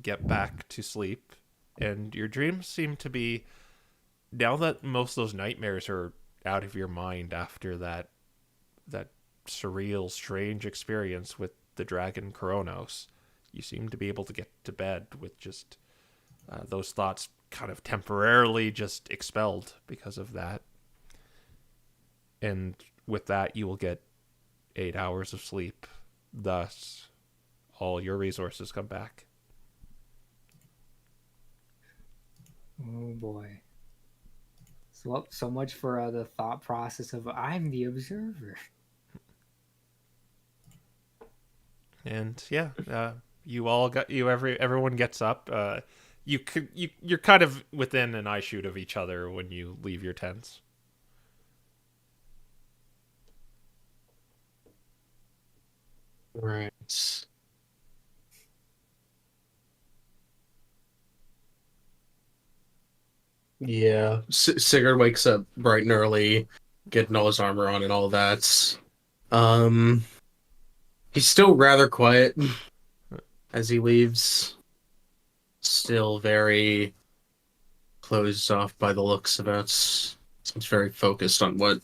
get back to sleep, and your dreams seem to be, now that most of those nightmares are out of your mind after that surreal, strange experience with the dragon Kronos, you seem to be able to get to bed with just those thoughts kind of temporarily just expelled because of that. And with that, you will get 8 hours of sleep. Thus, all your resources come back. Oh boy. So much for the thought process of I'm the observer. And yeah, everyone gets up. You're kind of within an eye shoot of each other when you leave your tents. Right. Yeah. Sigurd wakes up bright and early, getting all his armor on and all that. He's still rather quiet as he leaves. Still very closed off by the looks of it. Seems very focused on what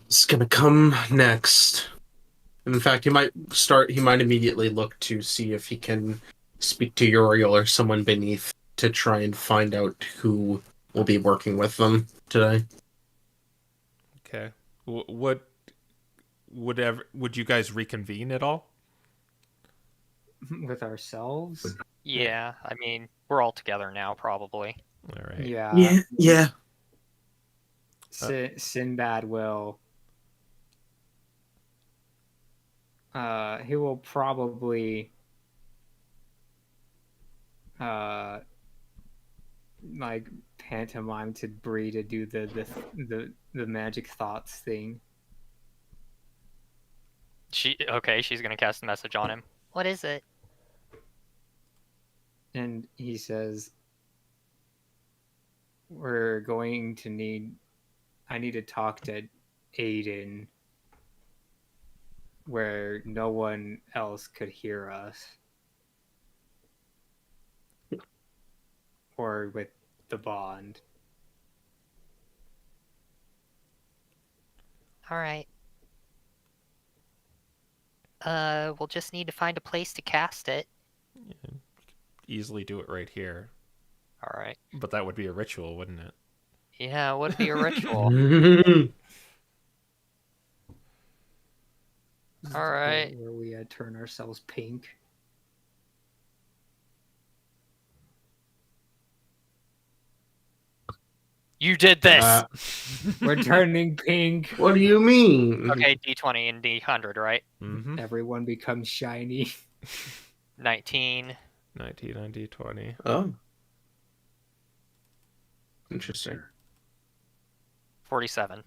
is gonna come next. And in fact, he might immediately look to see if he can speak to Uriel or someone beneath to try and find out who will be working with them today. Okay. Would you guys reconvene at all? With ourselves? Yeah, I mean, we're all together now, probably. All right. Yeah. Sinbad will. He will probably. Like pantomime to Bree to do the magic thoughts thing. She's gonna cast a message on him. What is it? And he says, I need to talk to Aiden where no one else could hear us. Or with the bond. All right. We'll just need to find a place to cast it. Yeah, easily do it right here. All right. But that would be a ritual, wouldn't it? Yeah, it would be a ritual. All right. Where we turn ourselves pink. You did this. We're turning pink. What do you mean? Okay, D20 and D100, right? Mm-hmm. Everyone becomes shiny. 19. 19 on D20. Oh. Interesting. 47.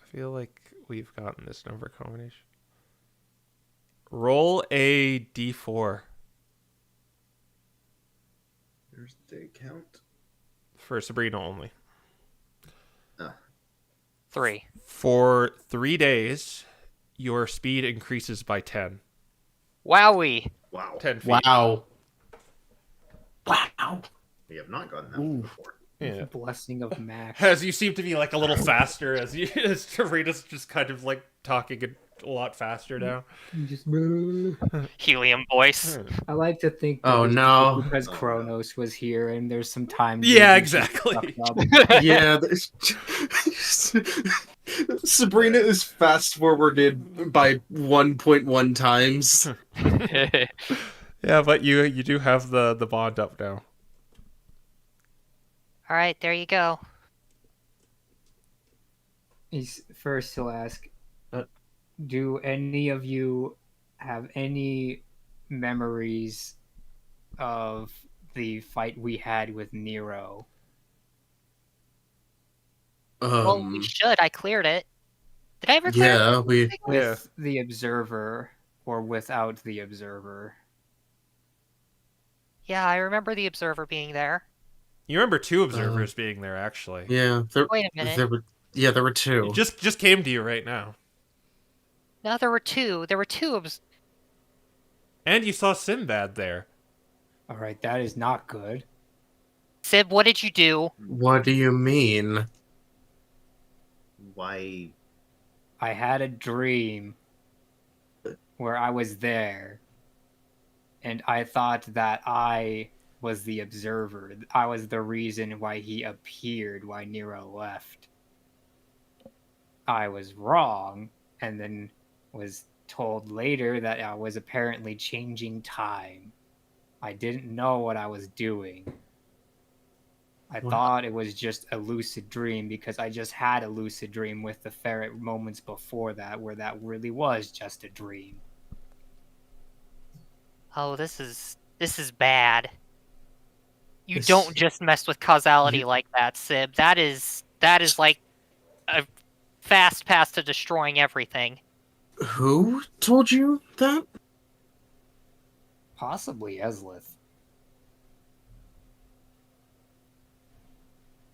I feel like we've gotten this number combination. Roll a D4. There's the count. For Sabrina only. 3. For 3 days, your speed increases by 10. Wowie. Wow. 10 feet. Wow. We have not gotten that before. Yeah. Blessing of Max. As you seem to be like a little faster, as Sabrina's just kind of like talking a lot faster now. Just... Helium voice. I like to think that Oh, it's no. because Kronos was here and there's some time. Yeah, exactly. Yeah. Sabrina is fast forwarded by 1.1 times. Yeah, but you do have the bond up now. All right, there you go. He'll ask, Uh, do any of you have any memories of the fight we had with Nero? Well, we should. I cleared it. Did I ever clear it? Yeah, we. With the observer or without the observer? Yeah, I remember the observer being there. You remember two observers being there, actually. Yeah, Wait a minute. there were. Yeah, there were two. It just came to you right now. No, there were two. There were two. And you saw Sinbad there. All right, that is not good. Sib, what did you do? What do you mean? Why? I had a dream where I was there, and I thought that I was the observer. I was the reason why he appeared, why Nero left. I was wrong, and then was told later that I was apparently changing time. I didn't know what I was doing. I thought it was just a lucid dream because I just had a lucid dream with the ferret moments before that where that really was just a dream. Oh, this is bad. You This- don't just mess with causality like that, Sib. That is like a fast path to destroying everything. Who told you that? Possibly Eslith.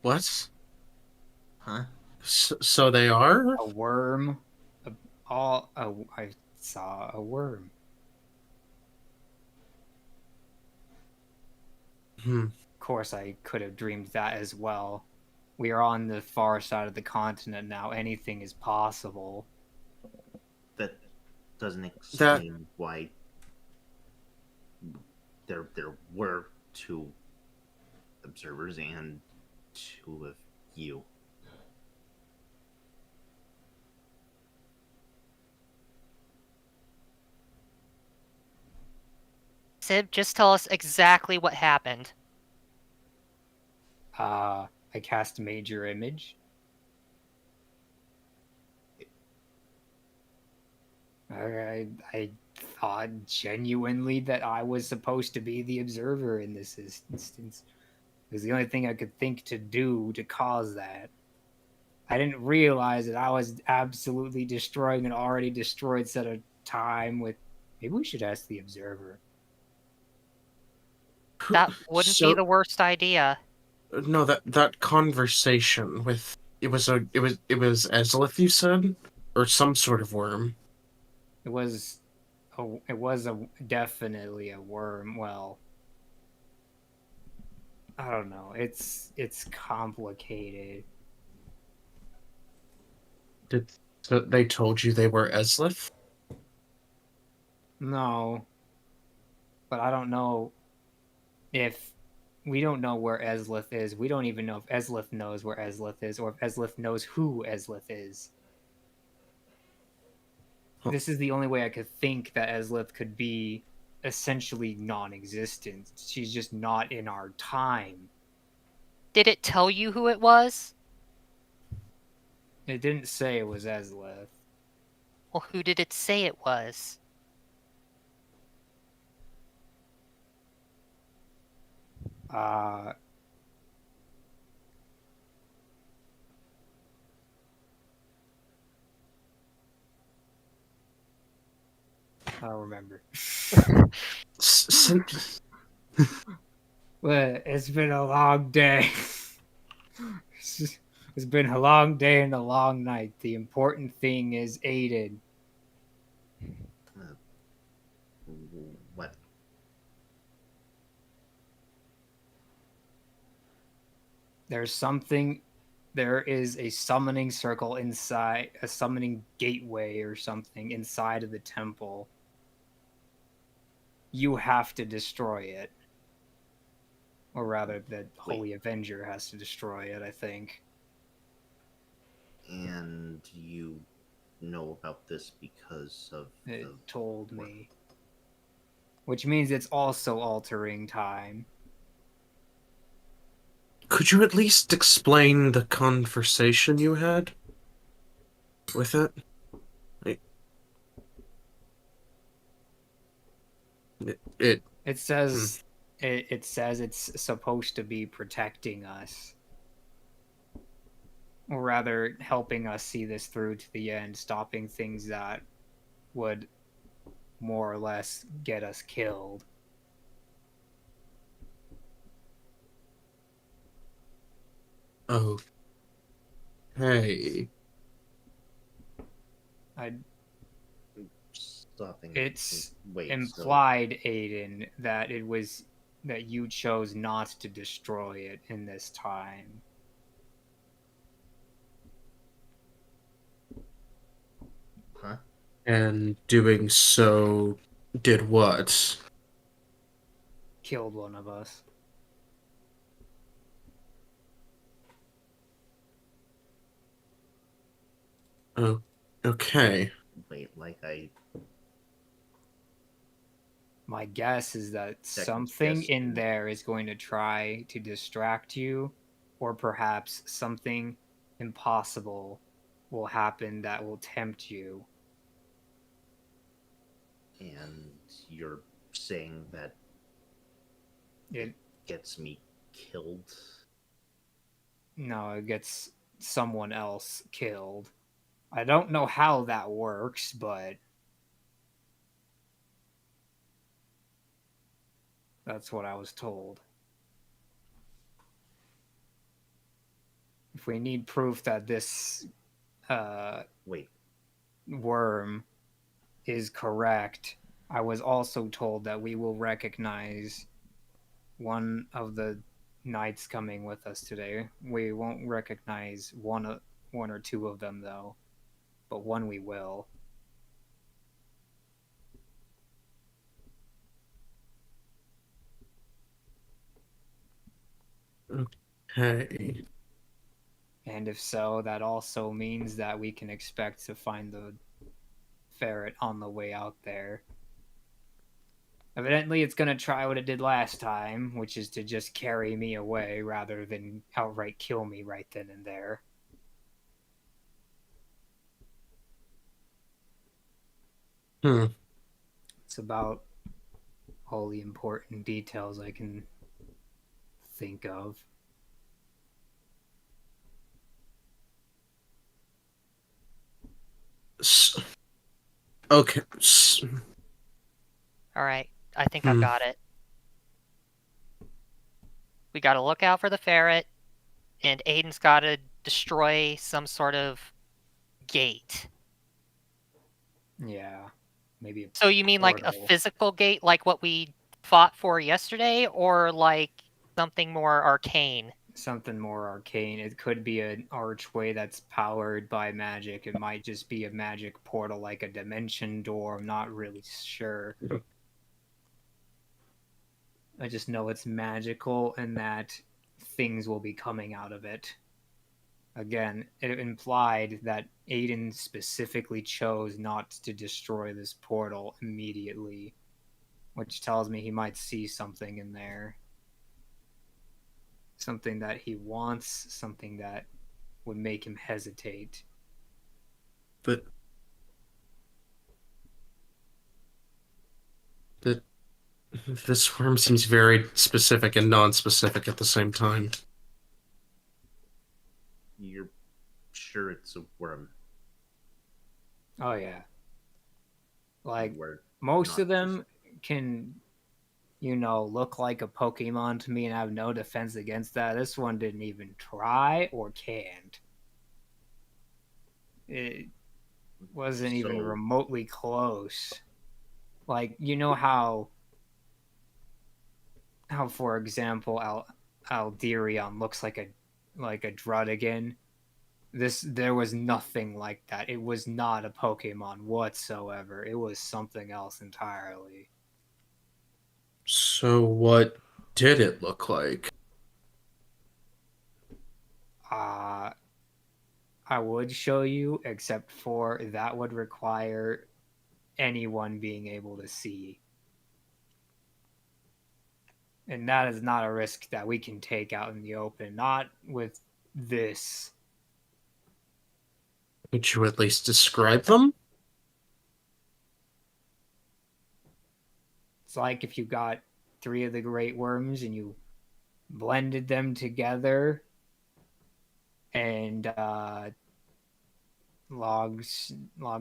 What? Huh? So they are? A worm. I saw a worm. Of course, I could have dreamed that as well. We are on the far side of the continent now. Anything is possible. That doesn't explain why there were two observers and two of you. Sib, just tell us exactly what happened. I cast Major Image. I thought genuinely that I was supposed to be the observer in this instance. It was the only thing I could think to do to cause that. I didn't realize that I was absolutely destroying an already destroyed set of time with... Maybe we should ask the observer. That wouldn't be the worst idea. No, that conversation with it was Eslith, you said, or some sort of worm. It was definitely a worm. Well, I don't know. It's complicated. So they told you they were Eslith? No, but I don't know if we don't know where Eslith is. We don't even know if Eslith knows where Eslith is, or if Eslith knows who Eslith is. This is the only way I could think that Eslith could be essentially non-existent. She's just not in our time. Did it tell you who it was? It didn't say it was Eslith. Well, who did it say it was? I don't remember. Well, it's been a long day. It's been a long day and a long night. The important thing is Aiden. What? There is a summoning circle inside, a summoning gateway or something inside of the temple. You have to destroy it. Or rather, the Holy Avenger has to destroy it, I think. And you know about this because of It told me. which means it's also altering time. Could you at least explain the conversation you had with it? Like, it It says it says it's supposed to be protecting us. Or rather, helping us see this through to the end, stopping things that would more or less get us killed. Okay. Stopping. It's Wait. implied, Aiden, that that you chose not to destroy it in this time. Huh? And doing so did what? Killed one of us. Oh, okay. Wait, like I. My guess is that Second something guess. in there is going to try to distract you, or perhaps something impossible will happen that will tempt you. And you're saying that It gets me killed? No, it gets someone else killed. I don't know how that works, but that's what I was told. If we need proof that this Wait. worm is correct, I was also told that we will recognize one of the knights coming with us today. We won't recognize one or two of them though, but one we will. Okay. And if so, that also means that we can expect to find the ferret on the way out there. Evidently, it's going to try what it did last time, which is to just carry me away rather than outright kill me right then and there. It's about all the important details I can think of. Okay. All right, I think I've got it. We got to look out for the ferret, and Aiden's got to destroy some sort of gate. Yeah, maybe. So you mean like a physical gate, like what we fought for yesterday, or like something more arcane? Something more arcane. It could be an archway that's powered by magic. It might just be a magic portal, like a dimension door. I'm not really sure. I just know it's magical and that things will be coming out of it. Again, it implied that Aiden specifically chose not to destroy this portal immediately, which tells me he might see something in there. Something that he wants, something that would make him hesitate. But this worm seems very specific and non-specific at the same time. You're sure it's a worm? Oh yeah. Like, We're most not of them can, look like a Pokemon to me and have no defense against that. This one didn't even try or can't. It wasn't even remotely close. Like, you know how for example, Alderion looks like a Druddigan? There was nothing like that. It was not a Pokemon whatsoever. It was something else entirely. So what did it look like? I would show you, except for that would require anyone being able to see. And that is not a risk that we can take out in the open. Not with this. Could you at least describe them? It's like if you got 3 of the great worms and you blended them together, and long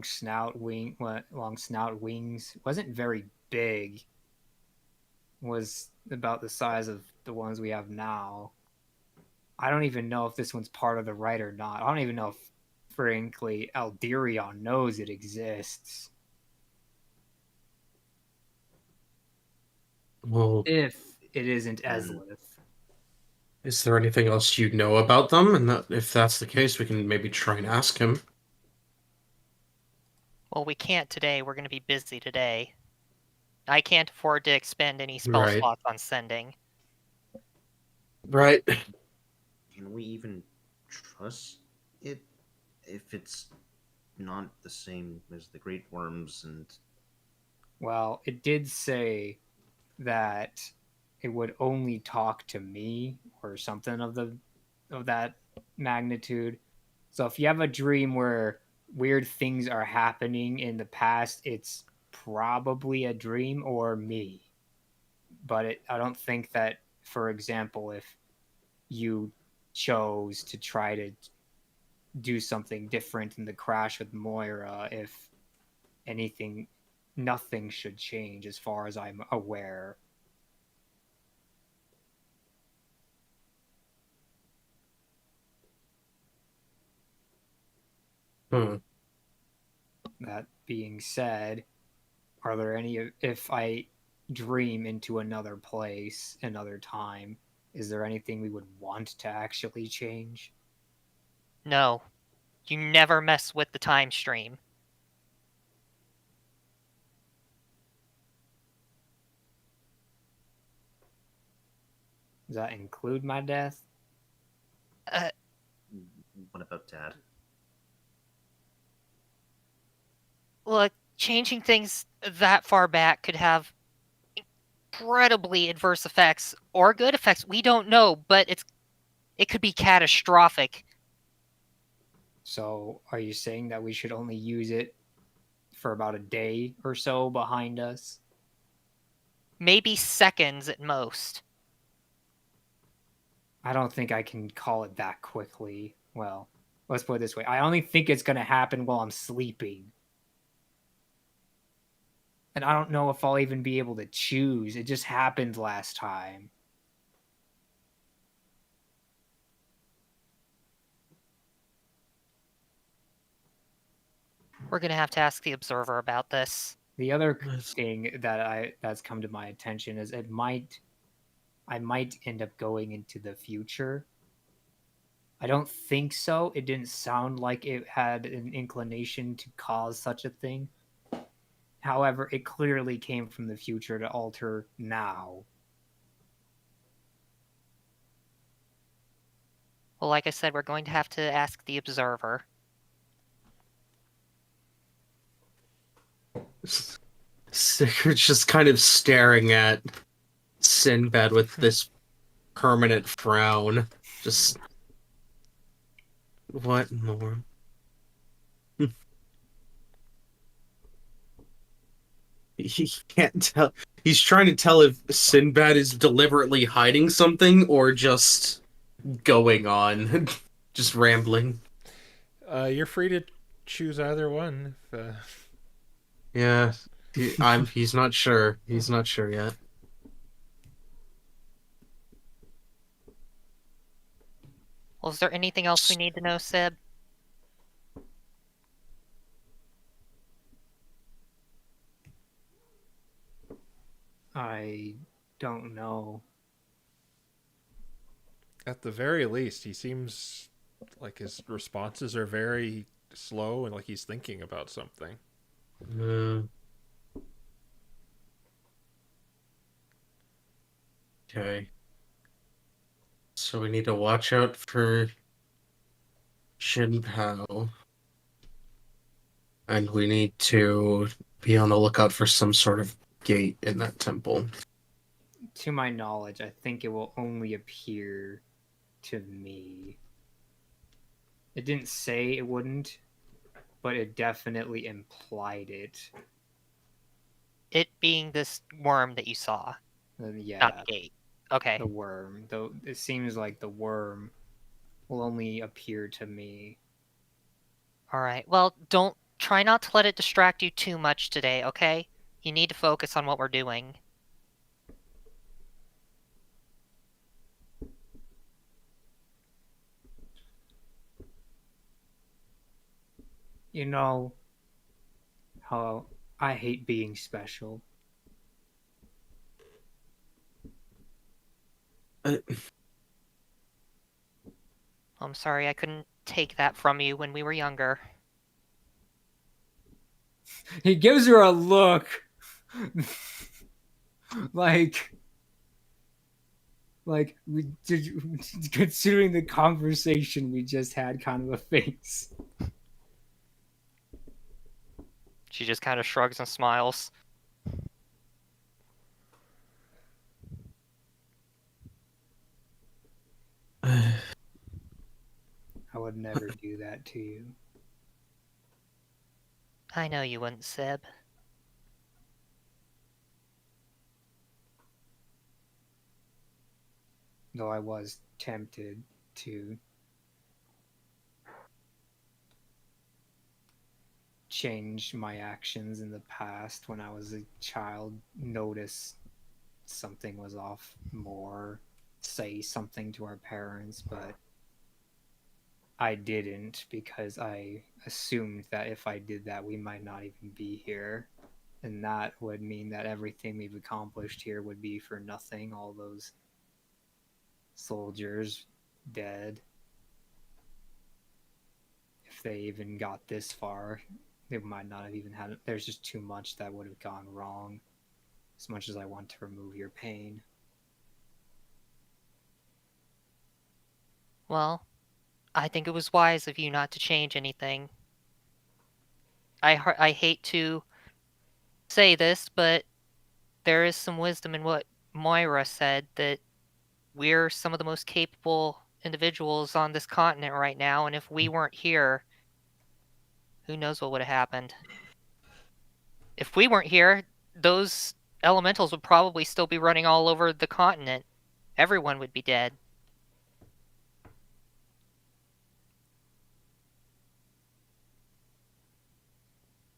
snout wings wasn't very big. Was about the size of the ones we have now. I don't even know if this one's part of the right or not. I don't even know if, frankly, Alderion knows it exists. Well, If it isn't Ezlith. is there anything else you know about them? And if that's the case, we can maybe try and ask him. Well, we can't today. We're going to be busy today. I can't afford to expend any spell Right. slots on sending. Right. Can we even trust it if it's not the same as the great worms? And Well, it did say that it would only talk to me or something of that magnitude. So if you have a dream where weird things are happening in the past, it's probably a dream or me. But I don't think that, for example, if you chose to try to do something different in the crash with Moira, if nothing should change as far as I'm aware. That being said, are there any, if I dream into another place, another time, is there anything we would want to actually change? No. You never mess with the time stream. Does that include my death? what about Dad? Look, changing things that far back could have incredibly adverse effects or good effects. We don't know, but it could be catastrophic. So are you saying that we should only use it for about a day or so behind us? Maybe seconds at most. I don't think I can call it that quickly. Well, let's put it this way. I only think it's going to happen while I'm sleeping. And I don't know if I'll even be able to choose. It just happened last time. We're gonna have to ask the observer about this. The other thing that's come to my attention is I might end up going into the future. I don't think so. It didn't sound like it had an inclination to cause such a thing. However, it clearly came from the future to alter now. Well, like I said, we're going to have to ask the observer. Sigurd's just kind of staring at Sinbad with this permanent frown. Just... what in the world? He can't tell. He's trying to tell if Sinbad is deliberately hiding something or just going on, just rambling. You're free to choose either one. Yeah, he's not sure. He's not sure yet. Well, is there anything else we need to know, Seb? I don't know. At the very least, he seems like his responses are very slow and like he's thinking about something. Okay. So we need to watch out for Shin Pao. And we need to be on the lookout for some sort of gate in that temple. to my knowledge, I think it will only appear to me. It didn't say it wouldn't, but it definitely implied it. It being this worm that you saw, Yeah, not the gate. Okay. the worm. Though it seems like the worm will only appear to me. All right. Well, don't try not to let it distract you too much today, okay? You need to focus on what we're doing. You know how I hate being special. I'm sorry I couldn't take that from you when we were younger. He gives her a look. like considering the conversation we just had, kind of a face. She just kind of shrugs and smiles. I would never do that to you. I know you wouldn't, Seb. Though I was tempted to change my actions in the past when I was a child, notice something was off more, say something to our parents, but I didn't because I assumed that if I did that, we might not even be here. And that would mean that everything we've accomplished here would be for nothing. All those soldiers dead. If they even got this far, they might not have even had it. There's just too much that would have gone wrong. As much as I want to remove your pain. Well, I think it was wise of you not to change anything. I hate to say this, but there is some wisdom in what Moira said, that we're some of the most capable individuals on this continent right now, and if we weren't here, who knows what would have happened. If we weren't here, those elementals would probably still be running all over the continent. Everyone would be dead.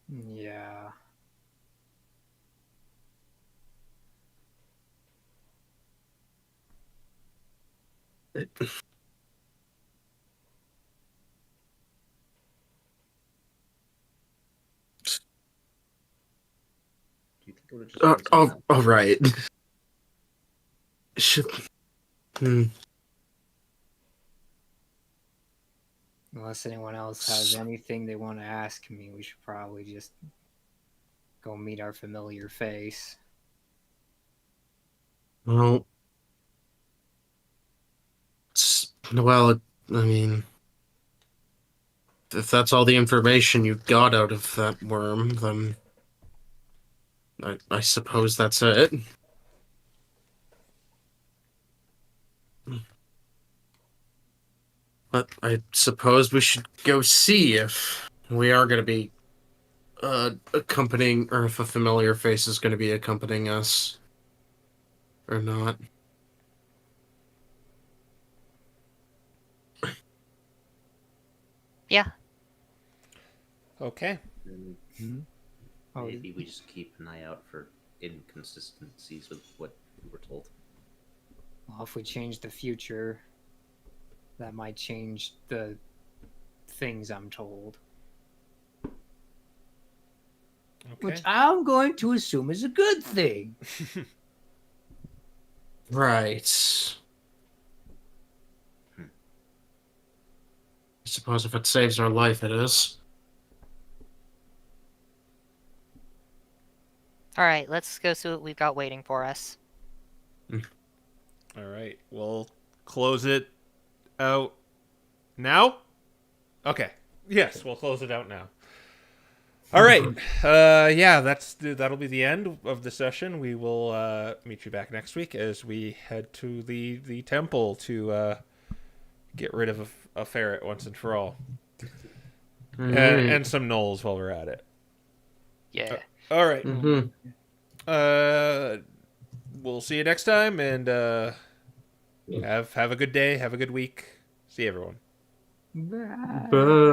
Yeah. Do you think it would have just been something Oh, right. Should. Unless anyone else has anything they want to ask me, we should probably just go meet our familiar face. Well, I mean, if that's all the information you got out of that worm, then I suppose that's it. But I suppose we should go see if we are going to be accompanying, or if a familiar face is going to be accompanying us, or not. Yeah. Okay. then Oh, Maybe we just keep an eye out for inconsistencies with what we were told. well, if we change the future, that might change the things I'm told. Okay. Which I'm going to assume is a good thing. Right. I suppose if it saves our life, it is. All right, let's go see what we've got waiting for us. All right. We'll close it out now. Okay. Yes, we'll close it out now. All right. Yeah, that'll be the end of the session. We will meet you back next week as we head to the temple to get rid of a ferret once and for all, and some gnolls while we're at it. Yeah. All right. Mm-hmm. We'll see you next time, and have a good day. Have a good week. See everyone. Bye. Bye.